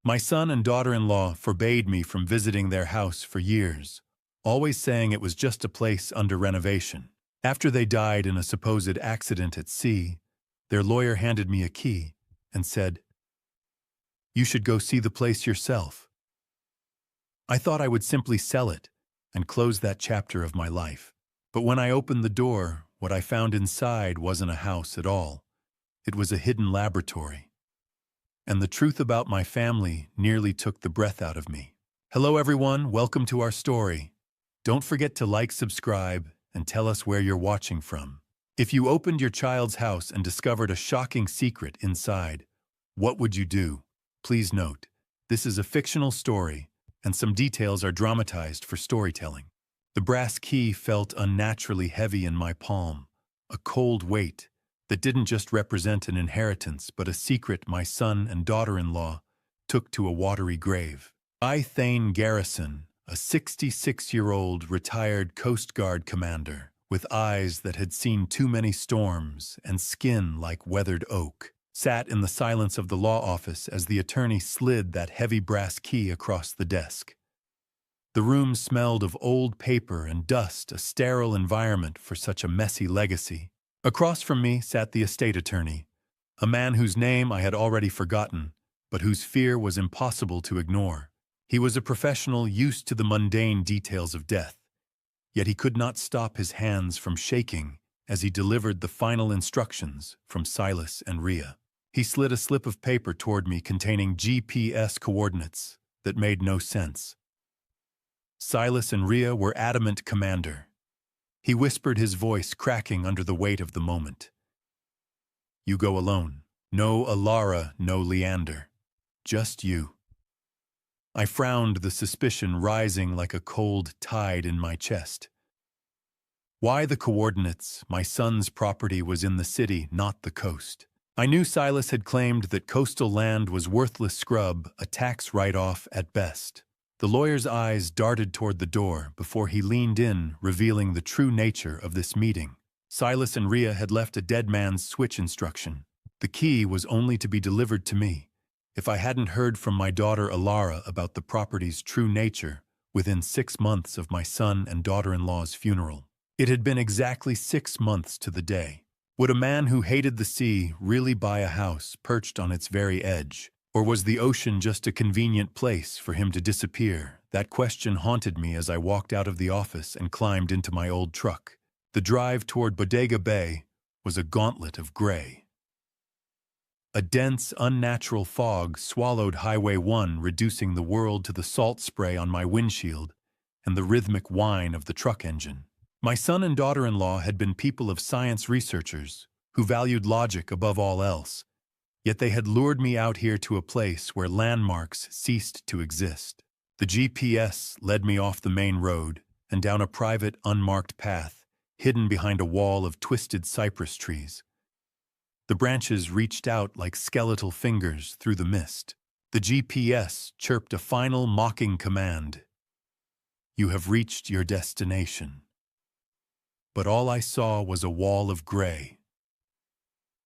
My son and daughter-in-law forbade me from visiting their house for years, always saying it was just a place under renovation. After they died in a supposed accident at sea, their lawyer handed me a key and said, "You should go see the place yourself." I thought I would simply sell it and close that chapter of my life. But when I opened the door, what I found inside wasn't a house at all. It was a hidden laboratory. And the truth about my family nearly took the breath out of me. Hello everyone, welcome to our story. Don't forget to like, subscribe, and tell us where you're watching from. If you opened your child's house and discovered a shocking secret inside, what would you do? Please note, this is a fictional story, and some details are dramatized for storytelling. The brass key felt unnaturally heavy in my palm, a cold weight that didn't just represent an inheritance but a secret my son and daughter-in-law took to a watery grave. I, Thane Garrison, a 66-year-old retired Coast Guard commander, with eyes that had seen too many storms and skin like weathered oak, sat in the silence of the law office as the attorney slid that heavy brass key across the desk. The room smelled of old paper and dust, a sterile environment for such a messy legacy. Across from me sat the estate attorney, a man whose name I had already forgotten, but whose fear was impossible to ignore. He was a professional used to the mundane details of death, yet he could not stop his hands from shaking as he delivered the final instructions from Silas and Rhea. He slid a slip of paper toward me containing GPS coordinates that made no sense. Silas and Rhea were adamant, Commander. He whispered, his voice cracking under the weight of the moment. You go alone. No Alara, no Leander. Just you. I frowned, the suspicion rising like a cold tide in my chest. Why the coordinates? My son's property was in the city, not the coast. I knew Silas had claimed that coastal land was worthless scrub, a tax write-off at best. The lawyer's eyes darted toward the door before he leaned in, revealing the true nature of this meeting. Silas and Rhea had left a dead man's switch instruction. The key was only to be delivered to me if I hadn't heard from my daughter Alara about the property's true nature within 6 months of my son and daughter-in-law's funeral. It had been exactly 6 months to the day. Would a man who hated the sea really buy a house perched on its very edge? Or was the ocean just a convenient place for him to disappear? That question haunted me as I walked out of the office and climbed into my old truck. The drive toward Bodega Bay was a gauntlet of gray. A dense, unnatural fog swallowed Highway 1, reducing the world to the salt spray on my windshield and the rhythmic whine of the truck engine. My son and daughter-in-law had been people of science, researchers who valued logic above all else. Yet they had lured me out here to a place where landmarks ceased to exist. The GPS led me off the main road and down a private, unmarked path, hidden behind a wall of twisted cypress trees. The branches reached out like skeletal fingers through the mist. The GPS chirped a final, mocking command. You have reached your destination. But all I saw was a wall of gray.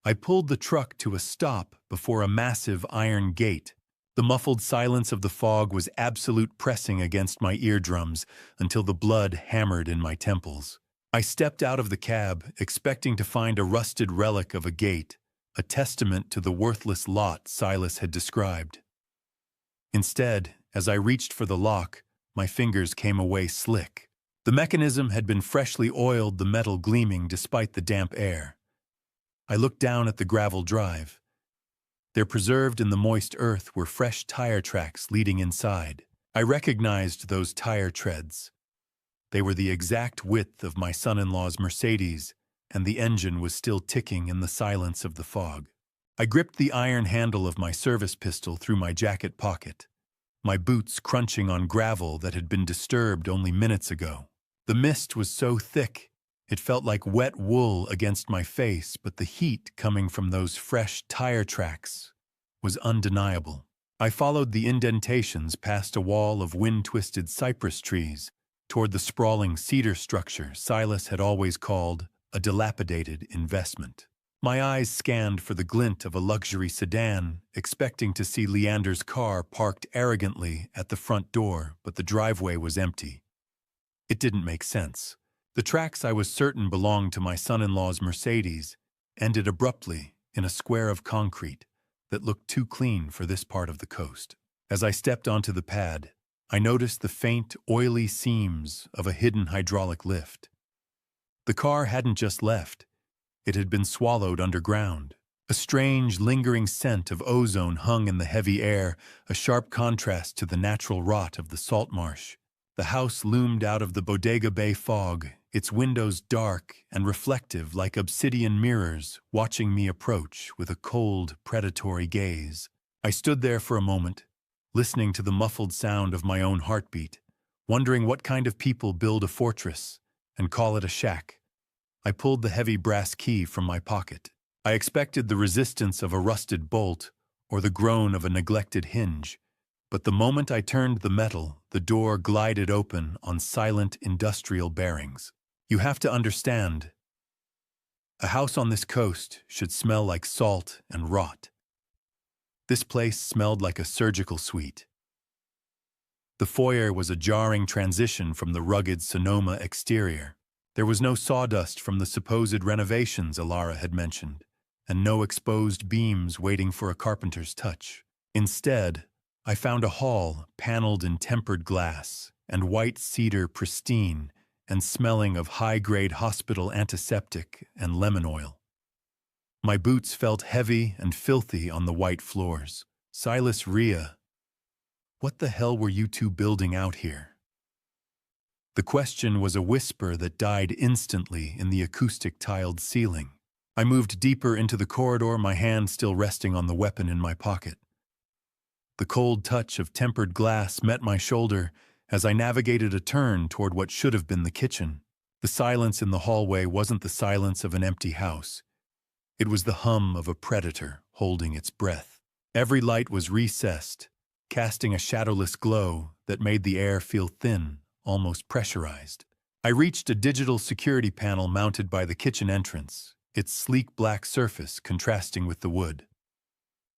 I pulled the truck to a stop before a massive iron gate. The muffled silence of the fog was absolute, pressing against my eardrums until the blood hammered in my temples. I stepped out of the cab, expecting to find a rusted relic of a gate, a testament to the worthless lot Silas had described. Instead, as I reached for the lock, my fingers came away slick. The mechanism had been freshly oiled, the metal gleaming despite the damp air. I looked down at the gravel drive. There, preserved in the moist earth, were fresh tire tracks leading inside. I recognized those tire treads. They were the exact width of my son-in-law's Mercedes, and the engine was still ticking in the silence of the fog. I gripped the iron handle of my service pistol through my jacket pocket, my boots crunching on gravel that had been disturbed only minutes ago. The mist was so thick, it felt like wet wool against my face, but the heat coming from those fresh tire tracks was undeniable. I followed the indentations past a wall of wind-twisted cypress trees toward the sprawling cedar structure Silas had always called a dilapidated investment. My eyes scanned for the glint of a luxury sedan, expecting to see Leander's car parked arrogantly at the front door, but the driveway was empty. It didn't make sense. The tracks I was certain belonged to my son-in-law's Mercedes ended abruptly in a square of concrete that looked too clean for this part of the coast. As I stepped onto the pad, I noticed the faint, oily seams of a hidden hydraulic lift. The car hadn't just left. It had been swallowed underground. A strange, lingering scent of ozone hung in the heavy air, a sharp contrast to the natural rot of the salt marsh. The house loomed out of the Bodega Bay fog, its windows dark and reflective like obsidian mirrors, watching me approach with a cold, predatory gaze. I stood there for a moment, listening to the muffled sound of my own heartbeat, wondering what kind of people build a fortress and call it a shack. I pulled the heavy brass key from my pocket. I expected the resistance of a rusted bolt or the groan of a neglected hinge, but the moment I turned the metal, the door glided open on silent industrial bearings. You have to understand, a house on this coast should smell like salt and rot. This place smelled like a surgical suite. The foyer was a jarring transition from the rugged Sonoma exterior. There was no sawdust from the supposed renovations Alara had mentioned, and no exposed beams waiting for a carpenter's touch. Instead, I found a hall paneled in tempered glass and white cedar pristine and smelling of high-grade hospital antiseptic and lemon oil. My boots felt heavy and filthy on the white floors. Silas, Rhea, what the hell were you two building out here? The question was a whisper that died instantly in the acoustic tiled ceiling. I moved deeper into the corridor, my hand still resting on the weapon in my pocket. The cold touch of tempered glass met my shoulder as I navigated a turn toward what should have been the kitchen. The silence in the hallway wasn't the silence of an empty house. It was the hum of a predator holding its breath. Every light was recessed, casting a shadowless glow that made the air feel thin, almost pressurized. I reached a digital security panel mounted by the kitchen entrance, its sleek black surface contrasting with the wood.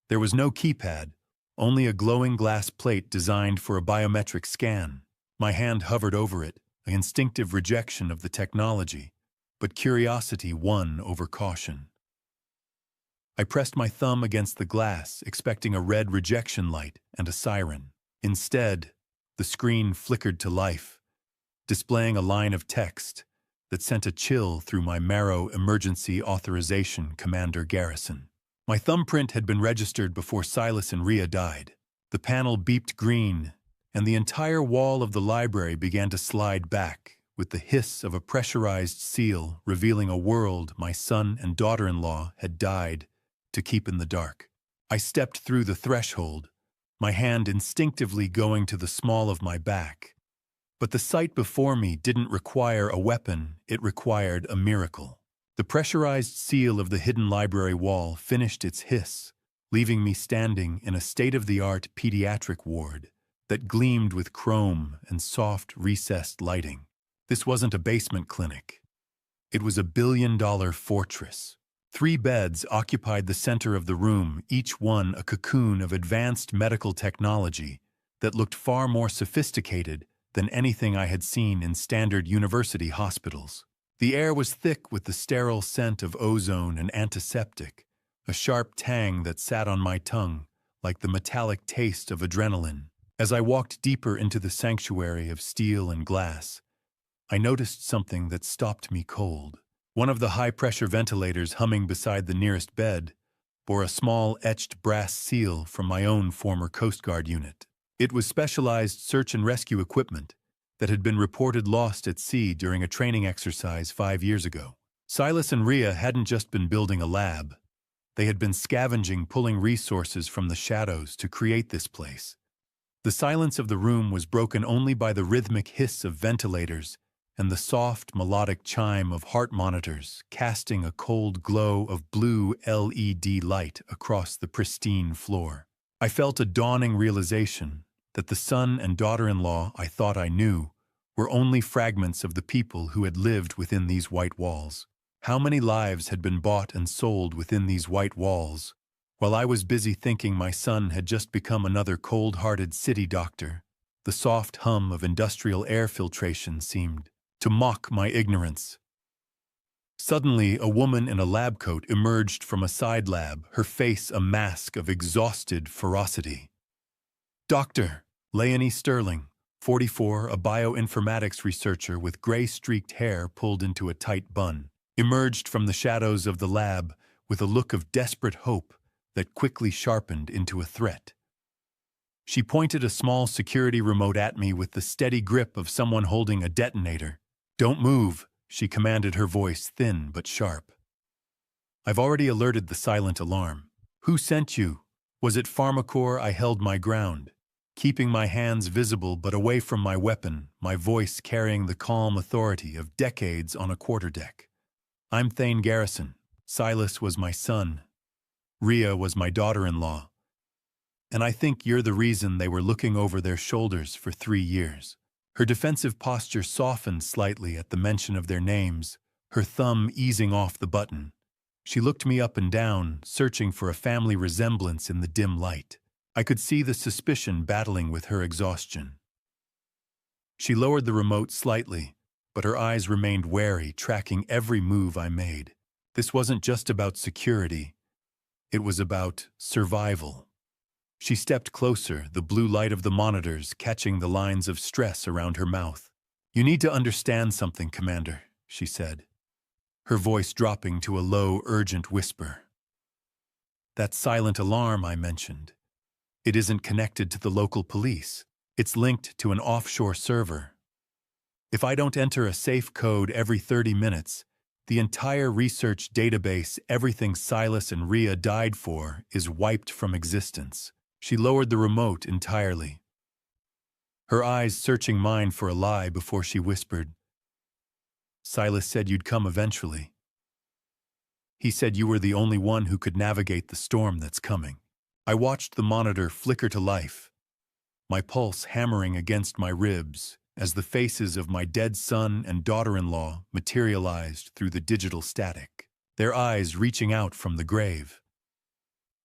There was no keypad, only a glowing glass plate designed for a biometric scan. My hand hovered over it, an instinctive rejection of the technology, but curiosity won over caution. I pressed my thumb against the glass, expecting a red rejection light and a siren. Instead, the screen flickered to life, displaying a line of text that sent a chill through my marrow. Emergency authorization, Commander Garrison. My thumbprint had been registered before Silas and Rhea died. The panel beeped green, and the entire wall of the library began to slide back, with the hiss of a pressurized seal revealing a world my son and daughter-in-law had died to keep in the dark. I stepped through the threshold, my hand instinctively going to the small of my back. But the sight before me didn't require a weapon, it required a miracle. The pressurized seal of the hidden library wall finished its hiss, leaving me standing in a state-of-the-art pediatric ward that gleamed with chrome and soft, recessed lighting. This wasn't a basement clinic. It was a billion-dollar fortress. 3 beds occupied the center of the room, each one a cocoon of advanced medical technology that looked far more sophisticated than anything I had seen in standard university hospitals. The air was thick with the sterile scent of ozone and antiseptic, a sharp tang that sat on my tongue like the metallic taste of adrenaline. As I walked deeper into the sanctuary of steel and glass, I noticed something that stopped me cold. One of the high-pressure ventilators humming beside the nearest bed bore a small etched brass seal from my own former Coast Guard unit. It was specialized search and rescue equipment that had been reported lost at sea during a training exercise 5 years ago. Silas and Rhea hadn't just been building a lab. They had been scavenging, pulling resources from the shadows to create this place. The silence of the room was broken only by the rhythmic hiss of ventilators and the soft, melodic chime of heart monitors casting a cold glow of blue LED light across the pristine floor. I felt a dawning realization that the son and daughter-in-law I thought I knew were only fragments of the people who had lived within these white walls. How many lives had been bought and sold within these white walls? While I was busy thinking my son had just become another cold-hearted city doctor, the soft hum of industrial air filtration seemed to mock my ignorance. Suddenly, a woman in a lab coat emerged from a side lab, her face a mask of exhausted ferocity. Dr. Leonie Sterling, 44, a bioinformatics researcher with gray-streaked hair pulled into a tight bun, emerged from the shadows of the lab with a look of desperate hope that quickly sharpened into a threat. She pointed a small security remote at me with the steady grip of someone holding a detonator. "Don't move," she commanded, her voice thin but sharp. "I've already alerted the silent alarm." "Who sent you?" "Was it Pharmacore?" I held my ground, keeping my hands visible but away from my weapon, my voice carrying the calm authority of decades on a quarterdeck. "I'm Thane Garrison. Silas was my son. Rhea was my daughter-in-law. And I think you're the reason they were looking over their shoulders for 3 years." Her defensive posture softened slightly at the mention of their names, her thumb easing off the button. She looked me up and down, searching for a family resemblance in the dim light. I could see the suspicion battling with her exhaustion. She lowered the remote slightly, but her eyes remained wary, tracking every move I made. This wasn't just about security. It was about survival. She stepped closer, the blue light of the monitors catching the lines of stress around her mouth. "You need to understand something, Commander," she said, her voice dropping to a low, urgent whisper. "That silent alarm I mentioned, it isn't connected to the local police. It's linked to an offshore server. If I don't enter a safe code every 30 minutes, the entire research database, everything Silas and Rhea died for, is wiped from existence." She lowered the remote entirely, her eyes searching mine for a lie before she whispered, "Silas said you'd come eventually. He said you were the only one who could navigate the storm that's coming." I watched the monitor flicker to life, my pulse hammering against my ribs as the faces of my dead son and daughter-in-law materialized through the digital static, their eyes reaching out from the grave.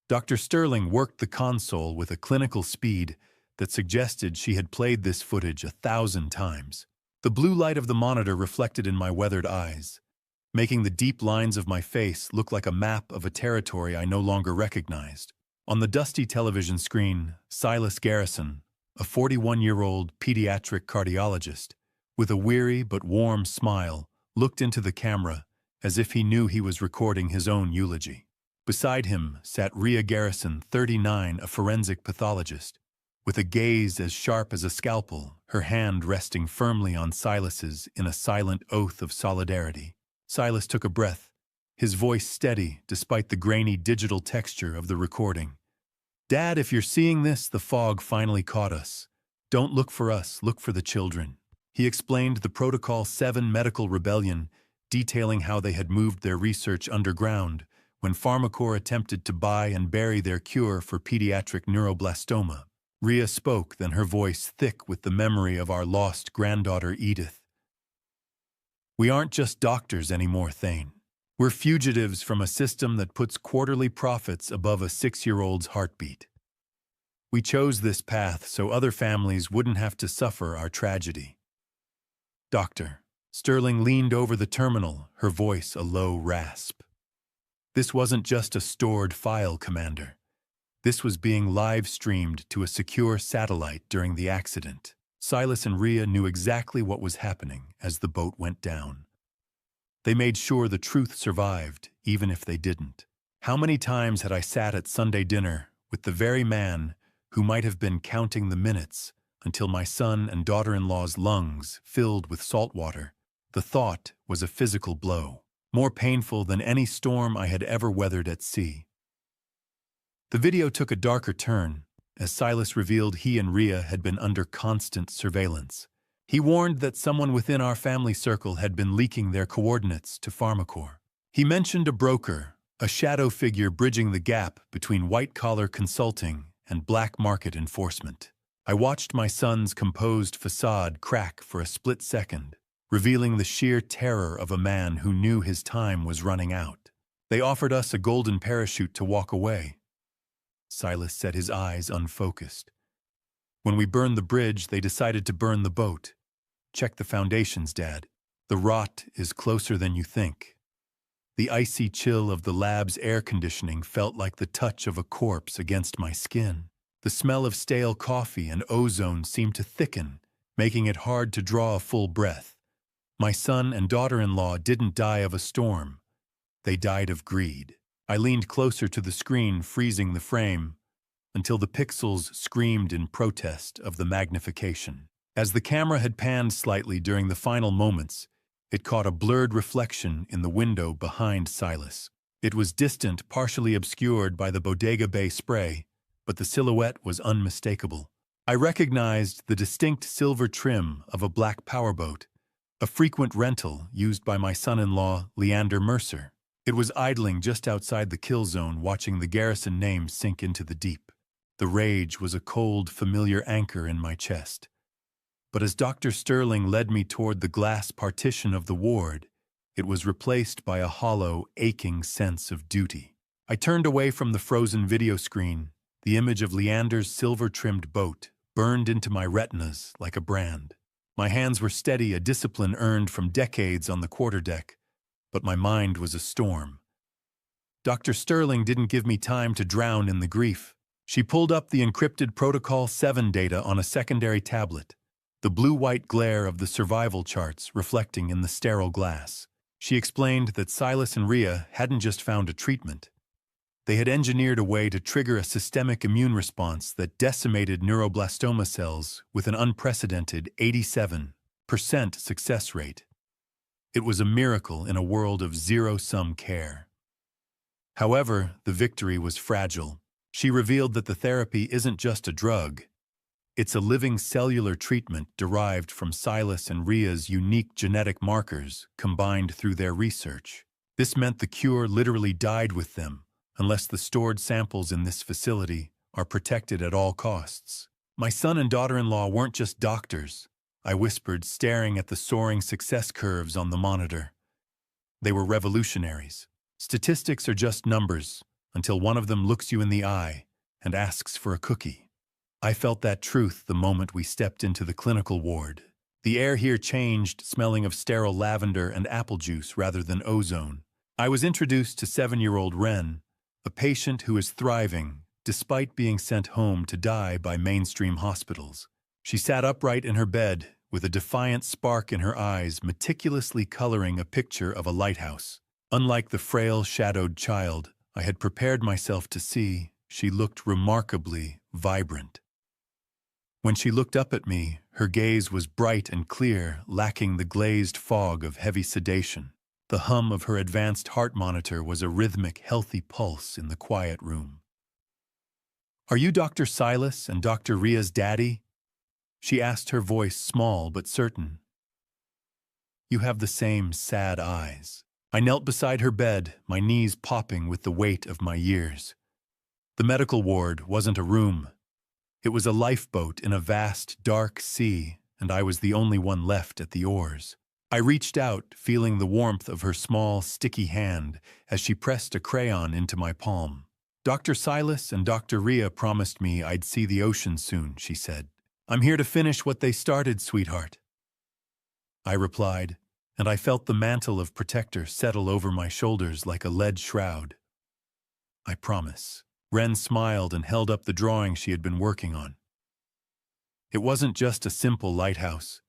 Dr. Sterling worked the console with a clinical speed that suggested she had played this footage 1,000 times. The blue light of the monitor reflected in my weathered eyes, making the deep lines of my face look like a map of a territory I no longer recognized. On the dusty television screen, Silas Garrison, a 41-year-old pediatric cardiologist, with a weary but warm smile, looked into the camera as if he knew he was recording his own eulogy. Beside him sat Rhea Garrison, 39, a forensic pathologist, with a gaze as sharp as a scalpel, her hand resting firmly on Silas's in a silent oath of solidarity. Silas took a breath, his voice steady despite the grainy digital texture of the recording. "Dad, if you're seeing this, the fog finally caught us. Don't look for us, look for the children." He explained the Protocol 7 medical rebellion, detailing how they had moved their research underground when Pharmacore attempted to buy and bury their cure for pediatric neuroblastoma. Rhea spoke, then her voice thick with the memory of our lost granddaughter Edith. "We aren't just doctors anymore, Thane. We're fugitives from a system that puts quarterly profits above a 6-year-old's heartbeat. We chose this path so other families wouldn't have to suffer our tragedy." "Doctor." Sterling leaned over the terminal, her voice a low rasp. "This wasn't just a stored file, Commander. This was being live-streamed to a secure satellite during the accident." Silas and Rhea knew exactly what was happening as the boat went down. They made sure the truth survived, even if they didn't. How many times had I sat at Sunday dinner with the very man who might have been counting the minutes until my son and daughter-in-law's lungs filled with salt water? The thought was a physical blow, more painful than any storm I had ever weathered at sea. The video took a darker turn as Silas revealed he and Rhea had been under constant surveillance. He warned that someone within our family circle had been leaking their coordinates to Pharmacore. He mentioned a broker, a shadow figure bridging the gap between white-collar consulting and black market enforcement. I watched my son's composed facade crack for a split second, revealing the sheer terror of a man who knew his time was running out. They offered us a golden parachute to walk away. Silas said, his eyes unfocused. When we burned the bridge, they decided to burn the boat. Check the foundations, Dad. The rot is closer than you think. The icy chill of the lab's air conditioning felt like the touch of a corpse against my skin. The smell of stale coffee and ozone seemed to thicken, making it hard to draw a full breath. My son and daughter-in-law didn't die of a storm. They died of greed. I leaned closer to the screen, freezing the frame, until the pixels screamed in protest of the magnification. As the camera had panned slightly during the final moments, it caught a blurred reflection in the window behind Silas. It was distant, partially obscured by the Bodega Bay spray, but the silhouette was unmistakable. I recognized the distinct silver trim of a black powerboat, a frequent rental used by my son-in-law, Leander Mercer. It was idling just outside the kill zone, watching the garrison name sink into the deep. The rage was a cold, familiar anchor in my chest. But as Dr. Sterling led me toward the glass partition of the ward, it was replaced by a hollow, aching sense of duty. I turned away from the frozen video screen. The image of Leander's silver-trimmed boat burned into my retinas like a brand. My hands were steady, a discipline earned from decades on the quarterdeck, but my mind was a storm. Dr. Sterling didn't give me time to drown in the grief. She pulled up the encrypted Protocol 7 data on a secondary tablet, the blue-white glare of the survival charts reflecting in the sterile glass. She explained that Silas and Rhea hadn't just found a treatment. They had engineered a way to trigger a systemic immune response that decimated neuroblastoma cells with an unprecedented 87% success rate. It was a miracle in a world of zero-sum care. However, the victory was fragile. She revealed that the therapy isn't just a drug. It's a living cellular treatment derived from Silas and Rhea's unique genetic markers combined through their research. This meant the cure literally died with them, unless the stored samples in this facility are protected at all costs. My son and daughter-in-law weren't just doctors, I whispered, staring at the soaring success curves on the monitor. They were revolutionaries. Statistics are just numbers, until one of them looks you in the eye and asks for a cookie. I felt that truth the moment we stepped into the clinical ward. The air here changed, smelling of sterile lavender and apple juice rather than ozone. I was introduced to 7-year-old Ren, a patient who is thriving despite being sent home to die by mainstream hospitals. She sat upright in her bed with a defiant spark in her eyes, meticulously coloring a picture of a lighthouse. Unlike the frail, shadowed child I had prepared myself to see, she looked remarkably vibrant. When she looked up at me, her gaze was bright and clear, lacking the glazed fog of heavy sedation. The hum of her advanced heart monitor was a rhythmic, healthy pulse in the quiet room. "Are you Dr. Silas and Dr. Rhea's daddy?" she asked, her voice small but certain. "You have the same sad eyes." I knelt beside her bed, my knees popping with the weight of my years. The medical ward wasn't a room. It was a lifeboat in a vast, dark sea, and I was the only one left at the oars. I reached out, feeling the warmth of her small, sticky hand as she pressed a crayon into my palm. "Dr. Silas and Dr. Rhea promised me I'd see the ocean soon," she said. "I'm here to finish what they started, sweetheart." I replied, and I felt the mantle of protector settle over my shoulders like a lead shroud. "I promise." Ren smiled and held up the drawing she had been working on. It wasn't just a simple lighthouse.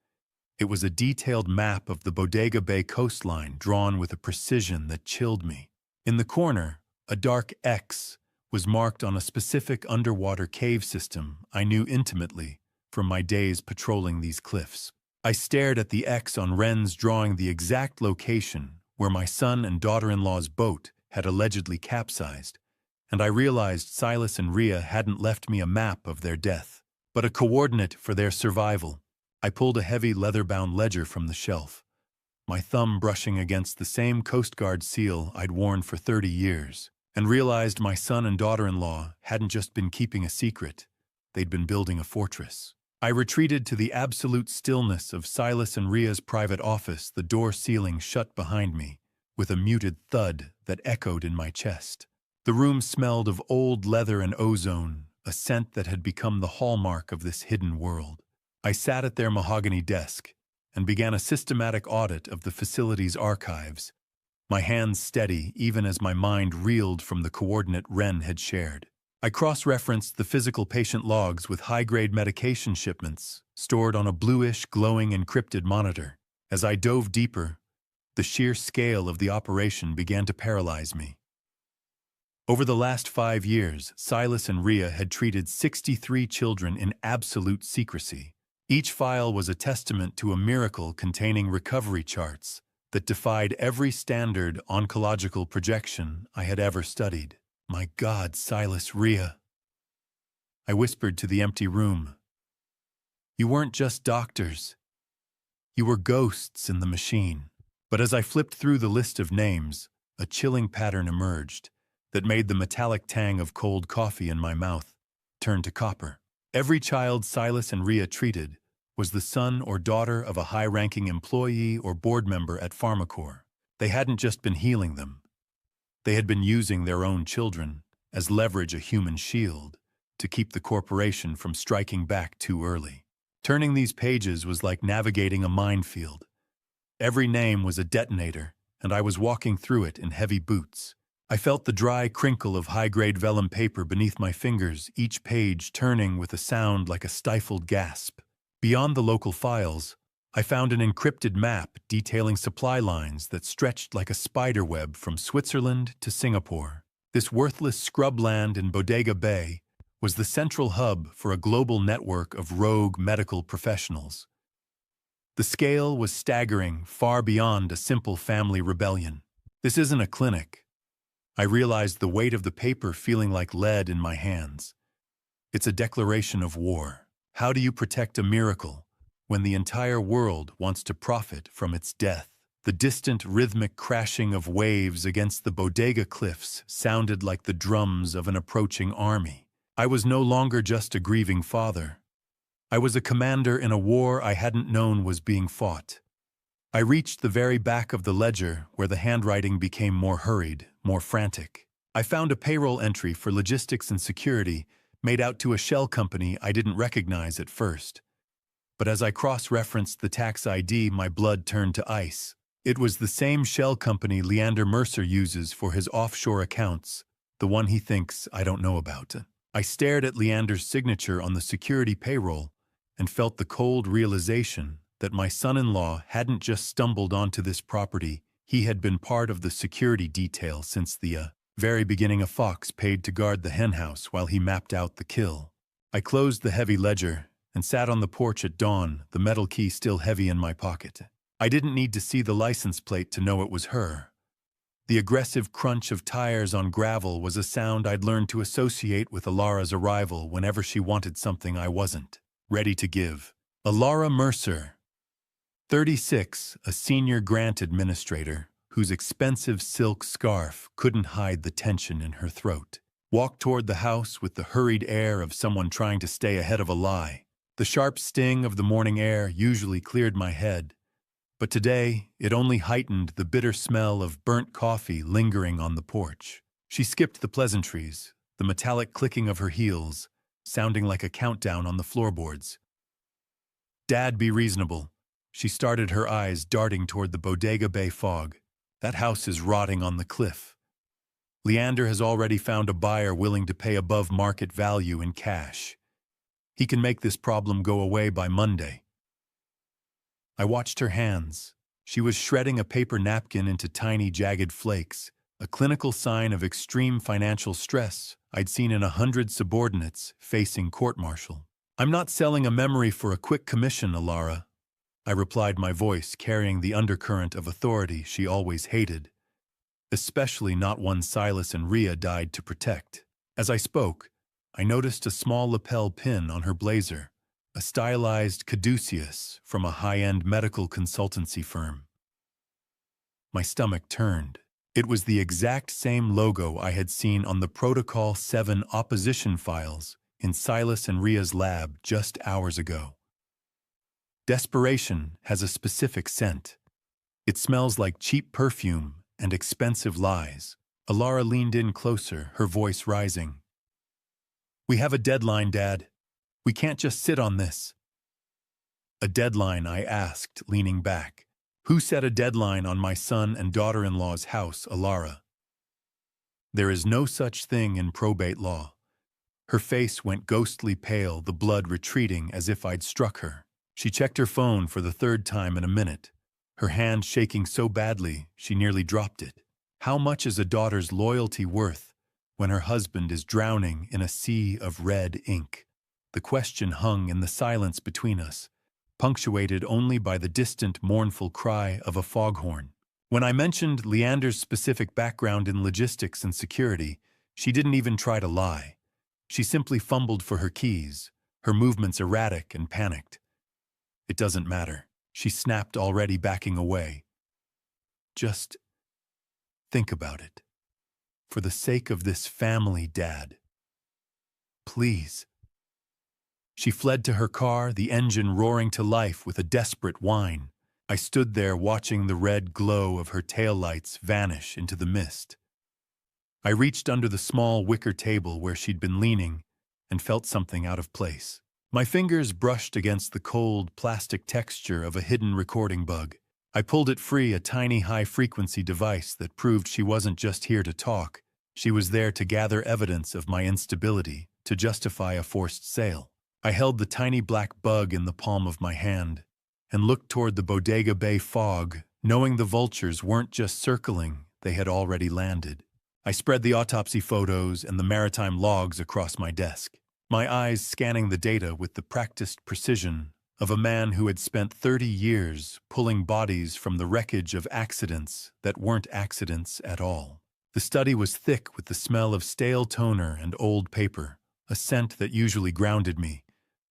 It was a detailed map of the Bodega Bay coastline drawn with a precision that chilled me. In the corner, a dark X was marked on a specific underwater cave system I knew intimately from my days patrolling these cliffs. I stared at the X on Ren's drawing, the exact location where my son and daughter-in-law's boat had allegedly capsized, and I realized Silas and Rhea hadn't left me a map of their death, but a coordinate for their survival. I pulled a heavy leather-bound ledger from the shelf, my thumb brushing against the same Coast Guard seal I'd worn for 30 years, and realized my son and daughter-in-law hadn't just been keeping a secret, they'd been building a fortress. I retreated to the absolute stillness of Silas and Ria's private office, the door ceiling shut behind me, with a muted thud that echoed in my chest. The room smelled of old leather and ozone, a scent that had become the hallmark of this hidden world. I sat at their mahogany desk and began a systematic audit of the facility's archives, my hands steady even as my mind reeled from the coordinate Ren had shared. I cross-referenced the physical patient logs with high-grade medication shipments stored on a bluish, glowing encrypted monitor. As I dove deeper, the sheer scale of the operation began to paralyze me. Over the last 5 years, Silas and Ria had treated 63 children in absolute secrecy. Each file was a testament to a miracle containing recovery charts that defied every standard oncological projection I had ever studied. My God, Silas, Ria, I whispered to the empty room. You weren't just doctors. You were ghosts in the machine. But as I flipped through the list of names, a chilling pattern emerged that made the metallic tang of cold coffee in my mouth turn to copper. Every child Silas and Ria treated was the son or daughter of a high-ranking employee or board member at PharmaCorp. They hadn't just been healing them. They had been using their own children as leverage, a human shield, to keep the corporation from striking back too early. Turning these pages was like navigating a minefield. Every name was a detonator, and I was walking through it in heavy boots. I felt the dry crinkle of high-grade vellum paper beneath my fingers, each page turning with a sound like a stifled gasp. Beyond the local files, I found an encrypted map detailing supply lines that stretched like a spider web from Switzerland to Singapore. This worthless scrubland in Bodega Bay was the central hub for a global network of rogue medical professionals. The scale was staggering, far beyond a simple family rebellion. This isn't a clinic. I realized the weight of the paper feeling like lead in my hands. It's a declaration of war. How do you protect a miracle when the entire world wants to profit from its death? The distant rhythmic crashing of waves against the bodega cliffs sounded like the drums of an approaching army. I was no longer just a grieving father. I was a commander in a war I hadn't known was being fought. I reached the very back of the ledger where the handwriting became more hurried, more frantic. I found a payroll entry for logistics and security made out to a shell company I didn't recognize at first. But as I cross-referenced the tax ID, my blood turned to ice. It was the same shell company Leander Mercer uses for his offshore accounts, the one he thinks I don't know about. I stared at Leander's signature on the security payroll and felt the cold realization that my son-in-law hadn't just stumbled onto this property. He had been part of the security detail since the very beginning. A fox paid to guard the henhouse while he mapped out the kill. I closed the heavy ledger and sat on the porch at dawn, the metal key still heavy in my pocket. I didn't need to see the license plate to know it was her. The aggressive crunch of tires on gravel was a sound I'd learned to associate with Alara's arrival whenever she wanted something I wasn't ready to give. Alara Mercer, 36, a senior grant administrator whose expensive silk scarf couldn't hide the tension in her throat, walked toward the house with the hurried air of someone trying to stay ahead of a lie. The sharp sting of the morning air usually cleared my head, but today it only heightened the bitter smell of burnt coffee lingering on the porch. She skipped the pleasantries, the metallic clicking of her heels, sounding like a countdown on the floorboards. Dad, be reasonable. She started, her eyes darting toward the Bodega Bay fog. That house is rotting on the cliff. Leander has already found a buyer willing to pay above market value in cash. He can make this problem go away by Monday. I watched her hands. She was shredding a paper napkin into tiny, jagged flakes, a clinical sign of extreme financial stress I'd seen in 100 subordinates facing court-martial. I'm not selling a memory for a quick commission, Alara, I replied, my voice carrying the undercurrent of authority she always hated, especially not one Silas and Ria died to protect. As I spoke, I noticed a small lapel pin on her blazer, a stylized caduceus from a high-end medical consultancy firm. My stomach turned. It was the exact same logo I had seen on the Protocol 7 opposition files in Silas and Ria's lab just hours ago. Desperation has a specific scent. It smells like cheap perfume and expensive lies. Alara leaned in closer, her voice rising. "We have a deadline, Dad. We can't just sit on this." "A deadline?" I asked, leaning back. "Who set a deadline on my son and daughter-in-law's house, Alara?" "There is no such thing in probate law." Her face went ghostly pale, the blood retreating as if I'd struck her. She checked her phone for the third time in a minute, her hand shaking so badly she nearly dropped it. How much is a daughter's loyalty worth when her husband is drowning in a sea of red ink? The question hung in the silence between us, punctuated only by the distant, mournful cry of a foghorn. When I mentioned Leander's specific background in logistics and security, she didn't even try to lie. She simply fumbled for her keys, her movements erratic and panicked. "It doesn't matter," she snapped, already backing away. "Just think about it. For the sake of this family, Dad. Please." She fled to her car, the engine roaring to life with a desperate whine. I stood there watching the red glow of her taillights vanish into the mist. I reached under the small wicker table where she'd been leaning and felt something out of place. My fingers brushed against the cold, plastic texture of a hidden recording bug. I pulled it free, a tiny high-frequency device that proved she wasn't just here to talk. She was there to gather evidence of my instability, to justify a forced sale. I held the tiny black bug in the palm of my hand and looked toward the Bodega Bay fog, knowing the vultures weren't just circling, they had already landed. I spread the autopsy photos and the maritime logs across my desk, my eyes scanning the data with the practiced precision of a man who had spent 30 years pulling bodies from the wreckage of accidents that weren't accidents at all. The study was thick with the smell of stale toner and old paper, a scent that usually grounded me,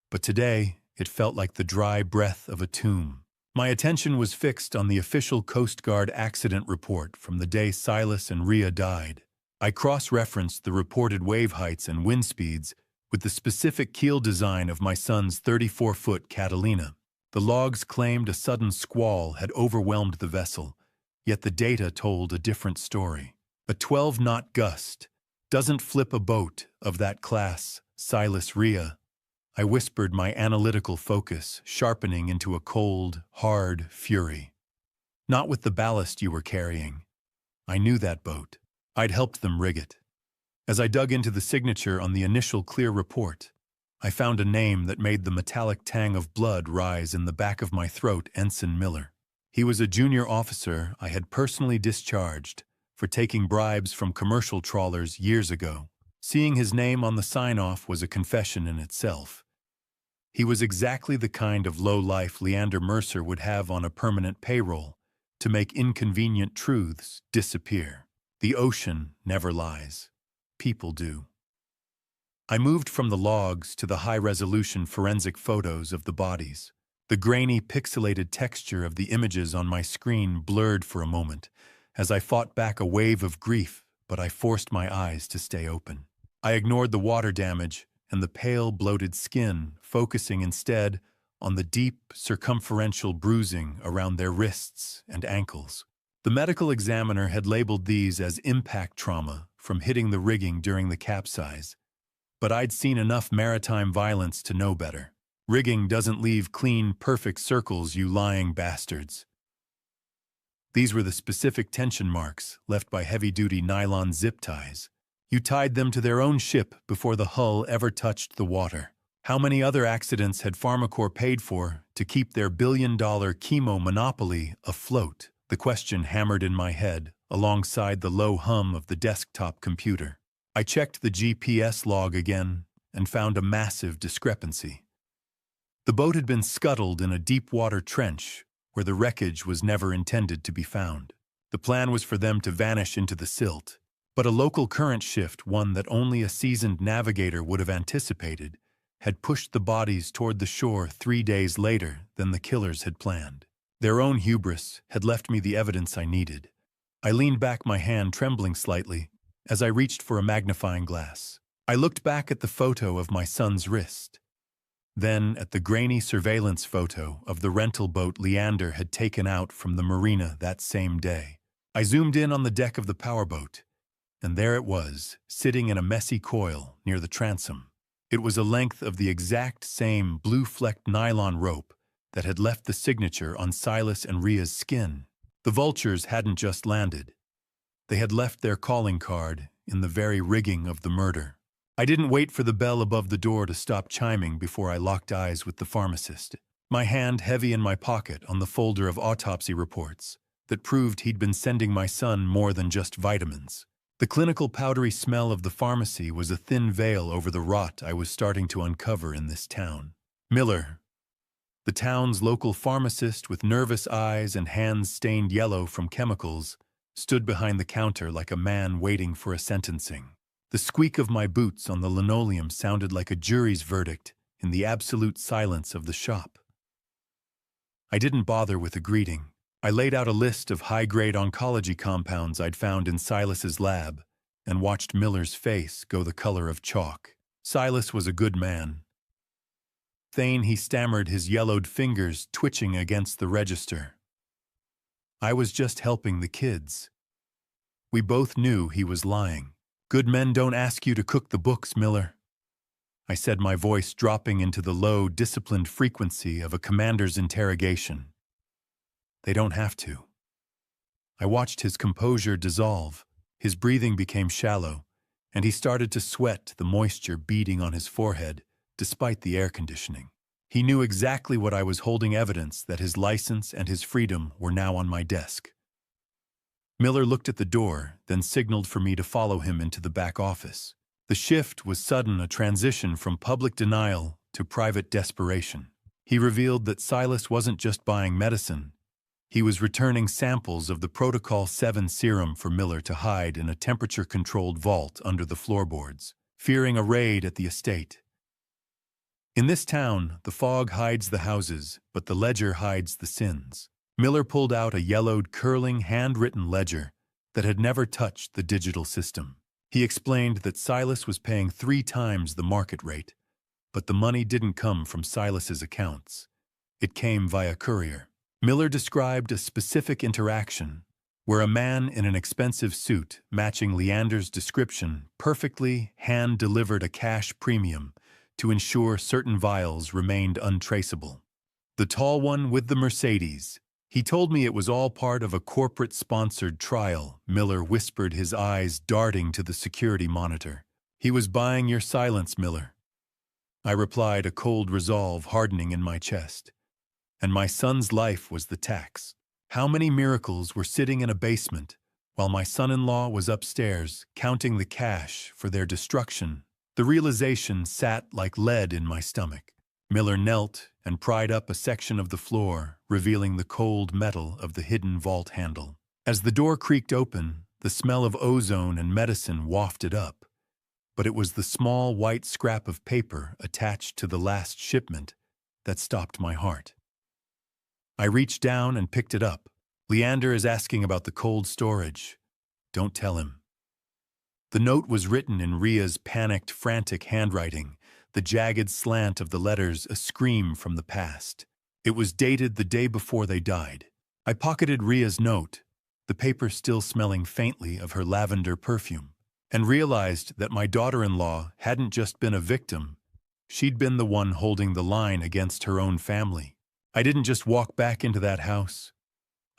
but today it felt like the dry breath of a tomb. My attention was fixed on the official Coast Guard accident report from the day Silas and Ria died. I cross-referenced the reported wave heights and wind speeds with the specific keel design of my son's 34-foot Catalina. The logs claimed a sudden squall had overwhelmed the vessel, yet the data told a different story. A 12-knot gust doesn't flip a boat of that class, Silas Ria. I whispered, my analytical focus sharpening into a cold, hard fury. "Not with the ballast you were carrying." I knew that boat. I'd helped them rig it. As I dug into the signature on the initial clear report, I found a name that made the metallic tang of blood rise in the back of my throat: Ensign Miller. He was a junior officer I had personally discharged for taking bribes from commercial trawlers years ago. Seeing his name on the sign-off was a confession in itself. He was exactly the kind of low-life Leander Mercer would have on a permanent payroll to make inconvenient truths disappear. The ocean never lies. People do. I moved from the logs to the high-resolution forensic photos of the bodies. The grainy, pixelated texture of the images on my screen blurred for a moment as I fought back a wave of grief, but I forced my eyes to stay open. I ignored the water damage and the pale, bloated skin, focusing instead on the deep, circumferential bruising around their wrists and ankles. The medical examiner had labeled these as impact trauma from hitting the rigging during the capsize, but I'd seen enough maritime violence to know better. Rigging doesn't leave clean, perfect circles, you lying bastards. These were the specific tension marks left by heavy-duty nylon zip ties. You tied them to their own ship before the hull ever touched the water. How many other accidents had Pharmacorp paid for to keep their billion-dollar chemo monopoly afloat? The question hammered in my head, alongside the low hum of the desktop computer. I checked the GPS log again and found a massive discrepancy. The boat had been scuttled in a deep-water trench where the wreckage was never intended to be found. The plan was for them to vanish into the silt, but a local current shift, one that only a seasoned navigator would have anticipated, had pushed the bodies toward the shore 3 days later than the killers had planned. Their own hubris had left me the evidence I needed. I leaned back, my hand trembling slightly, as I reached for a magnifying glass. I looked back at the photo of my son's wrist, then at the grainy surveillance photo of the rental boat Leander had taken out from the marina that same day. I zoomed in on the deck of the powerboat, and there it was, sitting in a messy coil near the transom. It was a length of the exact same blue-flecked nylon rope that had left the signature on Silas and Ria's skin. The vultures hadn't just landed. They had left their calling card in the very rigging of the murder. I didn't wait for the bell above the door to stop chiming before I locked eyes with the pharmacist, my hand heavy in my pocket on the folder of autopsy reports that proved he'd been sending my son more than just vitamins. The clinical powdery smell of the pharmacy was a thin veil over the rot I was starting to uncover in this town. Miller, the town's local pharmacist with nervous eyes and hands stained yellow from chemicals, stood behind the counter like a man waiting for a sentencing. The squeak of my boots on the linoleum sounded like a jury's verdict in the absolute silence of the shop. I didn't bother with a greeting. I laid out a list of high-grade oncology compounds I'd found in Silas's lab and watched Miller's face go the color of chalk. Silas was a good man. Thane, he stammered, his yellowed fingers twitching against the register. I was just helping the kids. We both knew he was lying. Good men don't ask you to cook the books, Miller, I said, my voice dropping into the low, disciplined frequency of a commander's interrogation. They don't have to. I watched his composure dissolve. His breathing became shallow, and he started to sweat, the moisture beading on his forehead, despite the air conditioning. He knew exactly what I was holding evidence that his license and his freedom were now on my desk. Miller looked at the door, then signaled for me to follow him into the back office. The shift was sudden, a transition from public denial to private desperation. He revealed that Silas wasn't just buying medicine. He was returning samples of the Protocol 7 serum for Miller to hide in a temperature-controlled vault under the floorboards, fearing a raid at the estate. In this town, the fog hides the houses, but the ledger hides the sins. Miller pulled out a yellowed, curling, handwritten ledger that had never touched the digital system. He explained that Silas was paying 3 times the market rate, but the money didn't come from Silas's accounts. It came via courier. Miller described a specific interaction where a man in an expensive suit matching Leander's description perfectly hand-delivered a cash premium to ensure certain vials remained untraceable. The tall one with the Mercedes. He told me it was all part of a corporate-sponsored trial, Miller whispered, his eyes darting to the security monitor. He was buying your silence, Miller. I replied, a cold resolve hardening in my chest. And my son's life was the tax. How many miracles were sitting in a basement while my son-in-law was upstairs counting the cash for their destruction? The realization sat like lead in my stomach. Miller knelt and pried up a section of the floor, revealing the cold metal of the hidden vault handle. As the door creaked open, the smell of ozone and medicine wafted up, but it was the small white scrap of paper attached to the last shipment that stopped my heart. I reached down and picked it up. Leander is asking about the cold storage. Don't tell him. The note was written in Ria's panicked, frantic handwriting, the jagged slant of the letters a scream from the past. It was dated the day before they died. I pocketed Ria's note, the paper still smelling faintly of her lavender perfume, and realized that my daughter-in-law hadn't just been a victim, she'd been the one holding the line against her own family. I didn't just walk back into that house.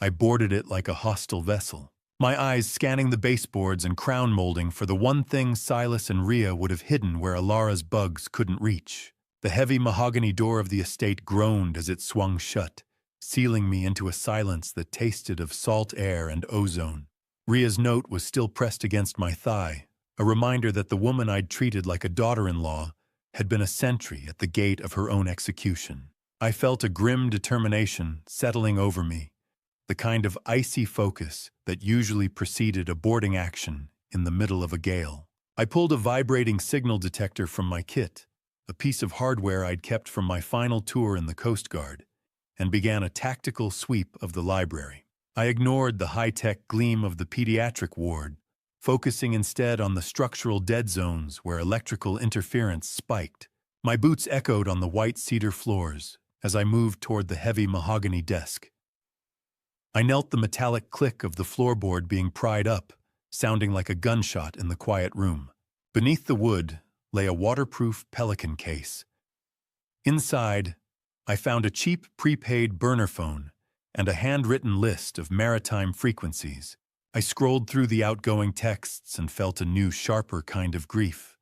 I boarded it like a hostile vessel, my eyes scanning the baseboards and crown molding for the one thing Silas and Ria would have hidden where Alara's bugs couldn't reach. The heavy mahogany door of the estate groaned as it swung shut, sealing me into a silence that tasted of salt air and ozone. Ria's note was still pressed against my thigh, a reminder that the woman I'd treated like a daughter-in-law had been a sentry at the gate of her own execution. I felt a grim determination settling over me, the kind of icy focus that usually preceded a boarding action in the middle of a gale. I pulled a vibrating signal detector from my kit, a piece of hardware I'd kept from my final tour in the Coast Guard, and began a tactical sweep of the library. I ignored the high-tech gleam of the pediatric ward, focusing instead on the structural dead zones where electrical interference spiked. My boots echoed on the white cedar floors as I moved toward the heavy mahogany desk. I knelt, the metallic click of the floorboard being pried up, sounding like a gunshot in the quiet room. Beneath the wood lay a waterproof Pelican case. Inside, I found a cheap prepaid burner phone and a handwritten list of maritime frequencies. I scrolled through the outgoing texts and felt a new, sharper kind of grief.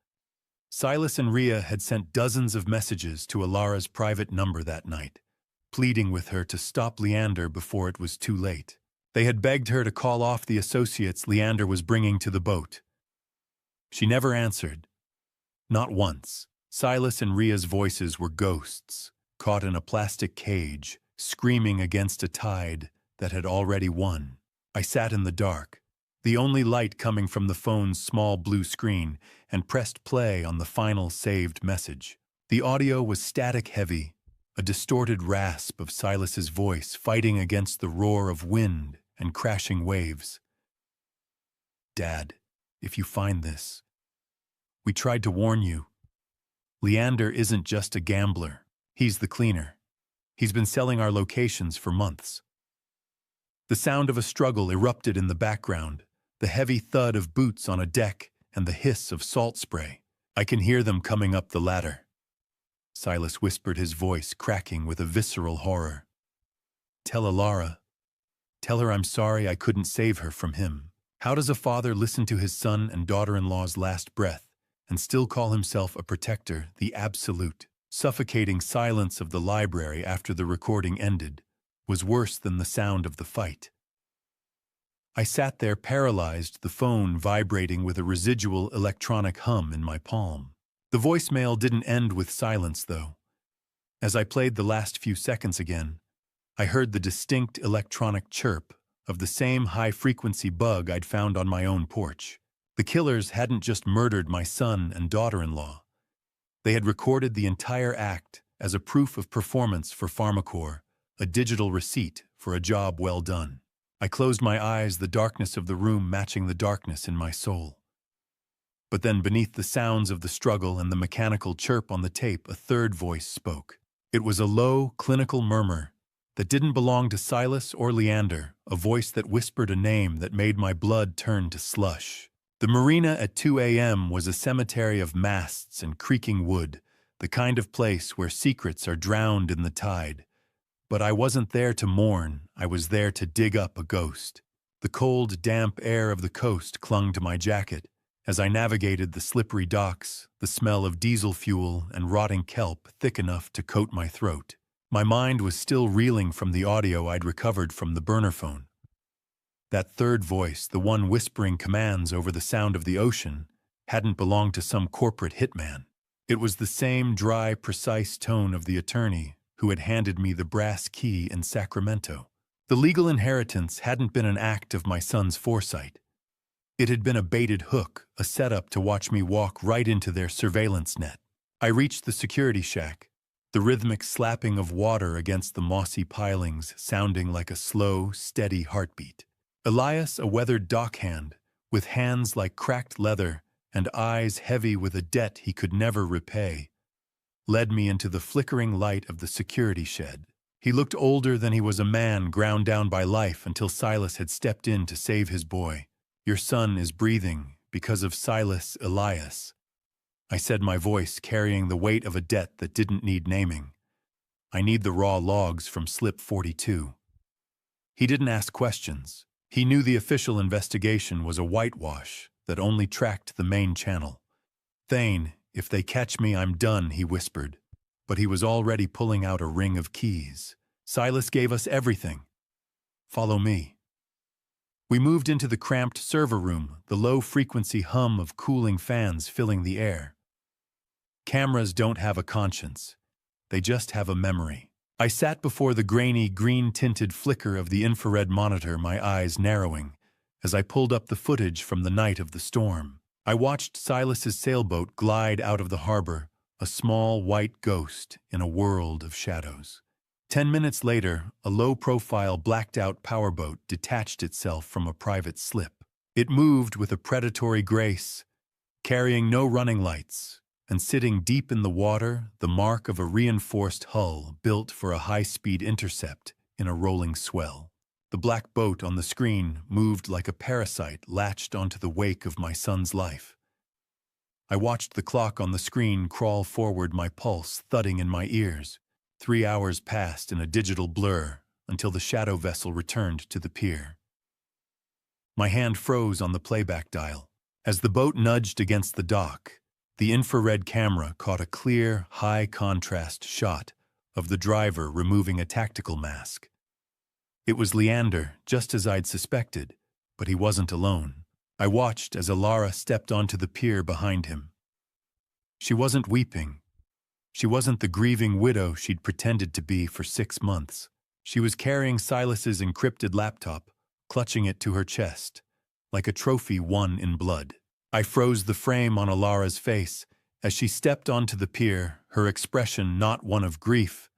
Silas and Rhea had sent dozens of messages to Alara's private number that night, pleading with her to stop Leander before it was too late. They had begged her to call off the associates Leander was bringing to the boat. She never answered. Not once. Silas and Rhea's voices were ghosts, caught in a plastic cage, screaming against a tide that had already won. I sat in the dark, the only light coming from the phone's small blue screen, and pressed play on the final saved message. The audio was static heavy, a distorted rasp of Silas's voice fighting against the roar of wind and crashing waves. "Dad, if you find this, we tried to warn you. Leander isn't just a gambler. He's the cleaner. He's been selling our locations for months." The sound of a struggle erupted in the background, the heavy thud of boots on a deck and the hiss of salt spray. "I can hear them coming up the ladder," Silas whispered, his voice cracking with a visceral horror. "Tell Alara. Tell her I'm sorry I couldn't save her from him." How does a father listen to his son and daughter-in-law's last breath and still call himself a protector? The absolute, suffocating silence of the library after the recording ended was worse than the sound of the fight. I sat there paralyzed, the phone vibrating with a residual electronic hum in my palm. The voicemail didn't end with silence, though. As I played the last few seconds again, I heard the distinct electronic chirp of the same high-frequency bug I'd found on my own porch. The killers hadn't just murdered my son and daughter-in-law. They had recorded the entire act as a proof of performance for Pharmacore, a digital receipt for a job well done. I closed my eyes, the darkness of the room matching the darkness in my soul. But then, beneath the sounds of the struggle and the mechanical chirp on the tape, a third voice spoke. It was a low, clinical murmur that didn't belong to Silas or Leander, a voice that whispered a name that made my blood turn to slush. The marina at 2 a.m. was a cemetery of masts and creaking wood, the kind of place where secrets are drowned in the tide. But I wasn't there to mourn, I was there to dig up a ghost. The cold, damp air of the coast clung to my jacket. As I navigated the slippery docks, the smell of diesel fuel and rotting kelp thick enough to coat my throat. My mind was still reeling from the audio I'd recovered from the burner phone. That third voice, the one whispering commands over the sound of the ocean, hadn't belonged to some corporate hitman. It was the same dry, precise tone of the attorney who had handed me the brass key in Sacramento. The legal inheritance hadn't been an act of my son's foresight. It had been a baited hook, a setup to watch me walk right into their surveillance net. I reached the security shack, the rhythmic slapping of water against the mossy pilings sounding like a slow, steady heartbeat. Elias, a weathered dockhand, with hands like cracked leather and eyes heavy with a debt he could never repay, led me into the flickering light of the security shed. He looked older than he was a man ground down by life until Silas had stepped in to save his boy. "Your son is breathing because of Silas Elias," I said, my voice carrying the weight of a debt that didn't need naming. "I need the raw logs from slip 42. He didn't ask questions. He knew the official investigation was a whitewash that only tracked the main channel. "Thane, if they catch me, I'm done," he whispered. But he was already pulling out a ring of keys. "Silas gave us everything. Follow me." We moved into the cramped server room, the low-frequency hum of cooling fans filling the air. Cameras don't have a conscience. They just have a memory. I sat before the grainy, green-tinted flicker of the infrared monitor, my eyes narrowing, as I pulled up the footage from the night of the storm. I watched Silas's sailboat glide out of the harbor, a small white ghost in a world of shadows. 10 minutes later, a low-profile, blacked-out powerboat detached itself from a private slip. It moved with a predatory grace, carrying no running lights, and sitting deep in the water, the mark of a reinforced hull built for a high-speed intercept in a rolling swell. The black boat on the screen moved like a parasite latched onto the wake of my son's life. I watched the clock on the screen crawl forward, my pulse thudding in my ears. 3 hours passed in a digital blur until the shadow vessel returned to the pier. My hand froze on the playback dial. As the boat nudged against the dock, the infrared camera caught a clear, high-contrast shot of the driver removing a tactical mask. It was Leander, just as I'd suspected, but he wasn't alone. I watched as Alara stepped onto the pier behind him. She wasn't weeping. She wasn't the grieving widow she'd pretended to be for 6 months. She was carrying Silas's encrypted laptop, clutching it to her chest, like a trophy won in blood. I froze the frame on Alara's face as she stepped onto the pier, her expression not one of grief,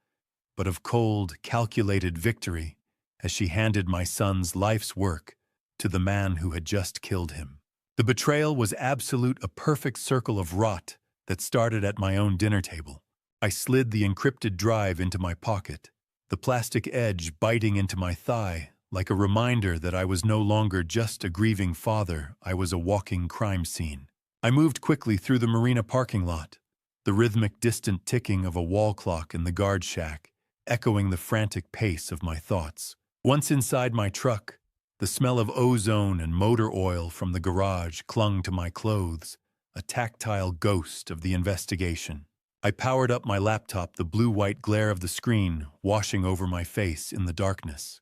but of cold, calculated victory, as she handed my son's life's work to the man who had just killed him. The betrayal was absolute, a perfect circle of rot that started at my own dinner table. I slid the encrypted drive into my pocket, the plastic edge biting into my thigh, like a reminder that I was no longer just a grieving father, I was a walking crime scene. I moved quickly through the marina parking lot, the rhythmic distant ticking of a wall clock in the guard shack, echoing the frantic pace of my thoughts. Once inside my truck, the smell of ozone and motor oil from the garage clung to my clothes, a tactile ghost of the investigation. I powered up my laptop, the blue-white glare of the screen washing over my face in the darkness.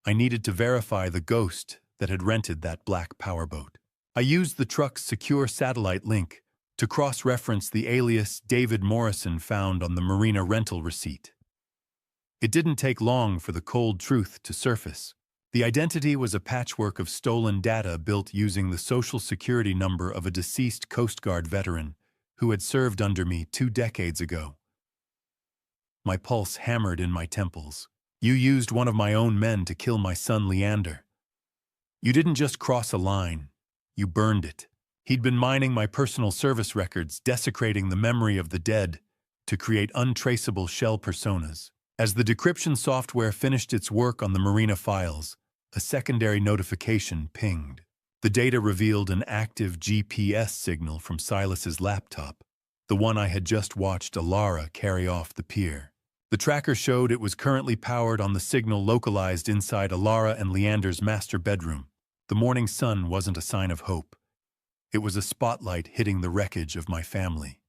I needed to verify the ghost that had rented that black powerboat. I used the truck's secure satellite link to cross-reference the alias David Morrison found on the marina rental receipt. It didn't take long for the cold truth to surface. The identity was a patchwork of stolen data built using the social security number of a deceased Coast Guard veteran who had served under me 2 decades ago. My pulse hammered in my temples. You used one of my own men to kill my son Leander. You didn't just cross a line, you burned it. He'd been mining my personal service records, desecrating the memory of the dead to create untraceable shell personas. As the decryption software finished its work on the marina files, a secondary notification pinged. The data revealed an active GPS signal from Silas's laptop, the one I had just watched Alara carry off the pier. The tracker showed it was currently powered on the signal localized inside Alara and Leander's master bedroom. The morning sun wasn't a sign of hope. It was a spotlight hitting the wreckage of my family.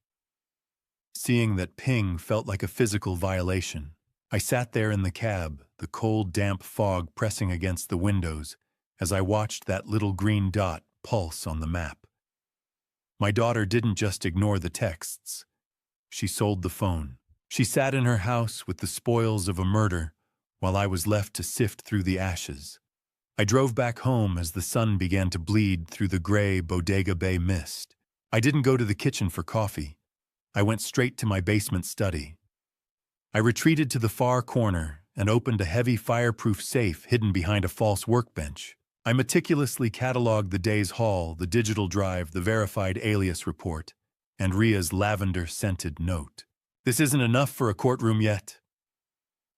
Seeing that ping felt like a physical violation. I sat there in the cab, the cold, damp fog pressing against the windows, as I watched that little green dot pulse on the map. My daughter didn't just ignore the texts. She sold the phone. She sat in her house with the spoils of a murder, while I was left to sift through the ashes. I drove back home as the sun began to bleed through the gray Bodega Bay mist. I didn't go to the kitchen for coffee. I went straight to my basement study. I retreated to the far corner and opened a heavy fireproof safe hidden behind a false workbench. I meticulously cataloged the day's haul, the digital drive, the verified alias report, and Ria's lavender-scented note. "This isn't enough for a courtroom yet,"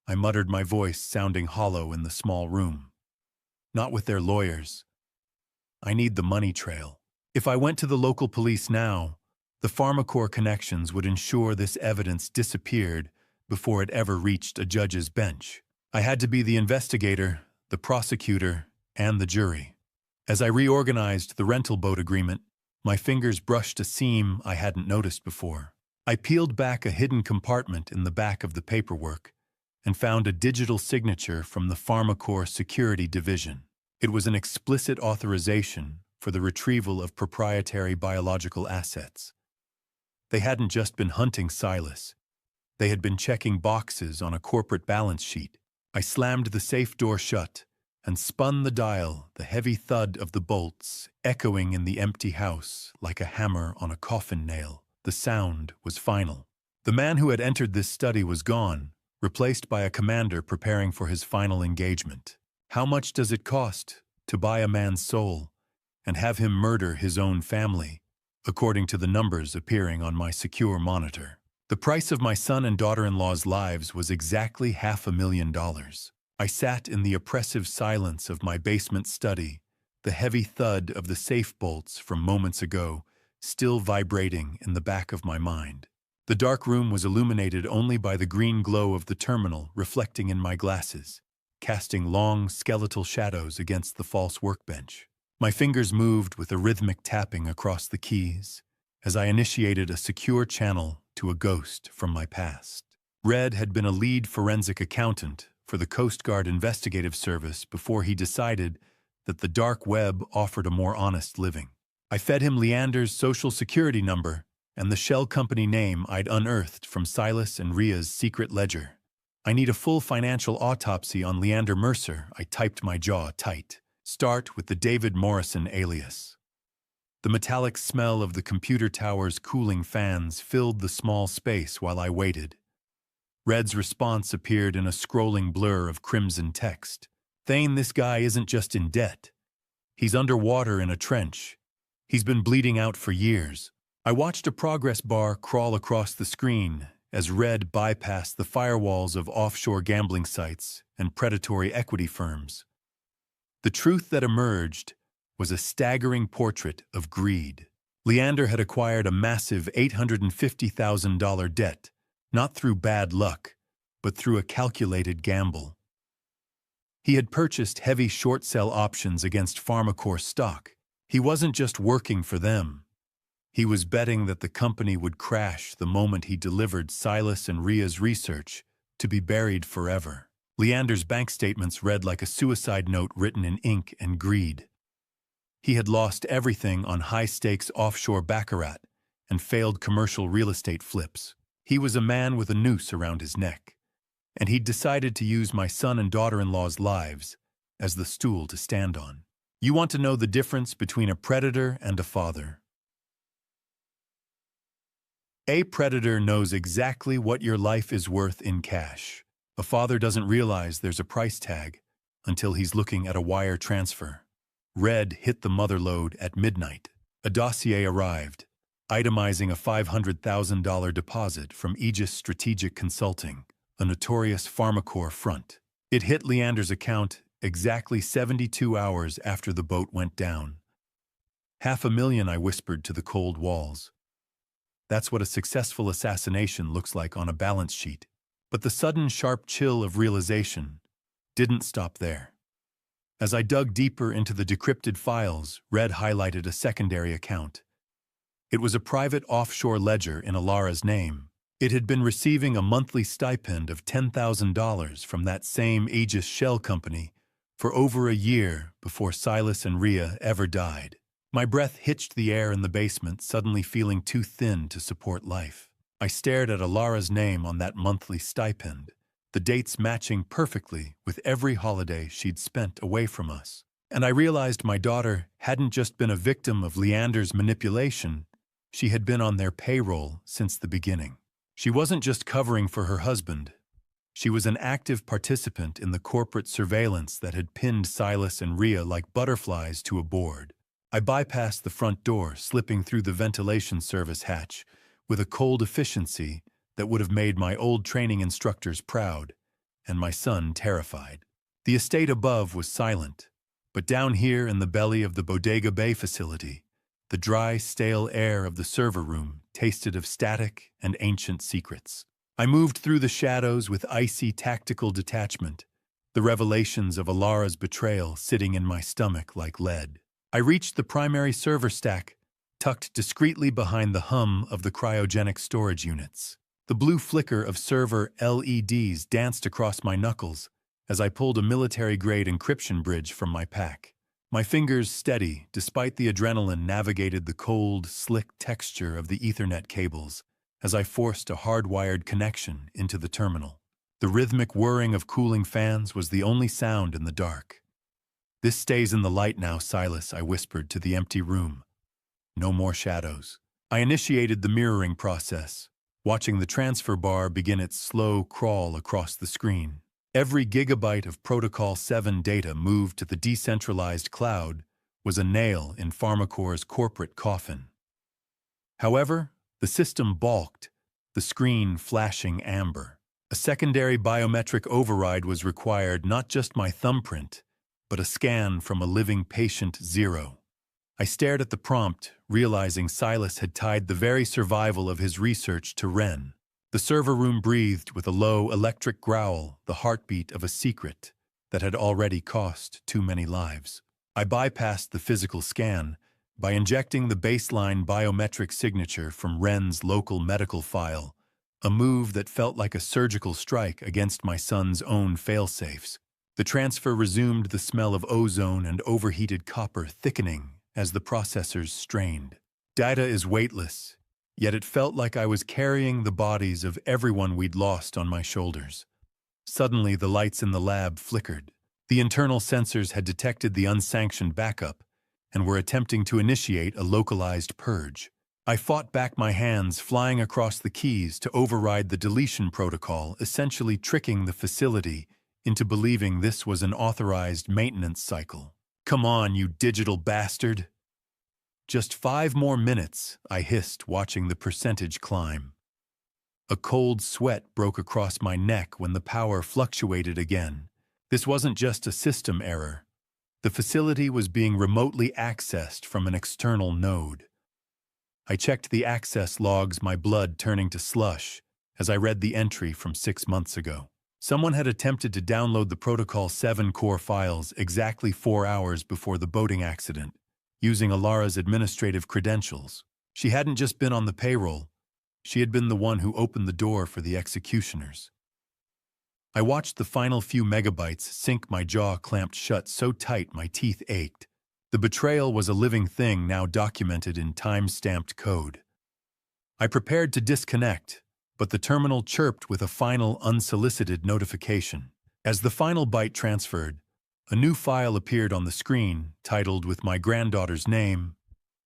I muttered, my voice sounding hollow in the small room. "Not with their lawyers. I need the money trail. If I went to the local police now, the PharmaCorp connections would ensure this evidence disappeared before it ever reached a judge's bench. I had to be the investigator, the prosecutor, and the jury. As I reorganized the rental boat agreement, my fingers brushed a seam I hadn't noticed before. I peeled back a hidden compartment in the back of the paperwork and found a digital signature from the PharmaCorp Security Division. It was an explicit authorization for the retrieval of proprietary biological assets. They hadn't just been hunting Silas. They had been checking boxes on a corporate balance sheet. I slammed the safe door shut and spun the dial, the heavy thud of the bolts echoing in the empty house like a hammer on a coffin nail. The sound was final. The man who had entered this study was gone, replaced by a commander preparing for his final engagement. How much does it cost to buy a man's soul and have him murder his own family, according to the numbers appearing on my secure monitor. The price of my son and daughter-in-law's lives was exactly $500,000. I sat in the oppressive silence of my basement study, the heavy thud of the safe bolts from moments ago still vibrating in the back of my mind. The dark room was illuminated only by the green glow of the terminal reflecting in my glasses, casting long, skeletal shadows against the false workbench. My fingers moved with a rhythmic tapping across the keys as I initiated a secure channel to a ghost from my past. Red had been a lead forensic accountant for the Coast Guard Investigative Service before he decided that the dark web offered a more honest living. I fed him Leander's social security number and the shell company name I'd unearthed from Silas and Ria's secret ledger. I need a full financial autopsy on Leander Mercer. I typed my jaw tight. Start with the David Morrison alias. The metallic smell of the computer tower's cooling fans filled the small space while I waited. Red's response appeared in a scrolling blur of crimson text. Thane, this guy isn't just in debt. He's underwater in a trench. He's been bleeding out for years. I watched a progress bar crawl across the screen as Red bypassed the firewalls of offshore gambling sites and predatory equity firms. The truth that emerged was a staggering portrait of greed. Leander had acquired a massive $850,000 debt, not through bad luck, but through a calculated gamble. He had purchased heavy short-sell options against Pharmacore stock. He wasn't just working for them. He was betting that the company would crash the moment he delivered Silas and Ria's research to be buried forever. Leander's bank statements read like a suicide note written in ink and greed. He had lost everything on high-stakes offshore baccarat and failed commercial real estate flips. He was a man with a noose around his neck, and he'd decided to use my son and daughter-in-law's lives as the stool to stand on. You want to know the difference between a predator and a father? A predator knows exactly what your life is worth in cash. A father doesn't realize there's a price tag until he's looking at a wire transfer. Red hit the mother lode at midnight. A dossier arrived, itemizing a $500,000 deposit from Aegis Strategic Consulting, a notorious Pharmacore front. It hit Leander's account exactly 72 hours after the boat went down. $500,000, I whispered to the cold walls. That's what a successful assassination looks like on a balance sheet. But the sudden sharp chill of realization didn't stop there. As I dug deeper into the decrypted files, Red highlighted a secondary account. It was a private offshore ledger in Alara's name. It had been receiving a monthly stipend of $10,000 from that same Aegis shell company for over a year before Silas and Ria ever died. My breath hitched the air in the basement, suddenly feeling too thin to support life. I stared at Alara's name on that monthly stipend, the dates matching perfectly with every holiday she'd spent away from us. And I realized my daughter hadn't just been a victim of Leander's manipulation, she had been on their payroll since the beginning. She wasn't just covering for her husband. She was an active participant in the corporate surveillance that had pinned Silas and Ria like butterflies to a board. I bypassed the front door, slipping through the ventilation service hatch with a cold efficiency that would have made my old training instructors proud and my son terrified. The estate above was silent, but down here in the belly of the Bodega Bay facility, the dry, stale air of the server room tasted of static and ancient secrets. I moved through the shadows with icy tactical detachment, the revelations of Alara's betrayal sitting in my stomach like lead. I reached the primary server stack, tucked discreetly behind the hum of the cryogenic storage units. The blue flicker of server LEDs danced across my knuckles as I pulled a military-grade encryption bridge from my pack. My fingers steady, despite the adrenaline, navigated the cold, slick texture of the Ethernet cables as I forced a hardwired connection into the terminal. The rhythmic whirring of cooling fans was the only sound in the dark. "This stays in the light now, Silas," I whispered to the empty room. No more shadows. I initiated the mirroring process, watching the transfer bar begin its slow crawl across the screen. Every gigabyte of Protocol 7 data moved to the decentralized cloud was a nail in Pharmacor's corporate coffin. However, the system balked, the screen flashing amber. A secondary biometric override was required, not just my thumbprint, but a scan from a living patient 0. I stared at the prompt, realizing Silas had tied the very survival of his research to Ren. The server room breathed with a low electric growl, the heartbeat of a secret that had already cost too many lives. I bypassed the physical scan by injecting the baseline biometric signature from Ren's local medical file, a move that felt like a surgical strike against my son's own failsafes. The transfer resumed, the smell of ozone and overheated copper thickening as the processors strained. Data is weightless, yet it felt like I was carrying the bodies of everyone we'd lost on my shoulders. Suddenly, the lights in the lab flickered. The internal sensors had detected the unsanctioned backup and were attempting to initiate a localized purge. I fought back, my hands flying across the keys to override the deletion protocol, essentially tricking the facility into believing this was an authorized maintenance cycle. "Come on, you digital bastard!" "Just 5 more minutes," I hissed, watching the percentage climb. A cold sweat broke across my neck when the power fluctuated again. This wasn't just a system error. The facility was being remotely accessed from an external node. I checked the access logs, my blood turning to slush, as I read the entry from 6 months ago. Someone had attempted to download the Protocol 7 core files exactly 4 hours before the boating accident, using Alara's administrative credentials. She hadn't just been on the payroll, she had been the one who opened the door for the executioners. I watched the final few megabytes sink, my jaw clamped shut so tight my teeth ached. The betrayal was a living thing, now documented in time-stamped code. I prepared to disconnect, but the terminal chirped with a final unsolicited notification. As the final byte transferred, a new file appeared on the screen, titled with my granddaughter's name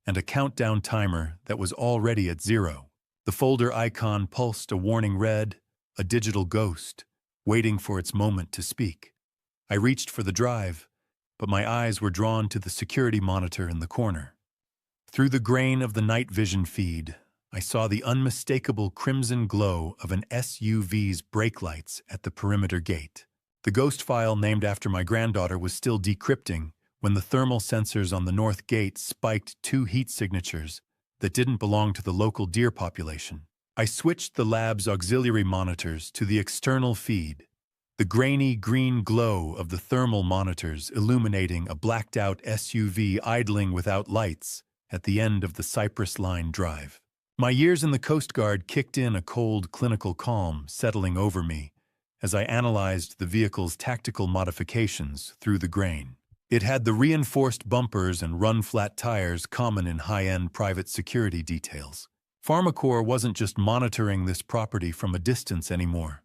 and a countdown timer that was already at 0. The folder icon pulsed a warning red, a digital ghost, waiting for its moment to speak. I reached for the drive, but my eyes were drawn to the security monitor in the corner. Through the grain of the night vision feed, I saw the unmistakable crimson glow of an SUV's brake lights at the perimeter gate. The ghost file named after my granddaughter was still decrypting when the thermal sensors on the north gate spiked 2 heat signatures that didn't belong to the local deer population. I switched the lab's auxiliary monitors to the external feed, the grainy green glow of the thermal monitors illuminating a blacked-out SUV idling without lights at the end of the Cypress Line drive. My years in the Coast Guard kicked in, a cold, clinical calm settling over me as I analyzed the vehicle's tactical modifications through the grain. It had the reinforced bumpers and run-flat tires common in high-end private security details. Pharmacor wasn't just monitoring this property from a distance anymore.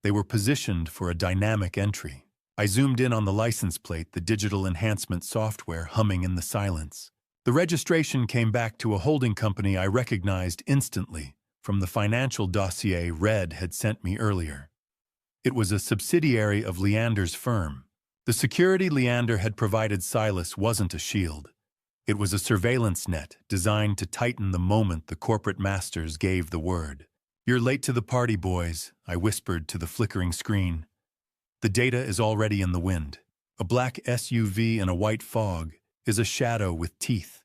They were positioned for a dynamic entry. I zoomed in on the license plate, the digital enhancement software humming in the silence. The registration came back to a holding company I recognized instantly from the financial dossier Red had sent me earlier. It was a subsidiary of Leander's firm. The security Leander had provided Silas wasn't a shield. It was a surveillance net designed to tighten the moment the corporate masters gave the word. "You're late to the party, boys," I whispered to the flickering screen. "The data is already in the wind." A black SUV in a white fog is a shadow with teeth,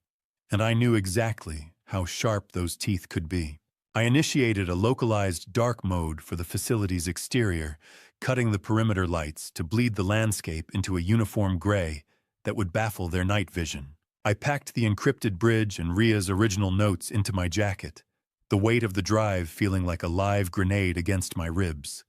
and I knew exactly how sharp those teeth could be. I initiated a localized dark mode for the facility's exterior, cutting the perimeter lights to bleed the landscape into a uniform gray that would baffle their night vision. I packed the encrypted bridge and Ria's original notes into my jacket, the weight of the drive feeling like a live grenade against my ribs.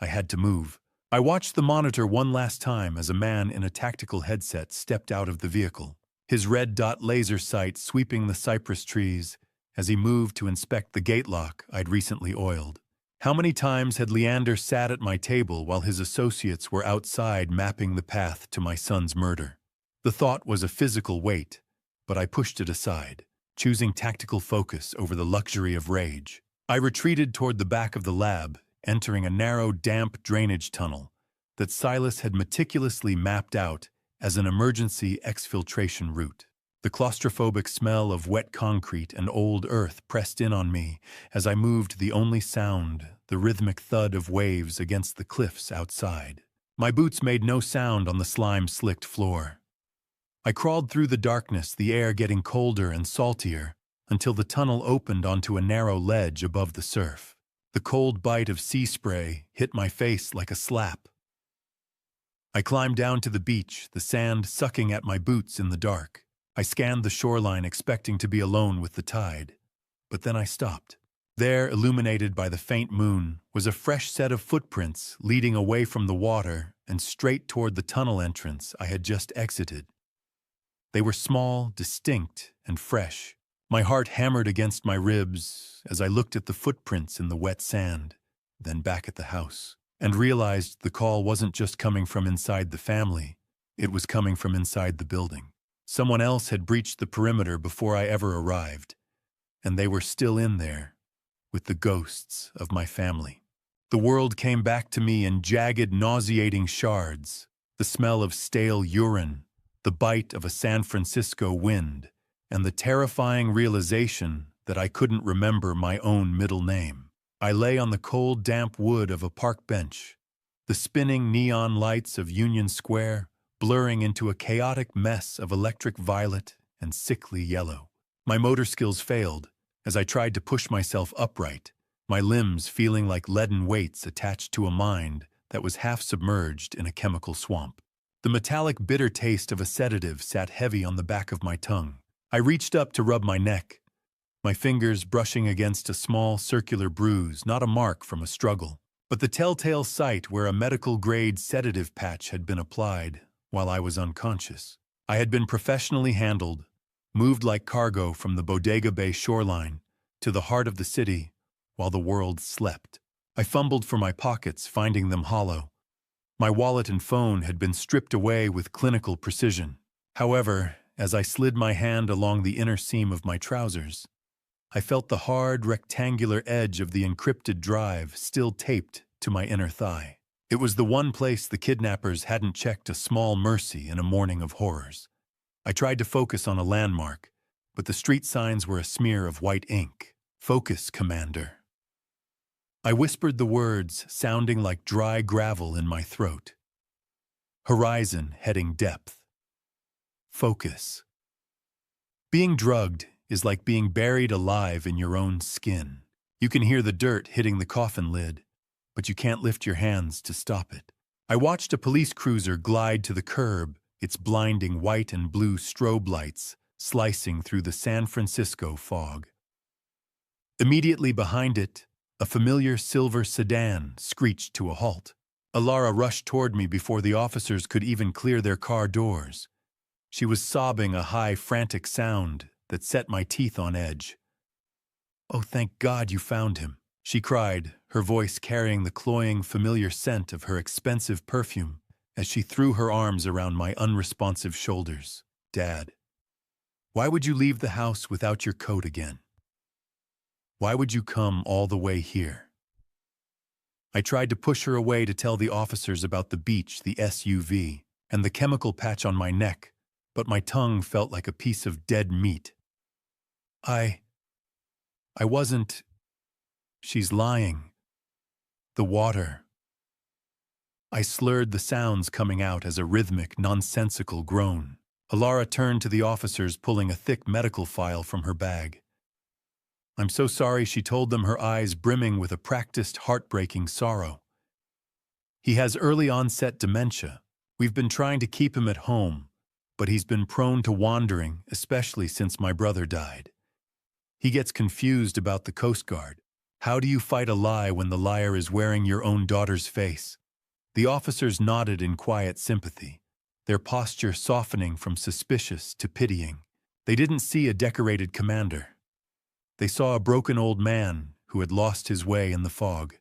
I had to move. I watched the monitor one last time as a man in a tactical headset stepped out of the vehicle, his red dot laser sight sweeping the cypress trees as he moved to inspect the gate lock I'd recently oiled. How many times had Leander sat at my table while his associates were outside mapping the path to my son's murder? The thought was a physical weight, but I pushed it aside, choosing tactical focus over the luxury of rage. I retreated toward the back of the lab, entering a narrow, damp drainage tunnel that Silas had meticulously mapped out as an emergency exfiltration route. The claustrophobic smell of wet concrete and old earth pressed in on me as I moved, the only sound, the rhythmic thud of waves against the cliffs outside. My boots made no sound on the slime-slicked floor. I crawled through the darkness, the air getting colder and saltier, until the tunnel opened onto a narrow ledge above the surf. The cold bite of sea spray hit my face like a slap. I climbed down to the beach, the sand sucking at my boots in the dark. I scanned the shoreline expecting to be alone with the tide, but then I stopped. There, illuminated by the faint moon, was a fresh set of footprints leading away from the water and straight toward the tunnel entrance I had just exited. They were small, distinct, and fresh. My heart hammered against my ribs as I looked at the footprints in the wet sand, then back at the house, and realized the call wasn't just coming from inside the family, it was coming from inside the building. Someone else had breached the perimeter before I ever arrived, and they were still in there, with the ghosts of my family. The world came back to me in jagged, nauseating shards, the smell of stale urine, the bite of a San Francisco wind, and the terrifying realization that I couldn't remember my own middle name. I lay on the cold, damp wood of a park bench, the spinning neon lights of Union Square blurring into a chaotic mess of electric violet and sickly yellow. My motor skills failed as I tried to push myself upright, my limbs feeling like leaden weights attached to a mind that was half submerged in a chemical swamp. The metallic, bitter taste of a sedative sat heavy on the back of my tongue. I reached up to rub my neck, my fingers brushing against a small circular bruise, not a mark from a struggle, but the telltale site where a medical-grade sedative patch had been applied while I was unconscious. I had been professionally handled, moved like cargo from the Bodega Bay shoreline to the heart of the city while the world slept. I fumbled for my pockets, finding them hollow. My wallet and phone had been stripped away with clinical precision. However, as I slid my hand along the inner seam of my trousers, I felt the hard, rectangular edge of the encrypted drive still taped to my inner thigh. It was the one place the kidnappers hadn't checked a small mercy in a morning of horrors. I tried to focus on a landmark, but the street signs were a smear of white ink. "Focus, Commander." I whispered the words, sounding like dry gravel in my throat. Horizon heading depth. Focus. Being drugged is like being buried alive in your own skin. You can hear the dirt hitting the coffin lid, but you can't lift your hands to stop it. I watched a police cruiser glide to the curb, its blinding white and blue strobe lights slicing through the San Francisco fog. Immediately behind it, a familiar silver sedan screeched to a halt. Alara rushed toward me before the officers could even clear their car doors. She was sobbing a high, frantic sound that set my teeth on edge. "Oh, thank God you found him," she cried, her voice carrying the cloying, familiar scent of her expensive perfume as she threw her arms around my unresponsive shoulders. "Dad, why would you leave the house without your coat again? Why would you come all the way here?" I tried to push her away to tell the officers about the beach, the SUV, and the chemical patch on my neck, but my tongue felt like a piece of dead meat. I wasn't. She's lying. The water. I slurred the sounds coming out as a rhythmic, nonsensical groan. Alara turned to the officers, pulling a thick medical file from her bag. "I'm so sorry," she told them, her eyes brimming with a practiced, heartbreaking sorrow. "He has early-onset dementia. We've been trying to keep him at home, but he's been prone to wandering, especially since my brother died. He gets confused about the Coast Guard. How do you fight a lie when the liar is wearing your own daughter's face?" The officers nodded in quiet sympathy, their posture softening from suspicious to pitying. They didn't see a decorated commander. They saw a broken old man who had lost his way in the fog.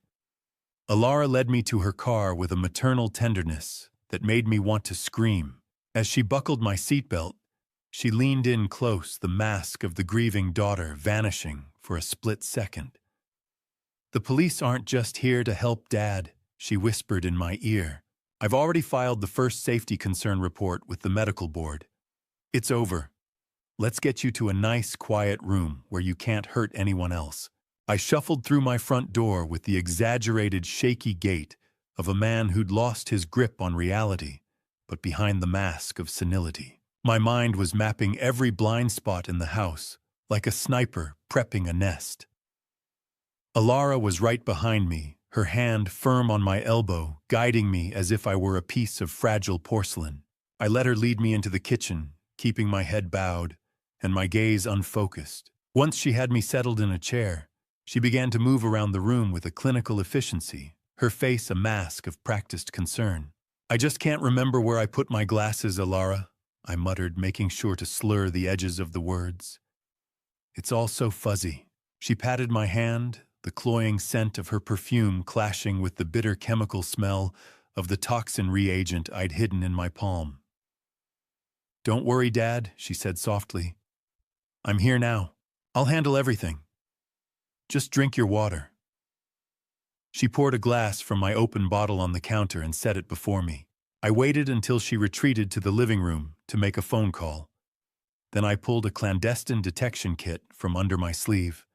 Alara led me to her car with a maternal tenderness that made me want to scream. As she buckled my seatbelt, she leaned in close, the mask of the grieving daughter vanishing for a split second. "The police aren't just here to help Dad," she whispered in my ear. I've already filed the first safety concern report with the medical board. It's over. Let's get you to a nice, quiet room where you can't hurt anyone else. I shuffled through my front door with the exaggerated, shaky gait of a man who'd lost his grip on reality, but behind the mask of senility. My mind was mapping every blind spot in the house, like a sniper prepping a nest. Alara was right behind me, her hand firm on my elbow, guiding me as if I were a piece of fragile porcelain. I let her lead me into the kitchen, keeping my head bowed and my gaze unfocused. Once she had me settled in a chair, she began to move around the room with a clinical efficiency, her face a mask of practiced concern. "I just can't remember where I put my glasses, Alara," I muttered, making sure to slur the edges of the words. "It's all so fuzzy." She patted my hand, the cloying scent of her perfume clashing with the bitter chemical smell of the toxin reagent I'd hidden in my palm. "Don't worry, Dad," she said softly. "I'm here now. I'll handle everything. Just drink your water." She poured a glass from my open bottle on the counter and set it before me. I waited until she retreated to the living room to make a phone call. Then I pulled a clandestine detection kit from under my sleeve.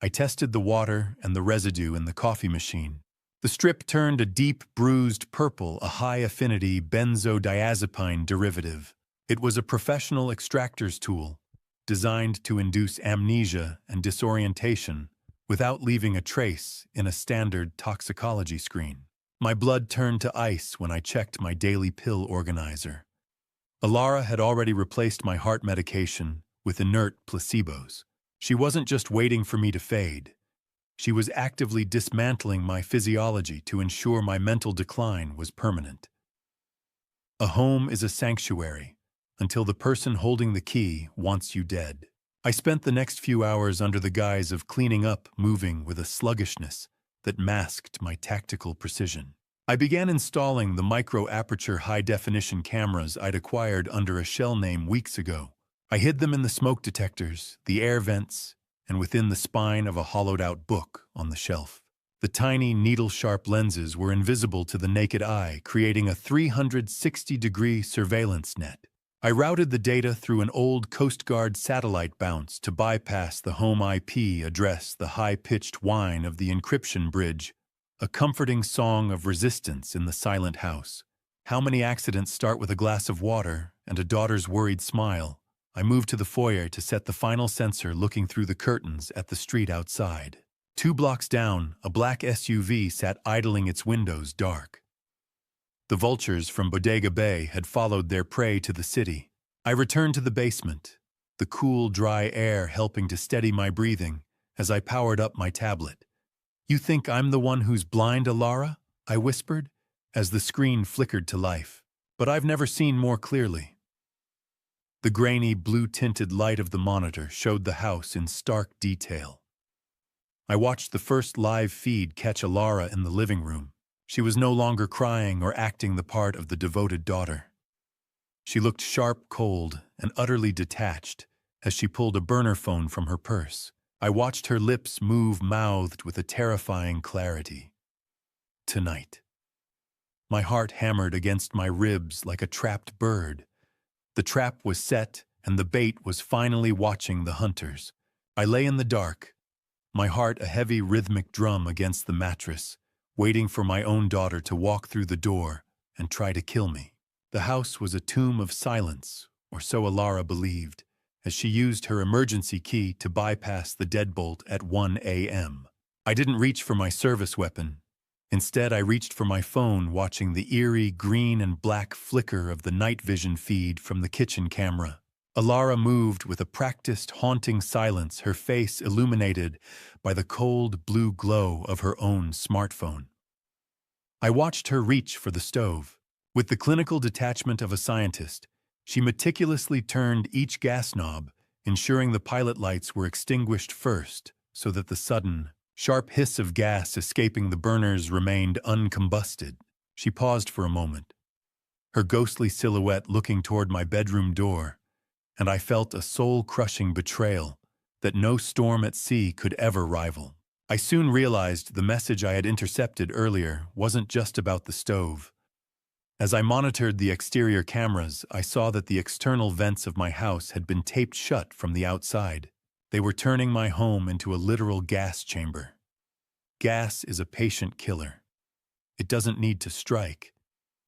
I tested the water and the residue in the coffee machine. The strip turned a deep, bruised purple, a high-affinity benzodiazepine derivative. It was a professional extractor's tool, designed to induce amnesia and disorientation without leaving a trace in a standard toxicology screen. My blood turned to ice when I checked my daily pill organizer. Alara had already replaced my heart medication with inert placebos. She wasn't just waiting for me to fade. She was actively dismantling my physiology to ensure my mental decline was permanent. A home is a sanctuary until the person holding the key wants you dead. I spent the next few hours under the guise of cleaning up, moving with a sluggishness that masked my tactical precision. I began installing the micro-aperture high-definition cameras I'd acquired under a shell name weeks ago. I hid them in the smoke detectors, the air vents, and within the spine of a hollowed-out book on the shelf. The tiny, needle-sharp lenses were invisible to the naked eye, creating a 360-degree surveillance net. I routed the data through an old Coast Guard satellite bounce to bypass the home IP address, the high-pitched whine of the encryption bridge, a comforting song of resistance in the silent house. How many accidents start with a glass of water and a daughter's worried smile? I moved to the foyer to set the final sensor, looking through the curtains at the street outside. 2 blocks down, a black SUV sat idling its windows dark. The vultures from Bodega Bay had followed their prey to the city. I returned to the basement, the cool, dry air helping to steady my breathing as I powered up my tablet. "You think I'm the one who's blind, Alara?" I whispered, as the screen flickered to life. But I've never seen more clearly. The grainy, blue-tinted light of the monitor showed the house in stark detail. I watched the first live feed catch Alara in the living room. She was no longer crying or acting the part of the devoted daughter. She looked sharp, cold, and utterly detached as she pulled a burner phone from her purse. I watched her lips move, mouthed with a terrifying clarity. "Tonight." My heart hammered against my ribs like a trapped bird. The trap was set, and the bait was finally watching the hunters. I lay in the dark, my heart a heavy rhythmic drum against the mattress, waiting for my own daughter to walk through the door and try to kill me. The house was a tomb of silence, or so Alara believed, as she used her emergency key to bypass the deadbolt at 1 a.m. I didn't reach for my service weapon. Instead, I reached for my phone, watching the eerie green and black flicker of the night vision feed from the kitchen camera. Alara moved with a practiced, haunting silence, her face illuminated by the cold blue glow of her own smartphone. I watched her reach for the stove. With the clinical detachment of a scientist, she meticulously turned each gas knob, ensuring the pilot lights were extinguished first so that the sudden, sharp hiss of gas escaping the burners remained uncombusted. She paused for a moment, her ghostly silhouette looking toward my bedroom door, and I felt a soul-crushing betrayal that no storm at sea could ever rival. I soon realized the message I had intercepted earlier wasn't just about the stove. As I monitored the exterior cameras, I saw that the external vents of my house had been taped shut from the outside. They were turning my home into a literal gas chamber. Gas is a patient killer. It doesn't need to strike.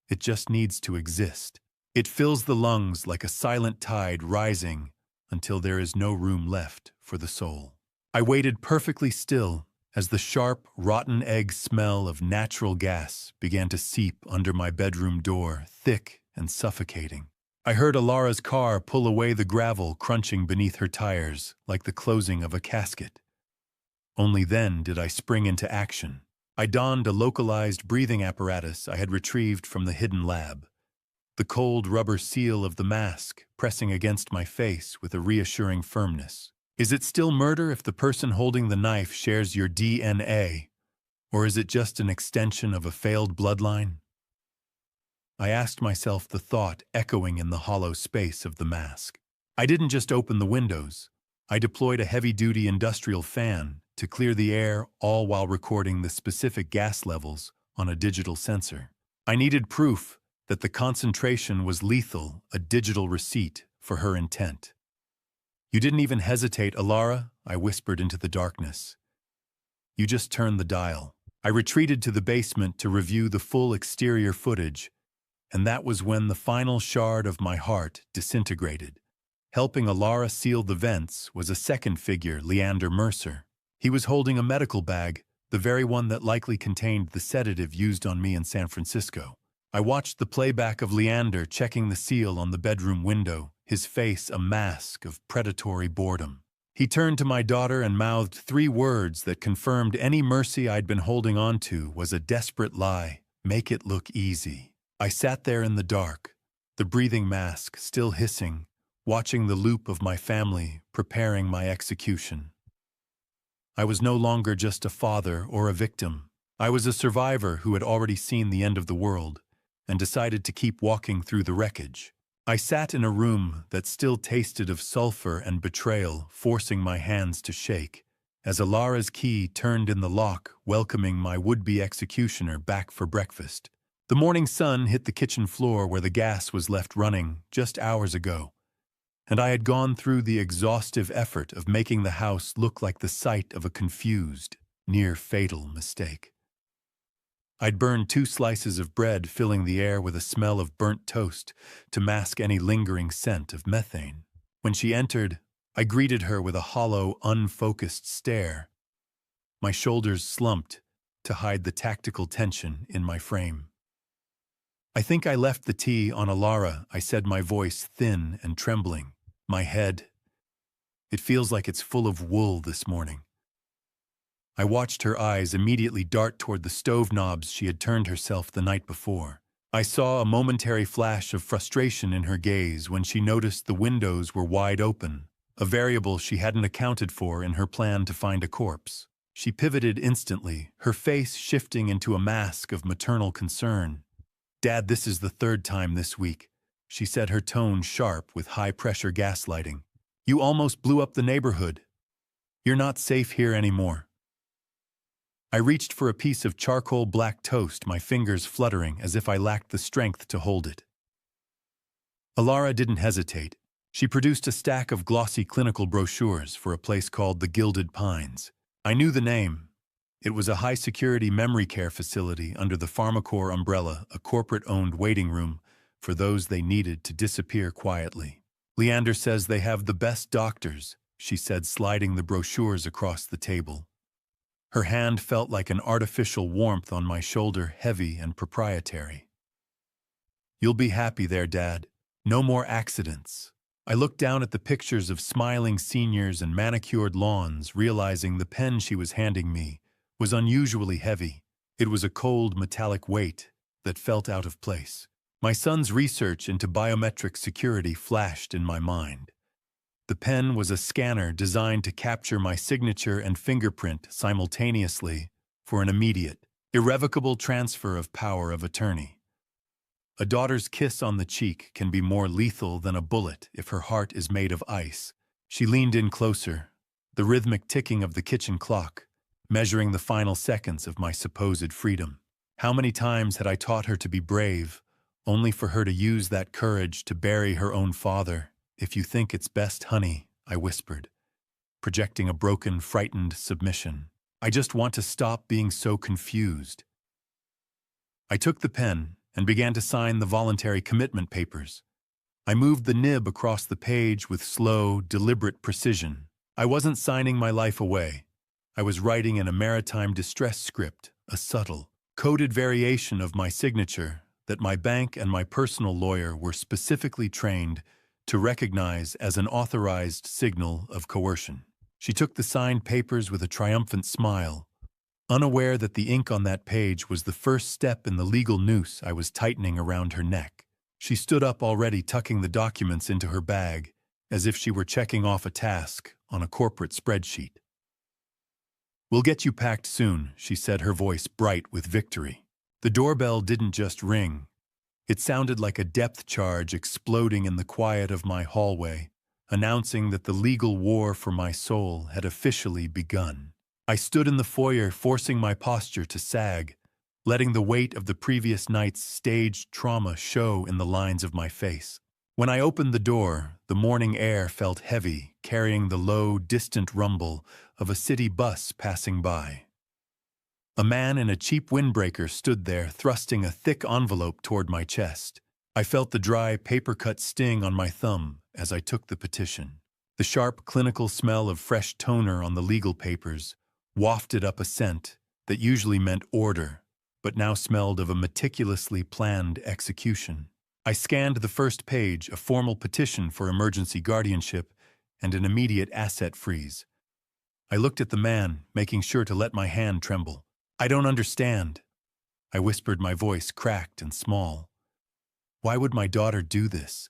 It just needs to exist. It fills the lungs like a silent tide rising until there is no room left for the soul. I waited perfectly still as the sharp, rotten egg smell of natural gas began to seep under my bedroom door, thick and suffocating. I heard Alara's car pull away, the gravel crunching beneath her tires like the closing of a casket. Only then did I spring into action. I donned a localized breathing apparatus I had retrieved from the hidden lab. The cold rubber seal of the mask pressing against my face with a reassuring firmness. Is it still murder if the person holding the knife shares your DNA, or is it just an extension of a failed bloodline? I asked myself, the thought echoing in the hollow space of the mask. I didn't just open the windows. I deployed a heavy-duty industrial fan to clear the air, all while recording the specific gas levels on a digital sensor. I needed proof that the concentration was lethal, a digital receipt for her intent. You didn't even hesitate, Alara, I whispered into the darkness. You just turned the dial. I retreated to the basement to review the full exterior footage, and that was when the final shard of my heart disintegrated. Helping Alara seal the vents was a second figure, Leander Mercer. He was holding a medical bag, the very one that likely contained the sedative used on me in San Francisco. I watched the playback of Leander checking the seal on the bedroom window, his face a mask of predatory boredom. He turned to my daughter and mouthed 3 words that confirmed any mercy I'd been holding on to was a desperate lie: make it look easy. I sat there in the dark, the breathing mask still hissing, watching the loop of my family preparing my execution. I was no longer just a father or a victim. I was a survivor who had already seen the end of the world and decided to keep walking through the wreckage. I sat in a room that still tasted of sulfur and betrayal, forcing my hands to shake, as Alara's key turned in the lock, welcoming my would-be executioner back for breakfast. The morning sun hit the kitchen floor where the gas was left running just hours ago, and I had gone through the exhaustive effort of making the house look like the site of a confused, near-fatal mistake. I'd burned 2 slices of bread, filling the air with a smell of burnt toast to mask any lingering scent of methane. When she entered, I greeted her with a hollow, unfocused stare. My shoulders slumped to hide the tactical tension in my frame. I think I left the tea on Alara, I said, my voice thin and trembling. My head, it feels like it's full of wool this morning. I watched her eyes immediately dart toward the stove knobs she had turned herself the night before. I saw a momentary flash of frustration in her gaze when she noticed the windows were wide open, a variable she hadn't accounted for in her plan to find a corpse. She pivoted instantly, her face shifting into a mask of maternal concern. "Dad, this is the 3rd time this week," she said, her tone sharp with high-pressure gaslighting. "You almost blew up the neighborhood. You're not safe here anymore." I reached for a piece of charcoal black toast, my fingers fluttering as if I lacked the strength to hold it. Alara didn't hesitate. She produced a stack of glossy clinical brochures for a place called the Gilded Pines. I knew the name. It was a high-security memory care facility under the PharmaCore umbrella, a corporate-owned waiting room for those they needed to disappear quietly. "Leander says they have the best doctors," she said, sliding the brochures across the table. Her hand felt like an artificial warmth on my shoulder, heavy and proprietary. "You'll be happy there, Dad. No more accidents." I looked down at the pictures of smiling seniors and manicured lawns, realizing the pen she was handing me was unusually heavy. It was a cold, metallic weight that felt out of place. My son's research into biometric security flashed in my mind. The pen was a scanner designed to capture my signature and fingerprint simultaneously for an immediate, irrevocable transfer of power of attorney. A daughter's kiss on the cheek can be more lethal than a bullet if her heart is made of ice. She leaned in closer, the rhythmic ticking of the kitchen clock, measuring the final seconds of my supposed freedom. How many times had I taught her to be brave, only for her to use that courage to bury her own father. "If you think it's best, honey," I whispered, projecting a broken, frightened submission. "I just want to stop being so confused." I took the pen and began to sign the voluntary commitment papers. I moved the nib across the page with slow, deliberate precision. I wasn't signing my life away. I was writing in a maritime distress script, a subtle, coded variation of my signature that my bank and my personal lawyer were specifically trained to recognize as an authorized signal of coercion. She took the signed papers with a triumphant smile, unaware that the ink on that page was the first step in the legal noose I was tightening around her neck. She stood up already, tucking the documents into her bag, as if she were checking off a task on a corporate spreadsheet. "We'll get you packed soon," she said, her voice bright with victory. The doorbell didn't just ring. It sounded like a depth charge exploding in the quiet of my hallway, announcing that the legal war for my soul had officially begun. I stood in the foyer, forcing my posture to sag, letting the weight of the previous night's staged trauma show in the lines of my face. When I opened the door, the morning air felt heavy, carrying the low, distant rumble of a city bus passing by. A man in a cheap windbreaker stood there, thrusting a thick envelope toward my chest. I felt the dry, paper-cut sting on my thumb as I took the petition. The sharp, clinical smell of fresh toner on the legal papers wafted up a scent that usually meant order, but now smelled of a meticulously planned execution. I scanned the first page, a formal petition for emergency guardianship and an immediate asset freeze. I looked at the man, making sure to let my hand tremble. "I don't understand," I whispered, my voice cracked and small. "Why would my daughter do this?"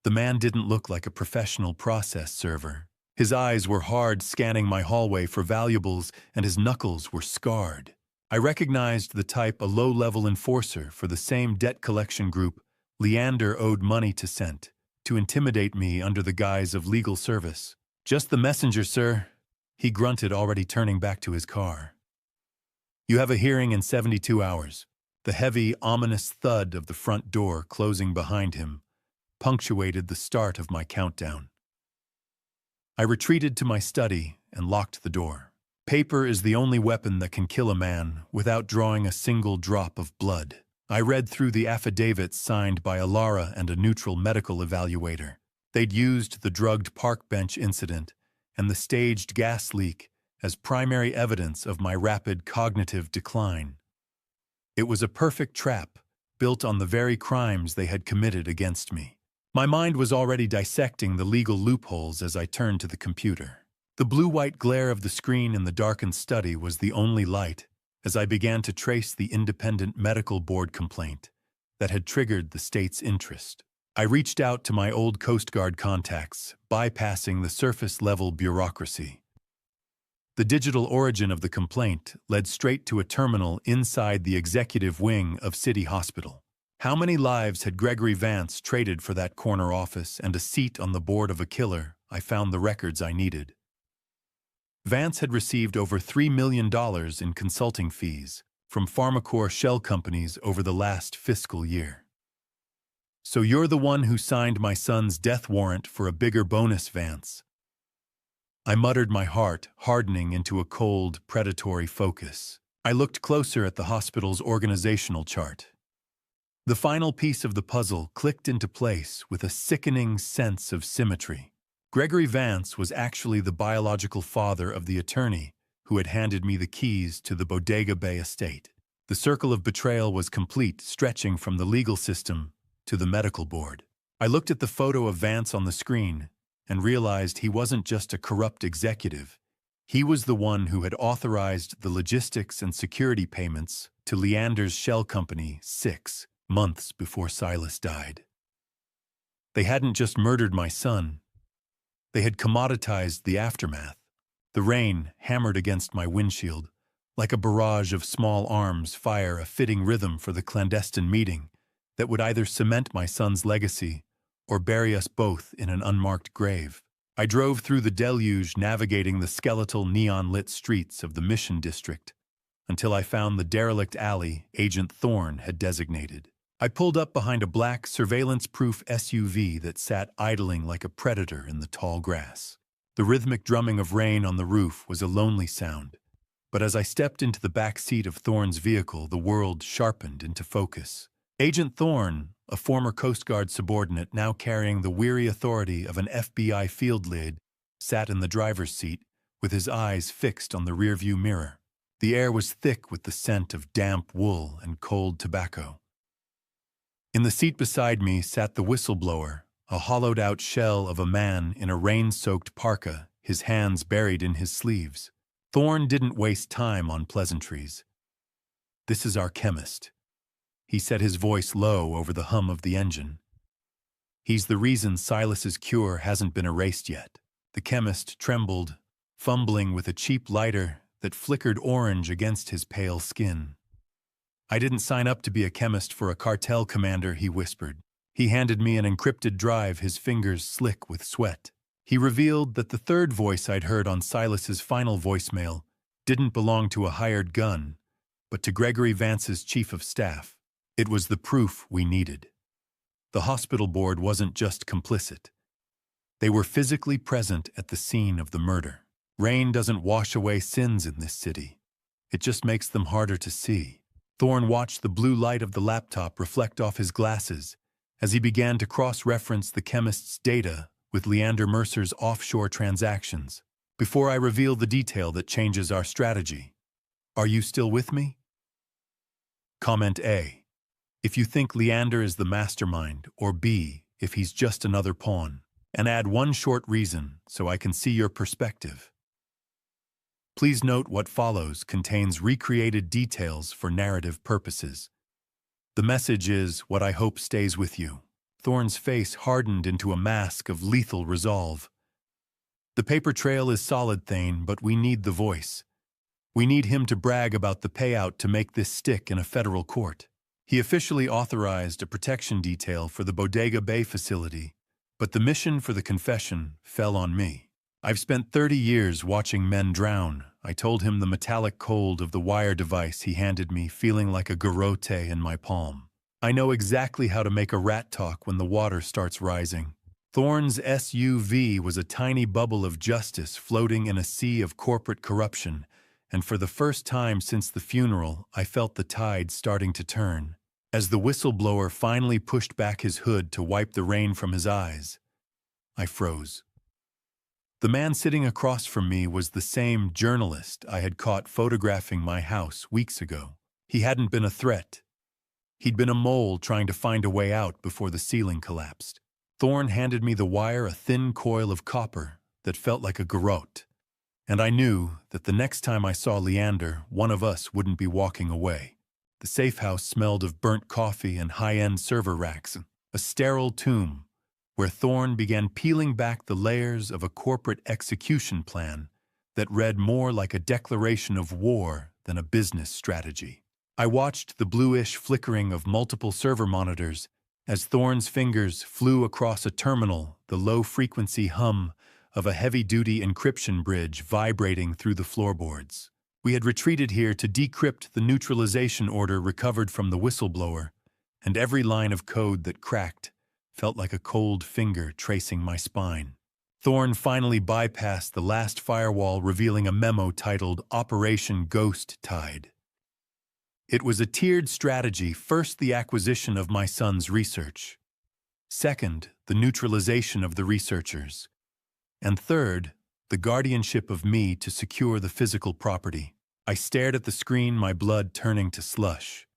The man didn't look like a professional process server. His eyes were hard, scanning my hallway for valuables, and his knuckles were scarred. I recognized the type, a low-level enforcer for the same debt collection group Leander owed money to Cent, to intimidate me under the guise of legal service. "Just the messenger, sir," he grunted, already turning back to his car. "You have a hearing in 72 hours. The heavy, ominous thud of the front door closing behind him punctuated the start of my countdown. I retreated to my study and locked the door. Paper is the only weapon that can kill a man without drawing a single drop of blood. I read through the affidavits signed by Alara and a neutral medical evaluator. They'd used the drugged park bench incident and the staged gas leak as primary evidence of my rapid cognitive decline. It was a perfect trap, built on the very crimes they had committed against me. My mind was already dissecting the legal loopholes as I turned to the computer. The blue-white glare of the screen in the darkened study was the only light as I began to trace the independent medical board complaint that had triggered the state's interest. I reached out to my old Coast Guard contacts, bypassing the surface-level bureaucracy. The digital origin of the complaint led straight to a terminal inside the executive wing of City Hospital. How many lives had Gregory Vance traded for that corner office and a seat on the board of a killer? I found the records I needed. Vance had received over $3 million in consulting fees from PharmaCore shell companies over the last fiscal year. "So you're the one who signed my son's death warrant for a bigger bonus, Vance." I muttered, my heart hardening into a cold, predatory focus. I looked closer at the hospital's organizational chart. The final piece of the puzzle clicked into place with a sickening sense of symmetry. Gregory Vance was actually the biological father of the attorney who had handed me the keys to the Bodega Bay estate. The circle of betrayal was complete, stretching from the legal system to the medical board. I looked at the photo of Vance on the screen and realized he wasn't just a corrupt executive. He was the one who had authorized the logistics and security payments to Leander's shell company 6 months before Silas died. They hadn't just murdered my son. They had commoditized the aftermath. The rain hammered against my windshield, like a barrage of small arms fire a fitting rhythm for the clandestine meeting that would either cement my son's legacy or bury us both in an unmarked grave. I drove through the deluge, navigating the skeletal neon-lit streets of the Mission District until I found the derelict alley Agent Thorne had designated. I pulled up behind a black, surveillance-proof SUV that sat idling like a predator in the tall grass. The rhythmic drumming of rain on the roof was a lonely sound, but as I stepped into the back seat of Thorne's vehicle, the world sharpened into focus. Agent Thorne, a former Coast Guard subordinate now carrying the weary authority of an FBI field lead, sat in the driver's seat with his eyes fixed on the rearview mirror. The air was thick with the scent of damp wool and cold tobacco. In the seat beside me sat the whistleblower, a hollowed-out shell of a man in a rain-soaked parka, his hands buried in his sleeves. Thorne didn't waste time on pleasantries. "This is our chemist." He set his voice low over the hum of the engine. "He's the reason Silas's cure hasn't been erased yet." The chemist trembled, fumbling with a cheap lighter that flickered orange against his pale skin. "I didn't sign up to be a chemist for a cartel commander," he whispered. He handed me an encrypted drive, his fingers slick with sweat. He revealed that the third voice I'd heard on Silas's final voicemail didn't belong to a hired gun, but to Gregory Vance's chief of staff. It was the proof we needed. The hospital board wasn't just complicit. They were physically present at the scene of the murder. Rain doesn't wash away sins in this city. It just makes them harder to see. Thorne watched the blue light of the laptop reflect off his glasses as he began to cross-reference the chemist's data with Leander Mercer's offshore transactions. "Before I reveal the detail that changes our strategy, are you still with me?" Comment A, if you think Leander is the mastermind, or B, if he's just another pawn, and add one short reason so I can see your perspective. Please note what follows contains recreated details for narrative purposes. The message is what I hope stays with you. Thorne's face hardened into a mask of lethal resolve. "The paper trail is solid, Thane, but we need the voice. We need him to brag about the payout to make this stick in a federal court." He officially authorized a protection detail for the Bodega Bay facility, but the mission for the confession fell on me. "I've spent 30 years watching men drown," I told him, the metallic cold of the wire device he handed me feeling like a garrote in my palm. "I know exactly how to make a rat talk when the water starts rising." Thorne's SUV was a tiny bubble of justice floating in a sea of corporate corruption, and for the first time since the funeral, I felt the tide starting to turn. As the whistleblower finally pushed back his hood to wipe the rain from his eyes, I froze. The man sitting across from me was the same journalist I had caught photographing my house weeks ago. He hadn't been a threat. He'd been a mole trying to find a way out before the ceiling collapsed. Thorne handed me the wire, a thin coil of copper that felt like a garrote, and I knew that the next time I saw Leander, one of us wouldn't be walking away. The safe house smelled of burnt coffee and high-end server racks, a sterile tomb where Thorne began peeling back the layers of a corporate execution plan that read more like a declaration of war than a business strategy. I watched the bluish flickering of multiple server monitors as Thorne's fingers flew across a terminal, the low-frequency hum of a heavy-duty encryption bridge vibrating through the floorboards. We had retreated here to decrypt the neutralization order recovered from the whistleblower, and every line of code that cracked felt like a cold finger tracing my spine. Thorne finally bypassed the last firewall, revealing a memo titled Operation Ghost Tide. It was a tiered strategy: first, the acquisition of my son's research; second, the neutralization of the researchers; and third, the guardianship of me to secure the physical property. I stared at the screen, my blood turning to slush.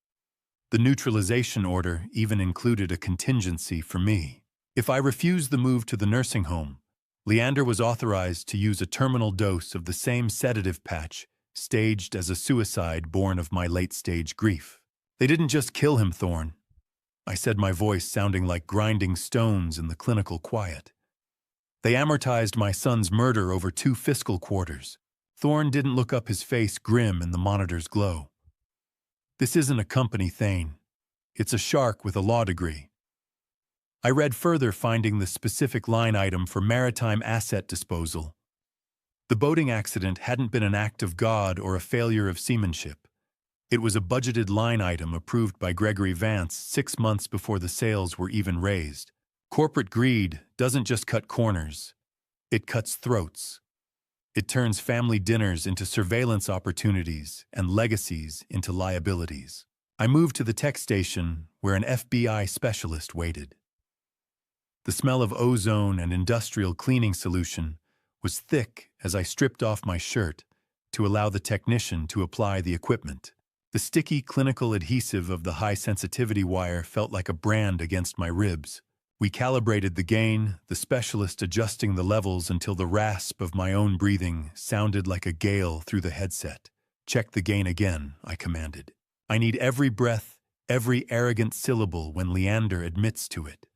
The neutralization order even included a contingency for me. If I refused the move to the nursing home, Leander was authorized to use a terminal dose of the same sedative patch staged as a suicide born of my late-stage grief. "They didn't just kill him, Thorne," I said, my voice sounding like grinding stones in the clinical quiet. "They amortized my son's murder over 2 fiscal quarters." Thorne didn't look up, his face grim in the monitor's glow. "This isn't a company, Thane. It's a shark with a law degree." I read further, finding the specific line item for maritime asset disposal. The boating accident hadn't been an act of God or a failure of seamanship. It was a budgeted line item approved by Gregory Vance 6 months before the sales were even raised. Corporate greed doesn't just cut corners, it cuts throats. It turns family dinners into surveillance opportunities and legacies into liabilities. I moved to the tech station where an FBI specialist waited. The smell of ozone and industrial cleaning solution was thick as I stripped off my shirt to allow the technician to apply the equipment. The sticky clinical adhesive of the high-sensitivity wire felt like a brand against my ribs. We calibrated the gain, the specialist adjusting the levels until the rasp of my own breathing sounded like a gale through the headset. "Check the gain again," I commanded. "I need every breath, every arrogant syllable when Leander admits to it."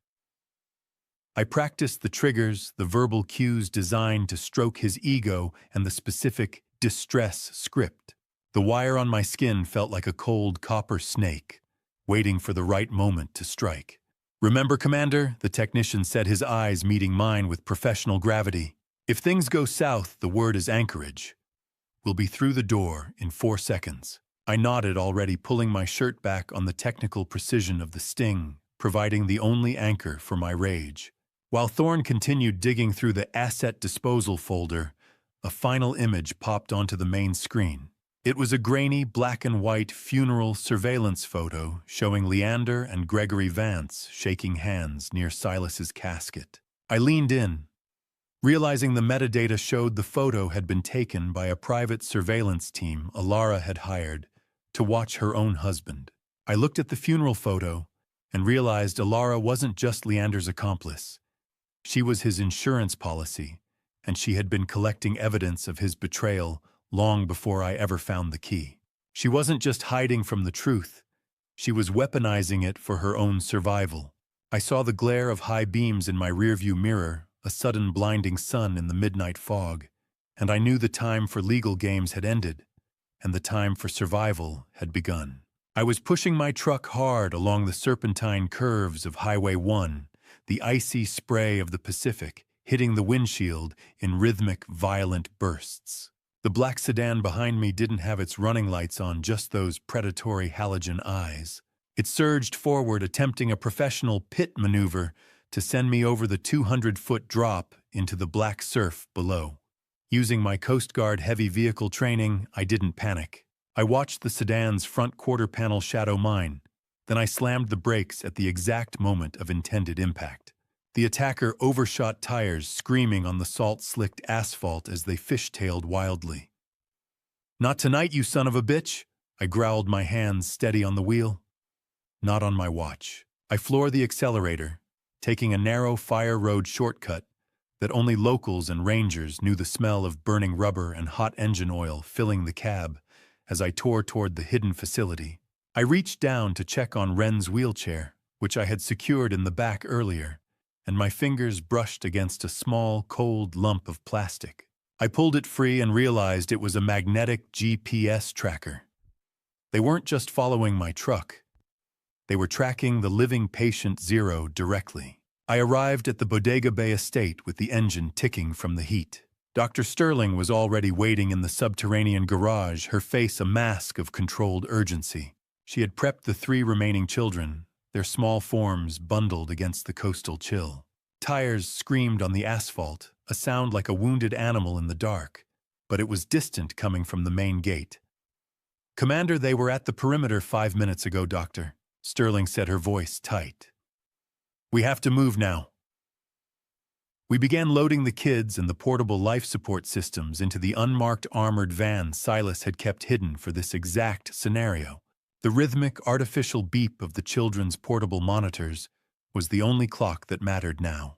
I practiced the triggers, the verbal cues designed to stroke his ego, and the specific distress script. The wire on my skin felt like a cold copper snake, waiting for the right moment to strike. "Remember, Commander," the technician said, his eyes meeting mine with professional gravity. "If things go south, the word is anchorage. We'll be through the door in 4 seconds. I nodded, already pulling my shirt back on the technical precision of the sting, providing the only anchor for my rage. While Thorne continued digging through the asset disposal folder, a final image popped onto the main screen. It was a grainy, black-and-white funeral surveillance photo showing Leander and Gregory Vance shaking hands near Silas's casket. I leaned in, realizing the metadata showed the photo had been taken by a private surveillance team Alara had hired to watch her own husband. I looked at the funeral photo and realized Alara wasn't just Leander's accomplice. She was his insurance policy, and she had been collecting evidence of his betrayal long before I ever found the key. She wasn't just hiding from the truth, she was weaponizing it for her own survival. I saw the glare of high beams in my rearview mirror, a sudden blinding sun in the midnight fog, and I knew the time for legal games had ended, and the time for survival had begun. I was pushing my truck hard along the serpentine curves of Highway 1, the icy spray of the Pacific hitting the windshield in rhythmic, violent bursts. The black sedan behind me didn't have its running lights on, just those predatory halogen eyes. It surged forward, attempting a professional pit maneuver to send me over the 200-foot drop into the black surf below. Using my Coast Guard heavy vehicle training, I didn't panic. I watched the sedan's front quarter panel shadow mine. Then I slammed the brakes at the exact moment of intended impact. The attacker overshot tires, screaming on the salt-slicked asphalt as they fishtailed wildly. "Not tonight, you son of a bitch!" I growled, my hands steady on the wheel. Not on my watch. I floored the accelerator, taking a narrow fire road shortcut that only locals and rangers knew, the smell of burning rubber and hot engine oil filling the cab as I tore toward the hidden facility. I reached down to check on Wren's wheelchair, which I had secured in the back earlier, and my fingers brushed against a small, cold lump of plastic. I pulled it free and realized it was a magnetic GPS tracker. They weren't just following my truck. They were tracking the living patient Zero directly. I arrived at the Bodega Bay estate with the engine ticking from the heat. Dr. Sterling was already waiting in the subterranean garage, her face a mask of controlled urgency. She had prepped the 3 remaining children, their small forms bundled against the coastal chill. Tires screamed on the asphalt, a sound like a wounded animal in the dark, but it was distant, coming from the main gate. "Commander, they were at the perimeter 5 minutes ago, Doctor," Sterling said, her voice tight. "We have to move now." We began loading the kids and the portable life support systems into the unmarked armored van Silas had kept hidden for this exact scenario. The rhythmic, artificial beep of the children's portable monitors was the only clock that mattered now.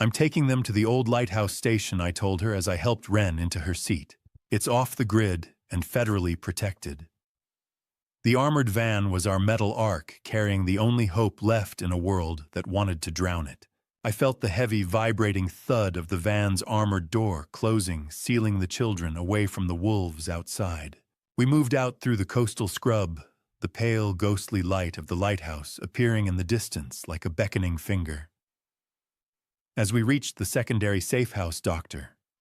"I'm taking them to the old lighthouse station," I told her as I helped Wren into her seat. "It's off the grid and federally protected." The armored van was our metal ark, carrying the only hope left in a world that wanted to drown it. I felt the heavy, vibrating thud of the van's armored door closing, sealing the children away from the wolves outside. We moved out through the coastal scrub, the pale, ghostly light of the lighthouse appearing in the distance like a beckoning finger. As we reached the secondary safe house,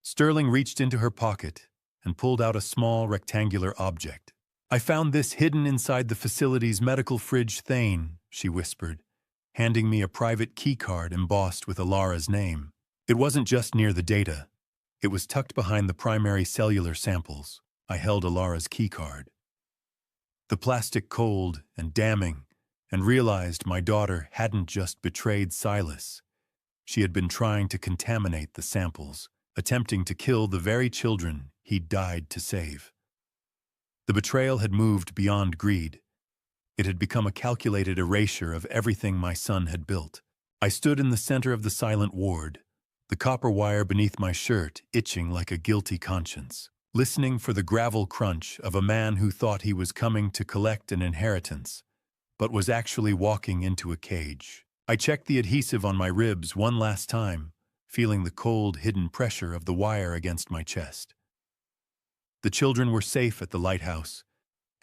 Sterling reached into her pocket and pulled out a small rectangular object. "I found this hidden inside the facility's medical fridge Thane," she whispered, handing me a private keycard embossed with Alara's name. It wasn't just near the data. It was tucked behind the primary cellular samples. I held Alara's keycard. The plastic cold and damning, and realized my daughter hadn't just betrayed Silas. She had been trying to contaminate the samples, attempting to kill the very children he'd died to save. The betrayal had moved beyond greed. It had become a calculated erasure of everything my son had built. I stood in the center of the silent ward, the copper wire beneath my shirt itching like a guilty conscience, listening for the gravel crunch of a man who thought he was coming to collect an inheritance, but was actually walking into a cage. I checked the adhesive on my ribs one last time, feeling the cold, hidden pressure of the wire against my chest. The children were safe at the lighthouse,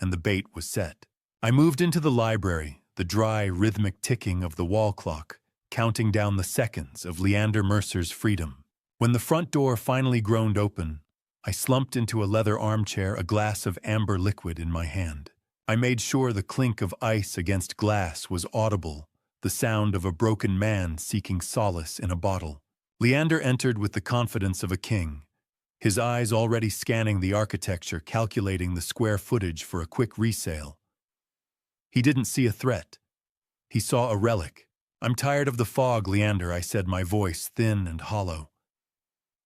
and the bait was set. I moved into the library, the dry, rhythmic ticking of the wall clock, counting down the seconds of Leander Mercer's freedom. When the front door finally groaned open, I slumped into a leather armchair, a glass of amber liquid in my hand. I made sure the clink of ice against glass was audible, the sound of a broken man seeking solace in a bottle. Leander entered with the confidence of a king, his eyes already scanning the architecture, calculating the square footage for a quick resale. He didn't see a threat. He saw a relic. "I'm tired of the fog, Leander," I said, my voice thin and hollow.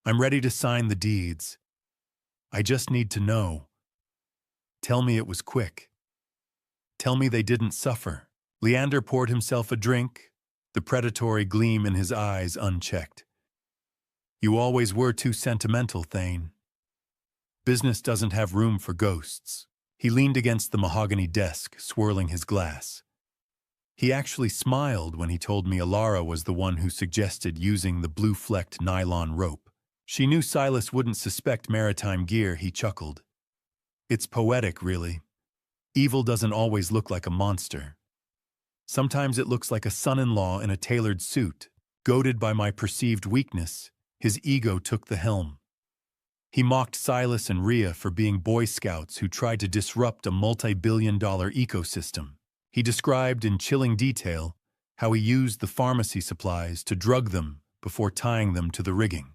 "I'm ready to sign the deeds. I just need to know. Tell me it was quick. Tell me they didn't suffer." Leander poured himself a drink, the predatory gleam in his eyes unchecked. "You always were too sentimental, Thane. Business doesn't have room for ghosts." He leaned against the mahogany desk, swirling his glass. He actually smiled when he told me Alara was the one who suggested using the blue-flecked nylon rope. She knew Silas wouldn't suspect maritime gear, he chuckled. "It's poetic, really. Evil doesn't always look like a monster. Sometimes it looks like a son-in-law in a tailored suit. Goaded by my perceived weakness, his ego took the helm. He mocked Silas and Rhea for being Boy Scouts who tried to disrupt a multi-billion-dollar ecosystem. He described in chilling detail how he used the pharmacy supplies to drug them before tying them to the rigging.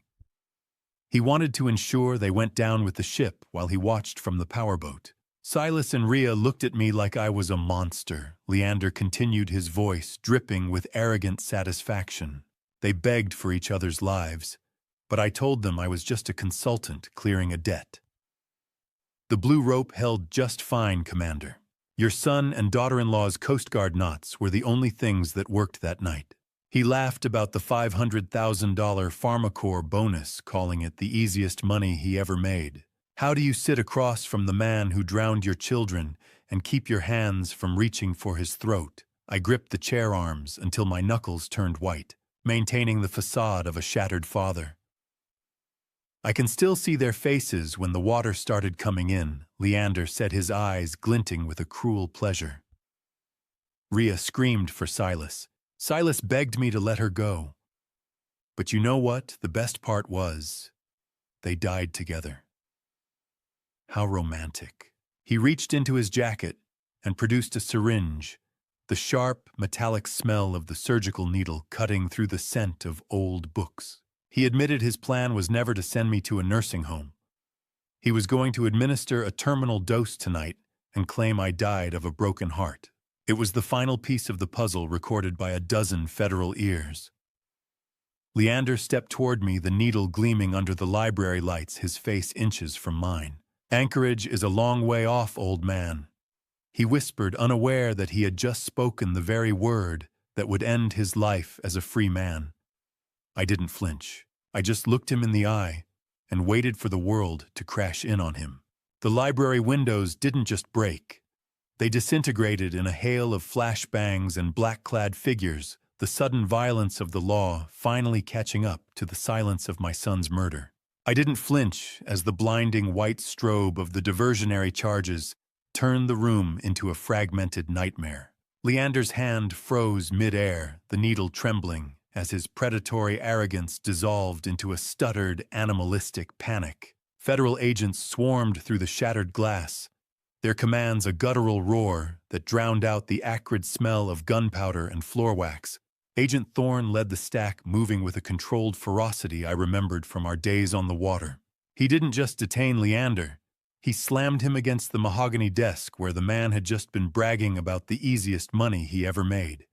He wanted to ensure they went down with the ship while he watched from the powerboat. Silas and Rhea looked at me like I was a monster. Leander continued, his voice dripping with arrogant satisfaction. They begged for each other's lives, but I told them I was just a consultant clearing a debt. "The blue rope held just fine, Commander. Your son and daughter-in-law's Coast Guard knots were the only things that worked that night." He laughed about the $500,000 PharmaCorp bonus, calling it the easiest money he ever made. "How do you sit across from the man who drowned your children and keep your hands from reaching for his throat?" I gripped the chair arms until my knuckles turned white, maintaining the facade of a shattered father. "I can still see their faces when the water started coming in," Leander said, his eyes glinting with a cruel pleasure. Rhea screamed for Silas. Silas begged me to let her go. But you know what the best part was? They died together. How romantic. He reached into his jacket and produced a syringe, the sharp, metallic smell of the surgical needle cutting through the scent of old books. He admitted his plan was never to send me to a nursing home. He was going to administer a terminal dose tonight and claim I died of a broken heart. It was the final piece of the puzzle recorded by a dozen federal ears. Leander stepped toward me, the needle gleaming under the library lights, his face inches from mine. "Anchorage is a long way off, old man," he whispered, unaware that he had just spoken the very word that would end his life as a free man. I didn't flinch. I just looked him in the eye and waited for the world to crash in on him. The library windows didn't just break. They disintegrated in a hail of flashbangs and black-clad figures, the sudden violence of the law finally catching up to the silence of my son's murder. I didn't flinch as the blinding white strobe of the diversionary charges turned the room into a fragmented nightmare. Leander's hand froze mid-air, the needle trembling, as his predatory arrogance dissolved into a stuttered, animalistic panic. Federal agents swarmed through the shattered glass, their commands a guttural roar that drowned out the acrid smell of gunpowder and floor wax. Agent Thorne led the stack, moving with a controlled ferocity I remembered from our days on the water. He didn't just detain Leander. He slammed him against the mahogany desk where the man had just been bragging about the easiest money he ever made.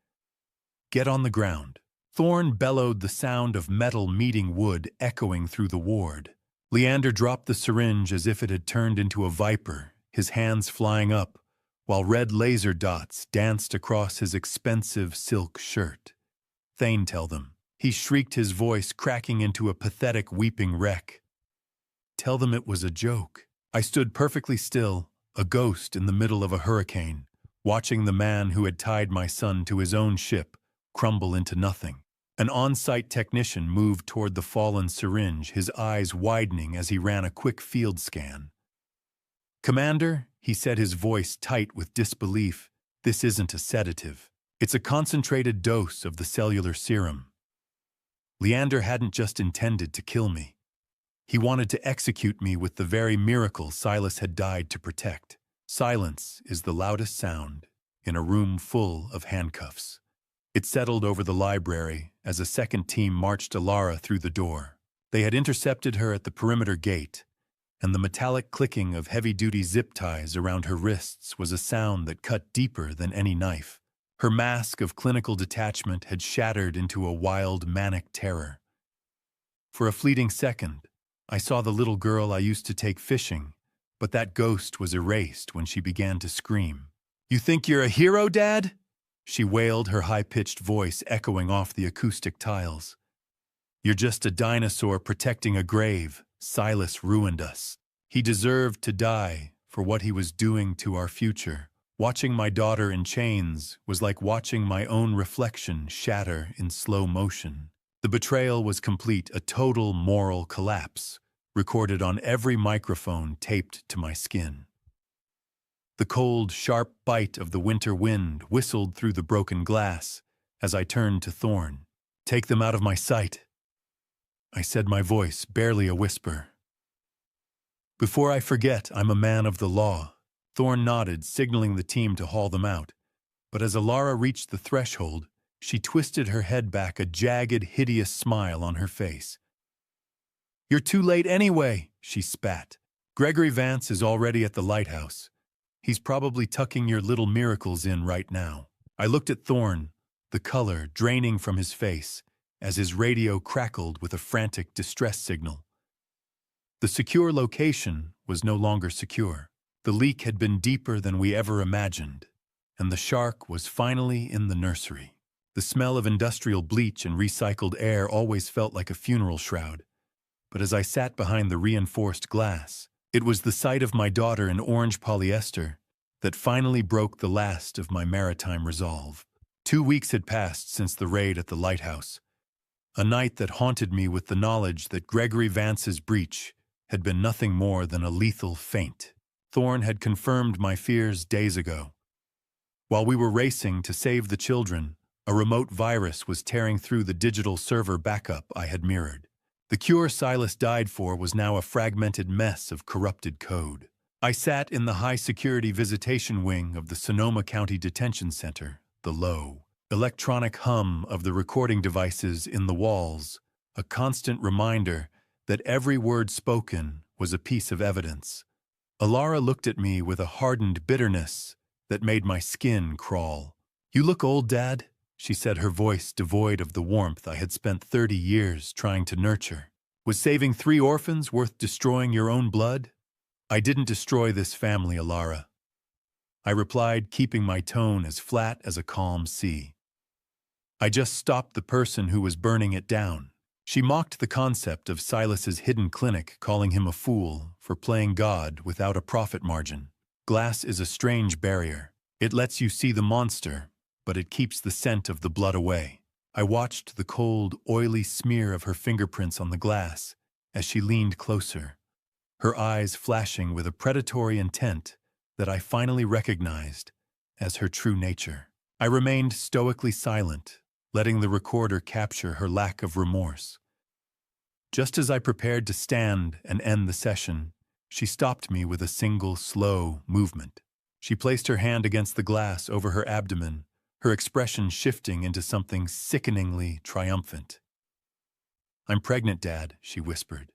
"Get on the ground." Thorne bellowed, the sound of metal meeting wood echoing through the ward. Leander dropped the syringe as if it had turned into a viper, his hands flying up, while red laser dots danced across his expensive silk shirt. "Thane, tell them." He shrieked, his voice cracking into a pathetic weeping wreck. "Tell them it was a joke." I stood perfectly still, a ghost in the middle of a hurricane, watching the man who had tied my son to his own ship crumble into nothing. An on-site technician moved toward the fallen syringe, his eyes widening as he ran a quick field scan. "Commander," he said, his voice tight with disbelief, "this isn't a sedative. It's a concentrated dose of the cellular serum." Leander hadn't just intended to kill me. He wanted to execute me with the very miracle Silas had died to protect. Silence is the loudest sound in a room full of handcuffs. It settled over the library as a second team marched Alara through the door. They had intercepted her at the perimeter gate, and the metallic clicking of heavy-duty zip ties around her wrists was a sound that cut deeper than any knife. Her mask of clinical detachment had shattered into a wild, manic terror. For a fleeting second, I saw the little girl I used to take fishing, but that ghost was erased when she began to scream. "You think you're a hero, Dad?" she wailed, her high-pitched voice echoing off the acoustic tiles. "You're just a dinosaur protecting a grave. Silas ruined us. He deserved to die for what he was doing to our future. Watching my daughter in chains was like watching my own reflection shatter in slow motion. The betrayal was complete, a total moral collapse, recorded on every microphone taped to my skin." The cold, sharp bite of the winter wind whistled through the broken glass as I turned to Thorne. "Take them out of my sight," I said, my voice barely a whisper. "Before I forget, I'm a man of the law." Thorne nodded, signaling the team to haul them out. But as Alara reached the threshold, she twisted her head back, a jagged, hideous smile on her face. "You're too late anyway," she spat. "Gregory Vance is already at the lighthouse. He's probably tucking your little miracles in right now." I looked at Thorne, the color draining from his face, as his radio crackled with a frantic distress signal. The secure location was no longer secure. The leak had been deeper than we ever imagined, and the shark was finally in the nursery. The smell of industrial bleach and recycled air always felt like a funeral shroud, but as I sat behind the reinforced glass, it was the sight of my daughter in orange polyester that finally broke the last of my maritime resolve. 2 weeks had passed since the raid at the lighthouse, a night that haunted me with the knowledge that Gregory Vance's breach had been nothing more than a lethal feint. Thorne had confirmed my fears days ago. While we were racing to save the children, a remote virus was tearing through the digital server backup I had mirrored. The cure Silas died for was now a fragmented mess of corrupted code. I sat in the high-security visitation wing of the Sonoma County Detention Center, the low, electronic hum of the recording devices in the walls, a constant reminder that every word spoken was a piece of evidence. Alara looked at me with a hardened bitterness that made my skin crawl. "You look old, Dad," she said, her voice devoid of the warmth I had spent 30 years trying to nurture. "Was saving 3 orphans worth destroying your own blood?" "I didn't destroy this family, Alara," I replied, keeping my tone as flat as a calm sea. "I just stopped the person who was burning it down." She mocked the concept of Silas's hidden clinic, calling him a fool for playing God without a profit margin. Glass is a strange barrier. It lets you see the monster, but it keeps the scent of the blood away. I watched the cold, oily smear of her fingerprints on the glass as she leaned closer, her eyes flashing with a predatory intent that I finally recognized as her true nature. I remained stoically silent, letting the recorder capture her lack of remorse. Just as I prepared to stand and end the session, She stopped me with a single, slow movement. She placed her hand against the glass over her abdomen, her expression shifting into something sickeningly triumphant. "I'm pregnant, Dad," she whispered.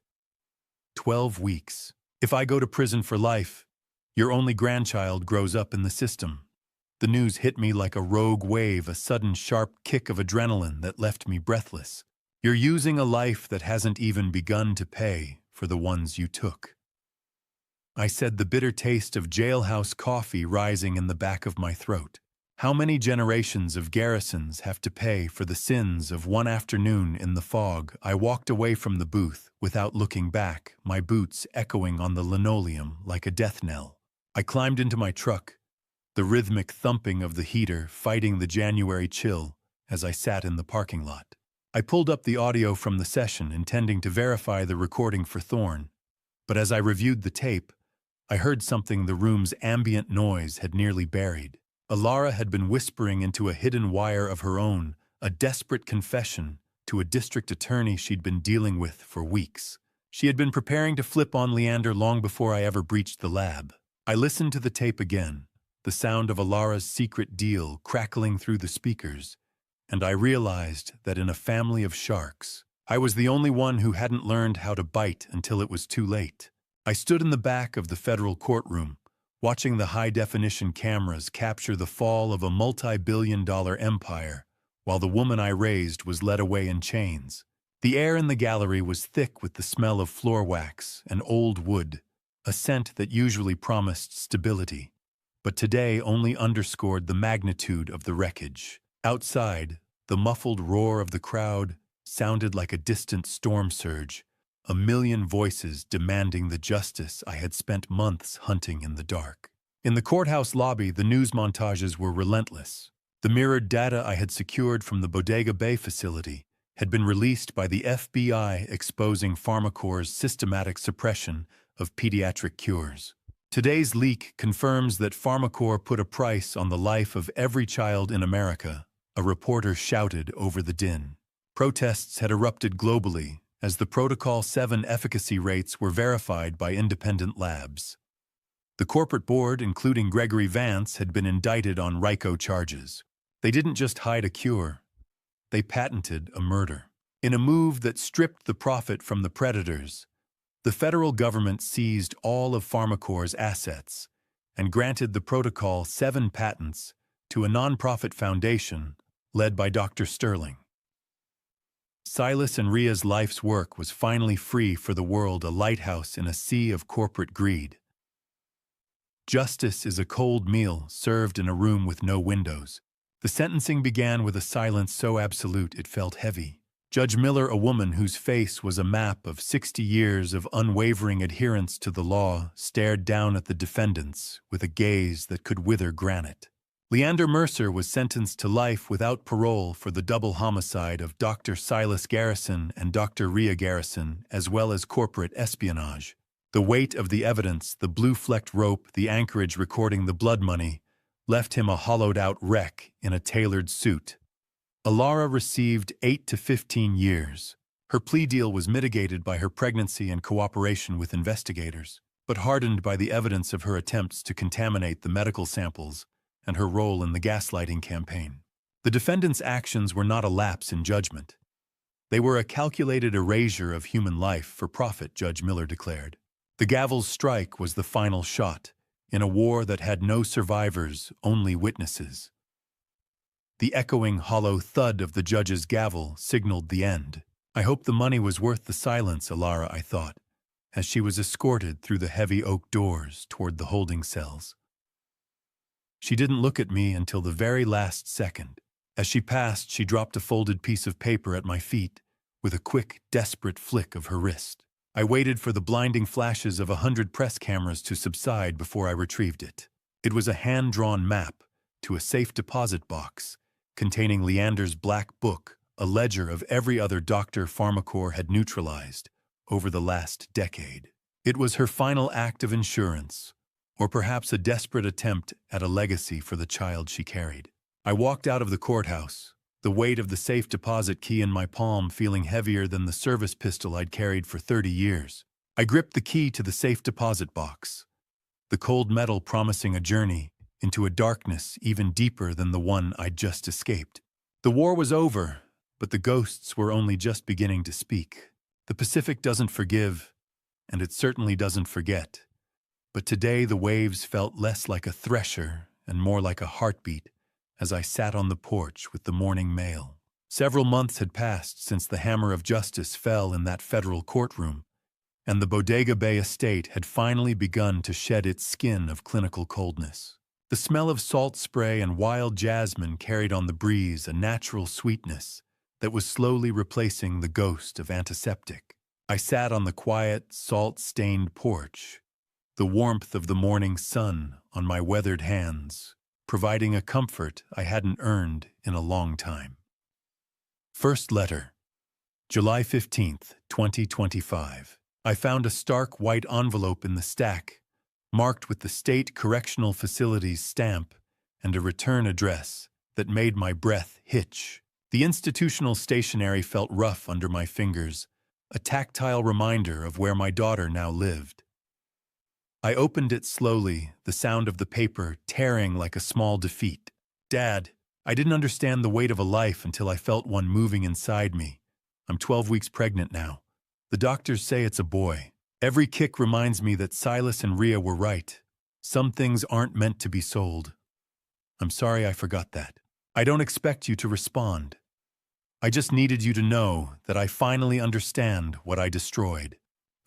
12 weeks. If I go to prison for life, your only grandchild grows up in the system." The news hit me like a rogue wave, a sudden sharp kick of adrenaline that left me breathless. "You're using a life that hasn't even begun to pay for the ones you took." I said, the bitter taste of jailhouse coffee rising in the back of my throat. How many generations of garrisons have to pay for the sins of one afternoon in the fog? I walked away from the booth without looking back, my boots echoing on the linoleum like a death knell. I climbed into my truck, the rhythmic thumping of the heater fighting the January chill as I sat in the parking lot. I pulled up the audio from the session, intending to verify the recording for Thorne, but as I reviewed the tape, I heard something the room's ambient noise had nearly buried. Alara had been whispering into a hidden wire of her own, a desperate confession to a district attorney she'd been dealing with for weeks. She had been preparing to flip on Leander long before I ever breached the lab. I listened to the tape again, the sound of Alara's secret deal crackling through the speakers, and I realized that in a family of sharks, I was the only one who hadn't learned how to bite until it was too late. I stood in the back of the federal courtroom, watching the high-definition cameras capture the fall of a multi-billion-dollar empire, while the woman I raised was led away in chains. The air in the gallery was thick with the smell of floor wax and old wood, a scent that usually promised stability, but today only underscored the magnitude of the wreckage. Outside, the muffled roar of the crowd sounded like a distant storm surge, a million voices demanding the justice I had spent months hunting in the dark. In the courthouse lobby, the news montages were relentless. The mirrored data I had secured from the Bodega Bay facility had been released by the FBI, exposing PharmaCorp's systematic suppression of pediatric cures. Today's leak confirms that PharmaCorp put a price on the life of every child in America, a reporter shouted over the din. Protests had erupted globally as the Protocol 7 efficacy rates were verified by independent labs. The corporate board, including Gregory Vance, had been indicted on RICO charges. They didn't just hide a cure, they patented a murder. In a move that stripped the profit from the predators, the federal government seized all of PharmaCorp's assets and granted the Protocol 7 patents to a nonprofit foundation led by Dr. Sterling. Silas and Ria's life's work was finally free for the world, a lighthouse in a sea of corporate greed. Justice is a cold meal served in a room with no windows. The sentencing began with a silence so absolute it felt heavy. Judge Miller, a woman whose face was a map of 60 years of unwavering adherence to the law, stared down at the defendants with a gaze that could wither granite. Leander Mercer was sentenced to life without parole for the double homicide of Dr. Silas Garrison and Dr. Ria Garrison, as well as corporate espionage. The weight of the evidence, the blue-flecked rope, the anchorage recording the blood money, left him a hollowed-out wreck in a tailored suit. Alara received 8 to 15 years. Her plea deal was mitigated by her pregnancy and cooperation with investigators, but hardened by the evidence of her attempts to contaminate the medical samples and her role in the gaslighting campaign. The defendant's actions were not a lapse in judgment. They were a calculated erasure of human life for profit, Judge Miller declared. The gavel's strike was the final shot, in a war that had no survivors, only witnesses. The echoing, hollow thud of the judge's gavel signaled the end. I hoped the money was worth the silence, Alara, I thought, as she was escorted through the heavy oak doors toward the holding cells. She didn't look at me until the very last second. As she passed, she dropped a folded piece of paper at my feet with a quick, desperate flick of her wrist. I waited for the blinding flashes of 100 press cameras to subside before I retrieved it. It was a hand-drawn map to a safe deposit box containing Leander's black book, a ledger of every other doctor PharmaCorp had neutralized over the last decade. It was her final act of insurance, or perhaps a desperate attempt at a legacy for the child she carried. I walked out of the courthouse, the weight of the safe deposit key in my palm feeling heavier than the service pistol I'd carried for 30 years. I gripped the key to the safe deposit box, the cold metal promising a journey into a darkness even deeper than the one I'd just escaped. The war was over, but the ghosts were only just beginning to speak. The Pacific doesn't forgive, and it certainly doesn't forget. But today the waves felt less like a thresher and more like a heartbeat as I sat on the porch with the morning mail. Several months had passed since the hammer of justice fell in that federal courtroom, and the Bodega Bay estate had finally begun to shed its skin of clinical coldness. The smell of salt spray and wild jasmine carried on the breeze a natural sweetness that was slowly replacing the ghost of antiseptic. I sat on the quiet, salt-stained porch, the warmth of the morning sun on my weathered hands, providing a comfort I hadn't earned in a long time. First letter, July 15th, 2025. I found a stark white envelope in the stack, marked with the State Correctional Facility's stamp and a return address that made my breath hitch. The institutional stationery felt rough under my fingers, a tactile reminder of where my daughter now lived. I opened it slowly, the sound of the paper tearing like a small defeat. Dad, I didn't understand the weight of a life until I felt one moving inside me. I'm 12 weeks pregnant now. The doctors say it's a boy. Every kick reminds me that Silas and Rhea were right. Some things aren't meant to be sold. I'm sorry I forgot that. I don't expect you to respond. I just needed you to know that I finally understand what I destroyed.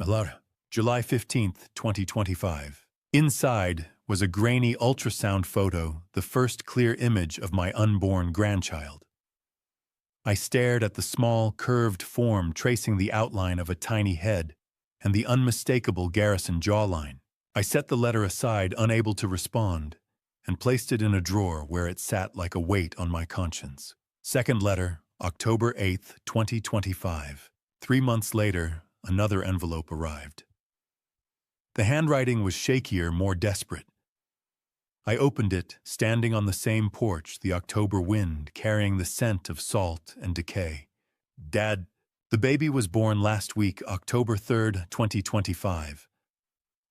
Alara. July 15th, 2025. Inside was a grainy ultrasound photo, the first clear image of my unborn grandchild. I stared at the small, curved form tracing the outline of a tiny head and the unmistakable Garrison jawline. I set the letter aside, unable to respond, and placed it in a drawer where it sat like a weight on my conscience. Second letter, October 8th, 2025. 3 months later, another envelope arrived. The handwriting was shakier, more desperate. I opened it, standing on the same porch, the October wind carrying the scent of salt and decay. Dad, the baby was born last week, October 3rd, 2025.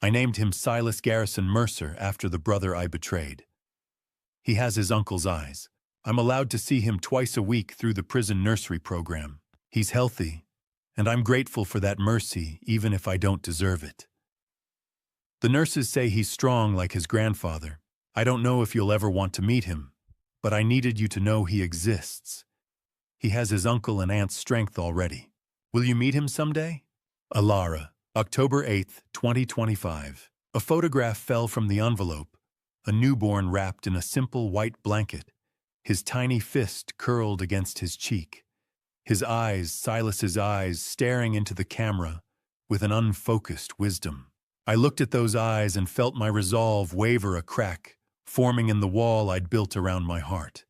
I named him Silas Garrison Mercer after the brother I betrayed. He has his uncle's eyes. I'm allowed to see him twice a week through the prison nursery program. He's healthy, and I'm grateful for that mercy, even if I don't deserve it. The nurses say he's strong like his grandfather. I don't know if you'll ever want to meet him, but I needed you to know he exists. He has his uncle and aunt's strength already. Will you meet him someday? Alara, October 8th, 2025. A photograph fell from the envelope, a newborn wrapped in a simple white blanket, his tiny fist curled against his cheek. His eyes, Silas's eyes, staring into the camera with an unfocused wisdom. I looked at those eyes and felt my resolve waver a crack, forming in the wall I'd built around my heart.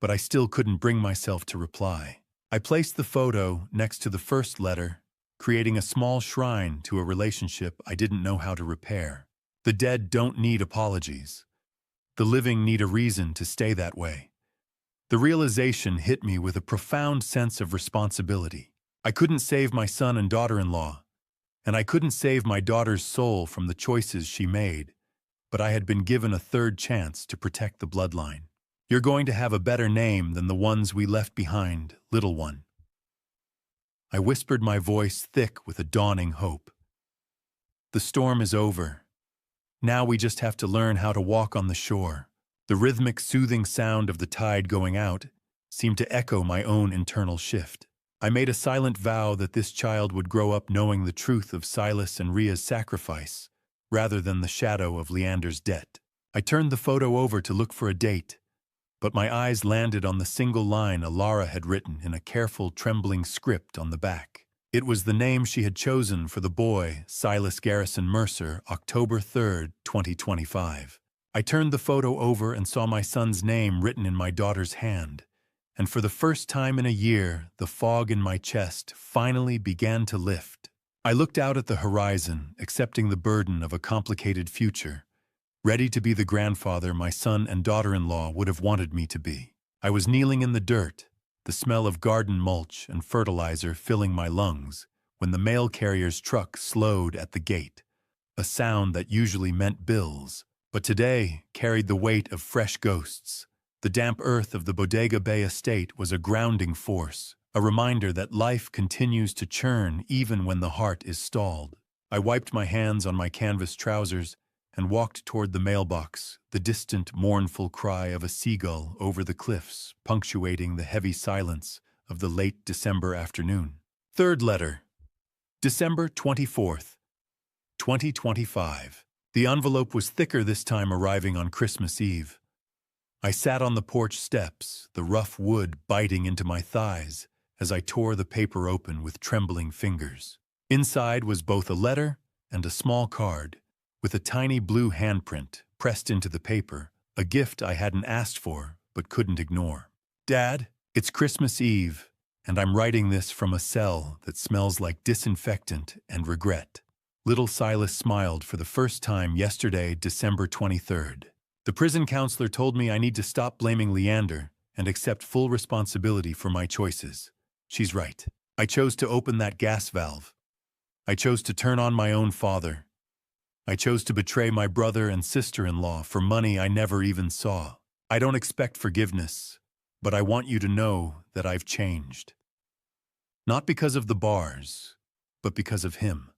But I still couldn't bring myself to reply. I placed the photo next to the first letter, creating a small shrine to a relationship I didn't know how to repair. The dead don't need apologies. The living need a reason to stay that way. The realization hit me with a profound sense of responsibility. I couldn't save my son and daughter-in-law, and I couldn't save my daughter's soul from the choices she made, but I had been given a third chance to protect the bloodline. You're going to have a better name than the ones we left behind, little one. I whispered, my voice thick with a dawning hope. The storm is over. Now we just have to learn how to walk on the shore. The rhythmic, soothing sound of the tide going out seemed to echo my own internal shift. I made a silent vow that this child would grow up knowing the truth of Silas and Rhea's sacrifice, rather than the shadow of Leander's debt. I turned the photo over to look for a date, but my eyes landed on the single line Alara had written in a careful, trembling script on the back. It was the name she had chosen for the boy, Silas Garrison Mercer, October 3rd, 2025. I turned the photo over and saw my son's name written in my daughter's hand, and for the first time in a year, the fog in my chest finally began to lift. I looked out at the horizon, accepting the burden of a complicated future, ready to be the grandfather my son and daughter-in-law would have wanted me to be. I was kneeling in the dirt, the smell of garden mulch and fertilizer filling my lungs, when the mail carrier's truck slowed at the gate, a sound that usually meant bills, but today carried the weight of fresh ghosts. The damp earth of the Bodega Bay estate was a grounding force, a reminder that life continues to churn even when the heart is stalled. I wiped my hands on my canvas trousers and walked toward the mailbox, the distant, mournful cry of a seagull over the cliffs punctuating the heavy silence of the late December afternoon. Third letter. December 24th, 2025. The envelope was thicker this time, arriving on Christmas Eve. I sat on the porch steps, the rough wood biting into my thighs as I tore the paper open with trembling fingers. Inside was both a letter and a small card, with a tiny blue handprint pressed into the paper, a gift I hadn't asked for but couldn't ignore. Dad, it's Christmas Eve, and I'm writing this from a cell that smells like disinfectant and regret. Little Silas smiled for the first time yesterday, December 23rd. The prison counselor told me I need to stop blaming Leander and accept full responsibility for my choices. She's right. I chose to open that gas valve. I chose to turn on my own father. I chose to betray my brother and sister-in-law for money I never even saw. I don't expect forgiveness, but I want you to know that I've changed. Not because of the bars, but because of him.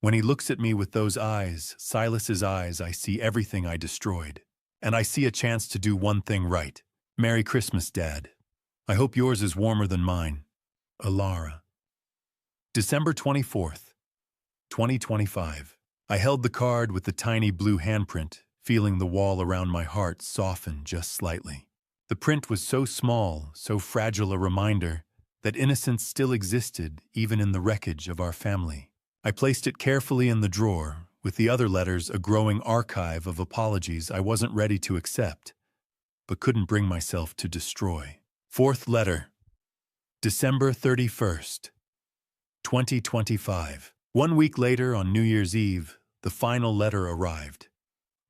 When he looks at me with those eyes, Silas's eyes, I see everything I destroyed. And I see a chance to do one thing right. Merry Christmas, Dad. I hope yours is warmer than mine. Alara. December 24th, 2025. I held the card with the tiny blue handprint, feeling the wall around my heart soften just slightly. The print was so small, so fragile a reminder that innocence still existed even in the wreckage of our family. I placed it carefully in the drawer, with the other letters a growing archive of apologies I wasn't ready to accept, but couldn't bring myself to destroy. Fourth letter. December 31st, 2025. 1 week later, on New Year's Eve, the final letter arrived.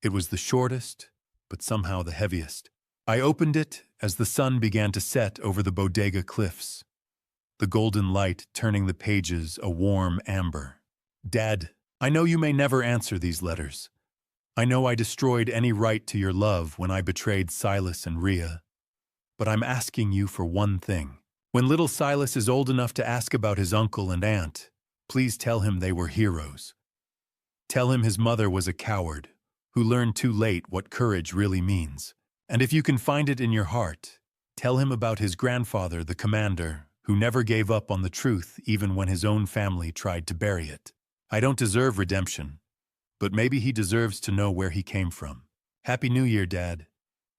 It was the shortest, but somehow the heaviest. I opened it as the sun began to set over the Bodega cliffs, the golden light turning the pages a warm amber. Dad, I know you may never answer these letters. I know I destroyed any right to your love when I betrayed Silas and Rhea. But I'm asking you for one thing. When little Silas is old enough to ask about his uncle and aunt, please tell him they were heroes. Tell him his mother was a coward, who learned too late what courage really means. And if you can find it in your heart, tell him about his grandfather, the commander, who never gave up on the truth even when his own family tried to bury it. I don't deserve redemption, but maybe he deserves to know where he came from. Happy New Year, Dad.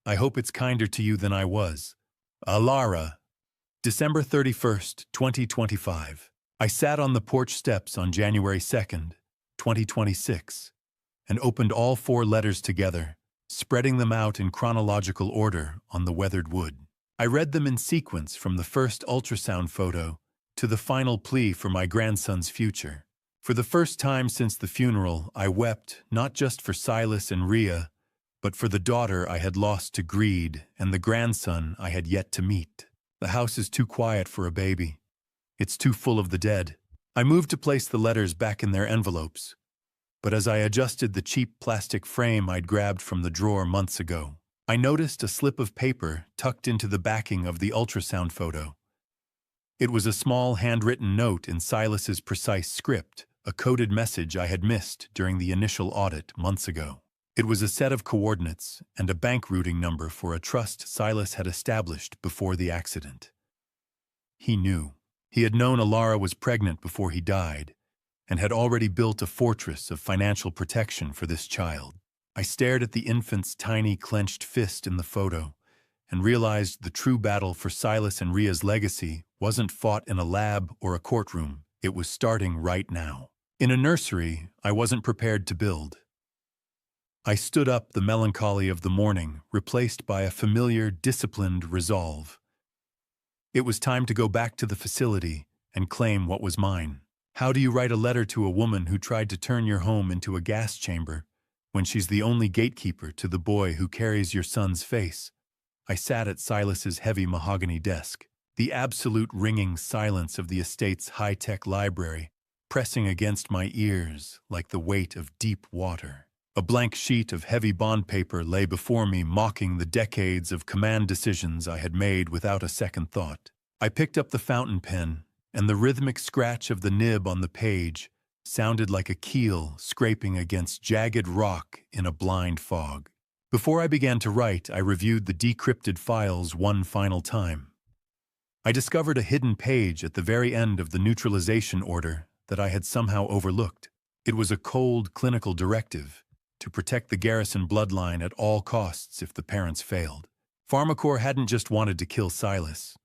I hope it's kinder to you than I was. Alara. December 31st, 2025. I sat on the porch steps on January 2nd, 2026, and opened all 4 letters together, spreading them out in chronological order on the weathered wood. I read them in sequence from the first ultrasound photo to the final plea for my grandson's future. For the first time since the funeral, I wept not just for Silas and Rhea, but for the daughter I had lost to greed and the grandson I had yet to meet. The house is too quiet for a baby. It's too full of the dead. I moved to place the letters back in their envelopes, but as I adjusted the cheap plastic frame I'd grabbed from the drawer months ago, I noticed a slip of paper tucked into the backing of the ultrasound photo. It was a small handwritten note in Silas's precise script, a coded message I had missed during the initial audit months ago. It was a set of coordinates and a bank routing number for a trust Silas had established before the accident. He knew. He had known Alara was pregnant before he died, and had already built a fortress of financial protection for this child. I stared at the infant's tiny clenched fist in the photo, and realized the true battle for Silas and Rhea's legacy wasn't fought in a lab or a courtroom. It was starting right now. In a nursery I wasn't prepared to build. I stood up, the melancholy of the morning replaced by a familiar, disciplined resolve. It was time to go back to the facility and claim what was mine. How do you write a letter to a woman who tried to turn your home into a gas chamber when she's the only gatekeeper to the boy who carries your son's face? I sat at Silas's heavy mahogany desk. the absolute ringing silence of the estate's high-tech library pressing against my ears like the weight of deep water. A blank sheet of heavy bond paper lay before me, mocking the decades of command decisions I had made without a second thought. I picked up the fountain pen, and the rhythmic scratch of the nib on the page sounded like a keel scraping against jagged rock in a blind fog. Before I began to write, I reviewed the decrypted files one final time. I discovered a hidden page at the very end of the neutralization order that I had somehow overlooked. It was a cold, clinical directive to protect the Garrison bloodline at all costs if the parents failed. Pharmacorp hadn't just wanted to kill Silas.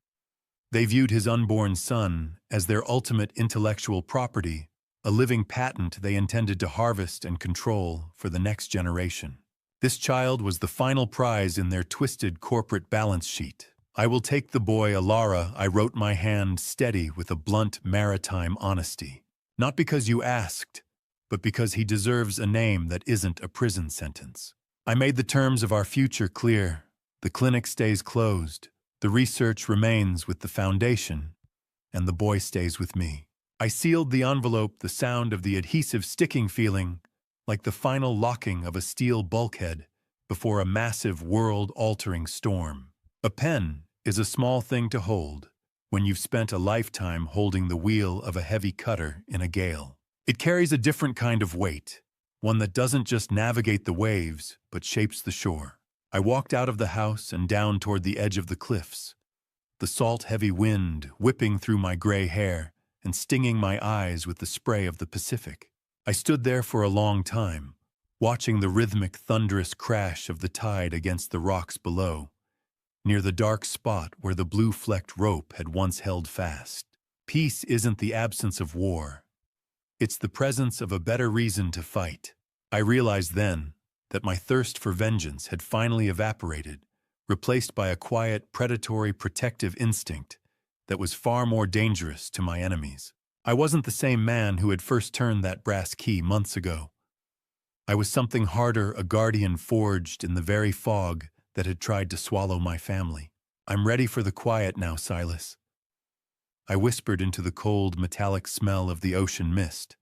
They viewed his unborn son as their ultimate intellectual property, a living patent they intended to harvest and control for the next generation. This child was the final prize in their twisted corporate balance sheet. "I will take the boy, Alara," I wrote, my hand steady with a blunt maritime honesty. "Not because you asked, but because he deserves a name that isn't a prison sentence." I made the terms of our future clear. The clinic stays closed, the research remains with the foundation, and the boy stays with me. I sealed the envelope, the sound of the adhesive sticking feeling like the final locking of a steel bulkhead before a massive world-altering storm. A pen is a small thing to hold when you've spent a lifetime holding the wheel of a heavy cutter in a gale. It carries a different kind of weight, one that doesn't just navigate the waves, but shapes the shore. I walked out of the house and down toward the edge of the cliffs, the salt-heavy wind whipping through my gray hair and stinging my eyes with the spray of the Pacific. I stood there for a long time, watching the rhythmic, thunderous crash of the tide against the rocks below, near the dark spot where the blue-flecked rope had once held fast. Peace isn't the absence of war. It's the presence of a better reason to fight. I realized then that my thirst for vengeance had finally evaporated, replaced by a quiet, predatory, protective instinct that was far more dangerous to my enemies. I wasn't the same man who had first turned that brass key months ago. I was something harder, a guardian forged in the very fog that had tried to swallow my family. "I'm ready for the quiet now, Silas." I whispered into the cold, metallic smell of the ocean mist.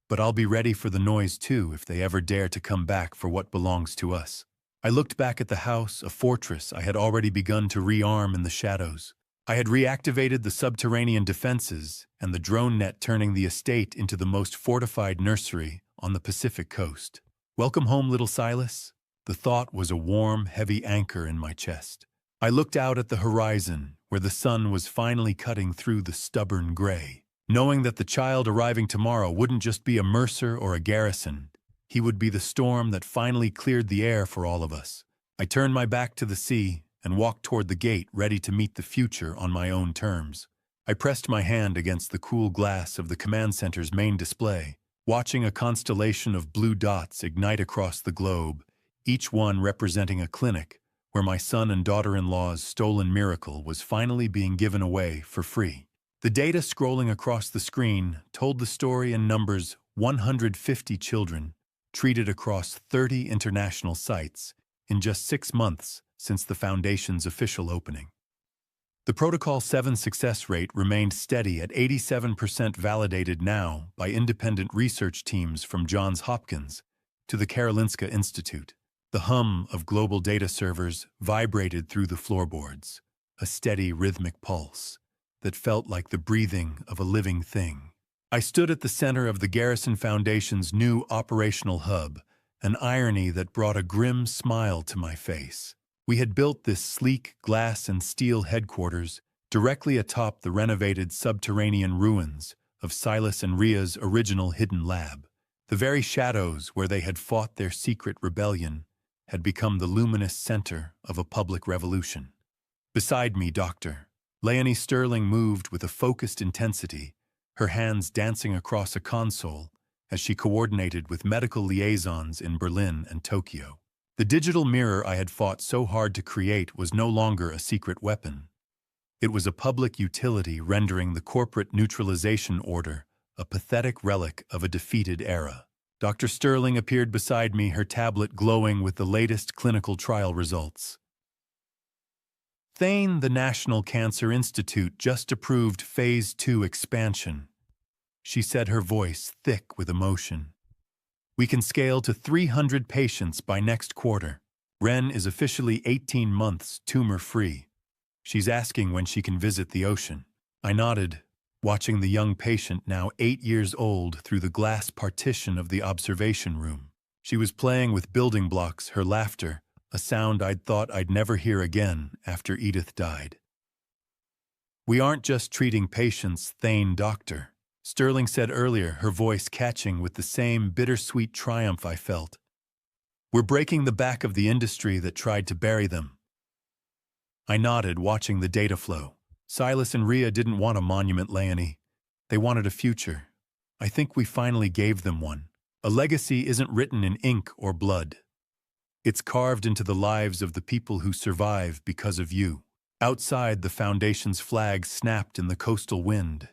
"But I'll be ready for the noise too if they ever dare to come back for what belongs to us." I looked back at the house, a fortress I had already begun to rearm in the shadows. I had reactivated the subterranean defenses and the drone net, turning the estate into the most fortified nursery on the Pacific coast. "Welcome home, little Silas." The thought was a warm, heavy anchor in my chest. I looked out at the horizon, where the sun was finally cutting through the stubborn gray. Knowing that the child arriving tomorrow wouldn't just be a Mercer or a Garrison, he would be the storm that finally cleared the air for all of us. I turned my back to the sea and walked toward the gate, ready to meet the future on my own terms. I pressed my hand against the cool glass of the command center's main display, watching a constellation of blue dots ignite across the globe, each one representing a clinic where my son and daughter-in-law's stolen miracle was finally being given away for free. The data scrolling across the screen told the story in numbers: 150 children treated across 30 international sites in just 6 months since the Foundation's official opening. The Protocol 7 success rate remained steady at 87%, validated now by independent research teams from Johns Hopkins to the Karolinska Institute. The hum of global data servers vibrated through the floorboards, a steady rhythmic pulse that felt like the breathing of a living thing. I stood at the center of the Garrison Foundation's new operational hub, an irony that brought a grim smile to my face. We had built this sleek glass and steel headquarters directly atop the renovated subterranean ruins of Silas and Ria's original hidden lab. The very shadows where they had fought their secret rebellion had become the luminous center of a public revolution. Beside me, Dr. Leonie Sterling moved with a focused intensity, her hands dancing across a console as she coordinated with medical liaisons in Berlin and Tokyo. The digital mirror I had fought so hard to create was no longer a secret weapon. It was a public utility, rendering the corporate neutralization order a pathetic relic of a defeated era. Dr. Sterling appeared beside me, her tablet glowing with the latest clinical trial results. Thane, the National Cancer Institute just approved Phase 2 expansion. She said, her voice thick with emotion. We can scale to 300 patients by next quarter. Ren is officially 18 months tumor-free. She's asking when she can visit the ocean. I nodded, watching the young patient, now 8 years old, through the glass partition of the observation room. She was playing with building blocks, her laughter, a sound I'd thought I'd never hear again after Edith died. We aren't just treating patients, Thane, doctor, Sterling said earlier, her voice catching with the same bittersweet triumph I felt. We're breaking the back of the industry that tried to bury them. I nodded, watching the data flow. Silas and Rhea didn't want a monument, Leonie. They wanted a future. I think we finally gave them one. A legacy isn't written in ink or blood. It's carved into the lives of the people who survive because of you. Outside, the Foundation's flag snapped in the coastal wind,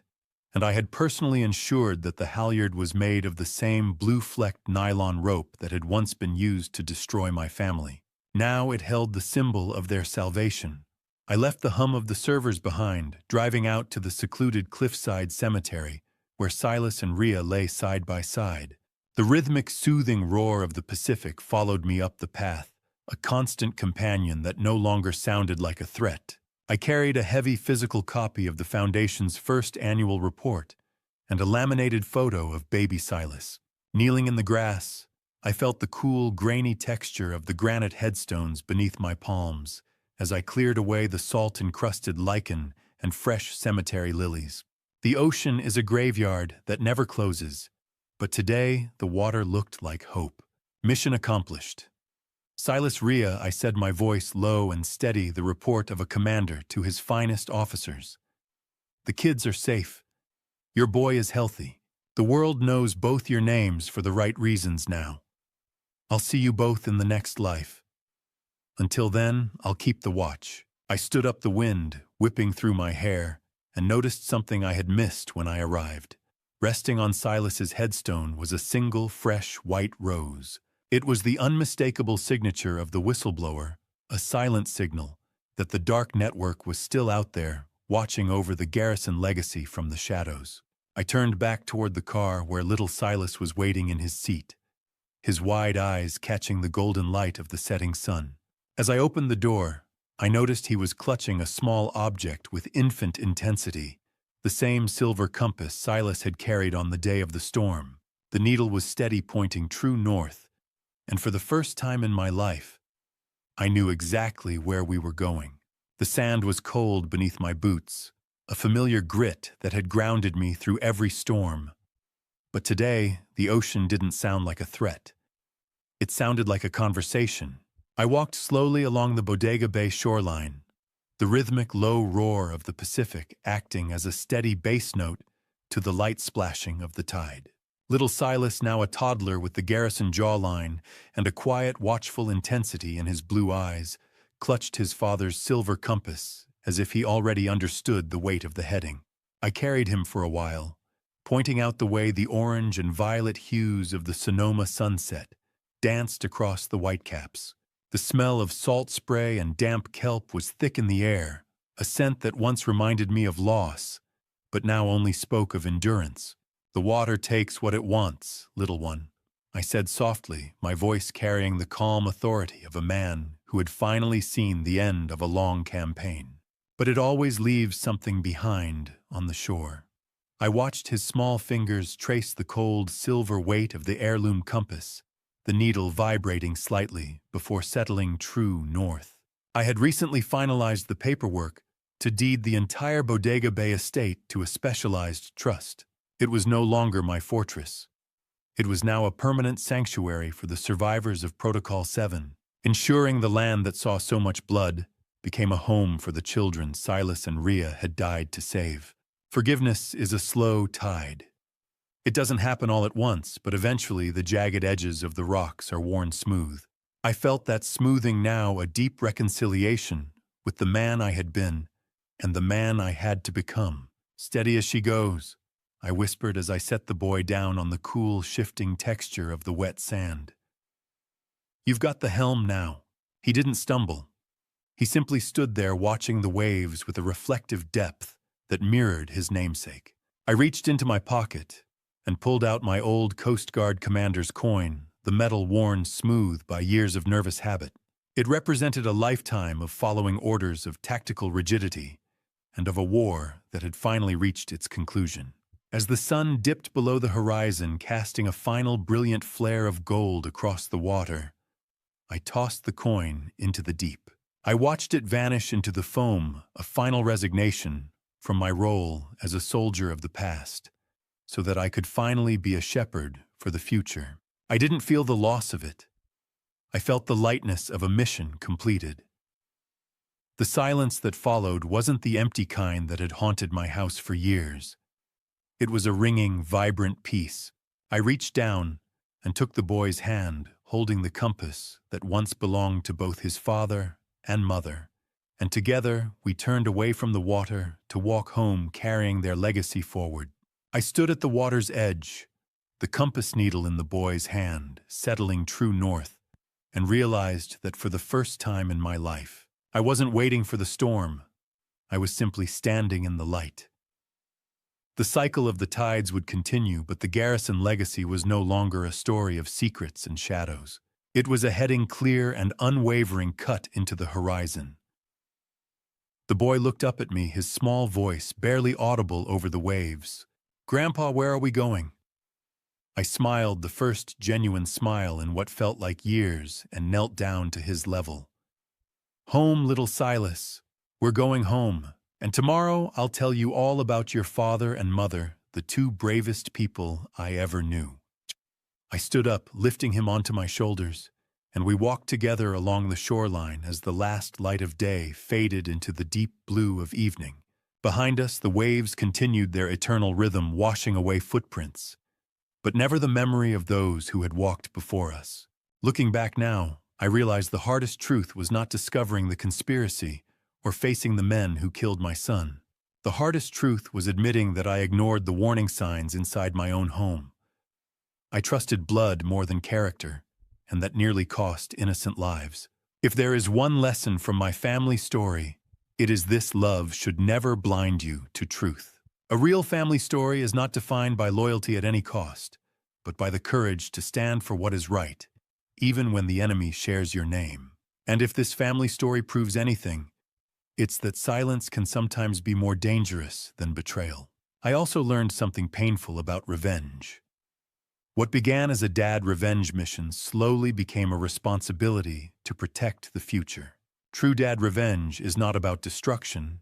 and I had personally ensured that the halyard was made of the same blue-flecked nylon rope that had once been used to destroy my family. Now it held the symbol of their salvation. I left the hum of the servers behind, driving out to the secluded cliffside cemetery, where Silas and Rhea lay side by side. The rhythmic, soothing roar of the Pacific followed me up the path, a constant companion that no longer sounded like a threat. I carried a heavy physical copy of the Foundation's first annual report and a laminated photo of baby Silas. Kneeling in the grass, I felt the cool, grainy texture of the granite headstones beneath my palms as I cleared away the salt-encrusted lichen and fresh cemetery lilies. The ocean is a graveyard that never closes, but today the water looked like hope. Mission accomplished. Silas, Rhea, I said, my voice low and steady, the report of a commander to his finest officers. The kids are safe. Your boy is healthy. The world knows both your names for the right reasons now. I'll see you both in the next life. Until then, I'll keep the watch. I stood up, the wind whipping through my hair, and noticed something I had missed when I arrived. Resting on Silas's headstone was a single, fresh, white rose. It was the unmistakable signature of the whistleblower, a silent signal that the dark network was still out there, watching over the Garrison legacy from the shadows. I turned back toward the car where little Silas was waiting in his seat, his wide eyes catching the golden light of the setting sun. As I opened the door, I noticed he was clutching a small object with infant intensity, the same silver compass Silas had carried on the day of the storm. The needle was steady, pointing true north, and for the first time in my life, I knew exactly where we were going. The sand was cold beneath my boots, a familiar grit that had grounded me through every storm. But today, the ocean didn't sound like a threat. It sounded like a conversation. I walked slowly along the Bodega Bay shoreline, the rhythmic low roar of the Pacific acting as a steady bass note to the light splashing of the tide. Little Silas, now a toddler with the Garrison jawline and a quiet, watchful intensity in his blue eyes, clutched his father's silver compass as if he already understood the weight of the heading. I carried him for a while, pointing out the way the orange and violet hues of the Sonoma sunset danced across the whitecaps. The smell of salt spray and damp kelp was thick in the air, a scent that once reminded me of loss, but now only spoke of endurance. The water takes what it wants, little one, I said softly, my voice carrying the calm authority of a man who had finally seen the end of a long campaign. But it always leaves something behind on the shore. I watched his small fingers trace the cold silver weight of the heirloom compass, the needle vibrating slightly before settling true north. I had recently finalized the paperwork to deed the entire Bodega Bay estate to a specialized trust. It was no longer my fortress. It was now a permanent sanctuary for the survivors of Protocol 7, ensuring the land that saw so much blood became a home for the children Silas and Rhea had died to save. Forgiveness is a slow tide. It doesn't happen all at once, but eventually the jagged edges of the rocks are worn smooth. I felt that smoothing now, a deep reconciliation with the man I had been and the man I had to become. Steady as she goes, I whispered as I set the boy down on the cool, shifting texture of the wet sand. You've got the helm now. He didn't stumble. He simply stood there watching the waves with a reflective depth that mirrored his namesake. I reached into my pocket and pulled out my old Coast Guard commander's coin, the metal worn smooth by years of nervous habit. It represented a lifetime of following orders of tactical rigidity and of a war that had finally reached its conclusion. As the sun dipped below the horizon, casting a final brilliant flare of gold across the water, I tossed the coin into the deep. I watched it vanish into the foam, a final resignation from my role as a soldier of the past, so that I could finally be a shepherd for the future. I didn't feel the loss of it. I felt the lightness of a mission completed. The silence that followed wasn't the empty kind that had haunted my house for years. It was a ringing, vibrant peace. I reached down and took the boy's hand, holding the compass that once belonged to both his father and mother, and together we turned away from the water to walk home carrying their legacy forward. I stood at the water's edge, the compass needle in the boy's hand, settling true north, and realized that for the first time in my life, I wasn't waiting for the storm. I was simply standing in the light. The cycle of the tides would continue, but the garrison legacy was no longer a story of secrets and shadows. It was a heading clear and unwavering cut into the horizon. The boy looked up at me, his small voice barely audible over the waves. "Grandpa, where are we going?" I smiled, the first genuine smile in what felt like years, and knelt down to his level. "Home, little Silas. We're going home. And tomorrow I'll tell you all about your father and mother, the two bravest people I ever knew." I stood up, lifting him onto my shoulders, and we walked together along the shoreline as the last light of day faded into the deep blue of evening. Behind us, the waves continued their eternal rhythm, washing away footprints, but never the memory of those who had walked before us. Looking back now, I realized the hardest truth was not discovering the conspiracy or facing the men who killed my son. The hardest truth was admitting that I ignored the warning signs inside my own home. I trusted blood more than character, and that nearly cost innocent lives. If there is one lesson from my family story, it is this: love should never blind you to truth. A real family story is not defined by loyalty at any cost, but by the courage to stand for what is right, even when the enemy shares your name. And if this family story proves anything, it's that silence can sometimes be more dangerous than betrayal. I also learned something painful about revenge. What began as a dad revenge mission slowly became a responsibility to protect the future. True dad revenge is not about destruction.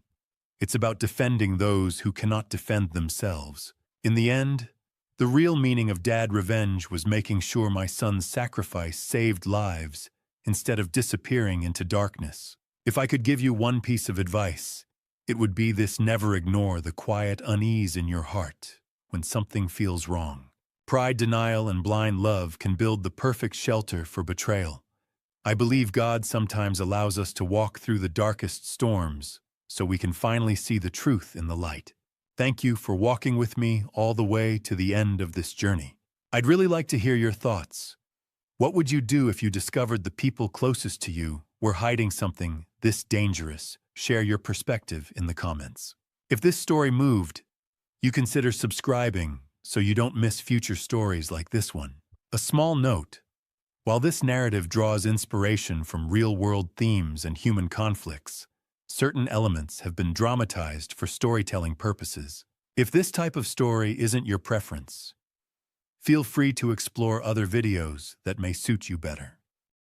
It's about defending those who cannot defend themselves. In the end, the real meaning of dad revenge was making sure my son's sacrifice saved lives instead of disappearing into darkness. If I could give you one piece of advice, it would be this: never ignore the quiet unease in your heart when something feels wrong. Pride, denial, and blind love can build the perfect shelter for betrayal. I believe God sometimes allows us to walk through the darkest storms so we can finally see the truth in the light. Thank you for walking with me all the way to the end of this journey. I'd really like to hear your thoughts. What would you do if you discovered the people closest to you were hiding something this dangerous? Share your perspective in the comments. If this story moved, you consider subscribing so you don't miss future stories like this one. A small note: while this narrative draws inspiration from real-world themes and human conflicts, certain elements have been dramatized for storytelling purposes. If this type of story isn't your preference, feel free to explore other videos that may suit you better.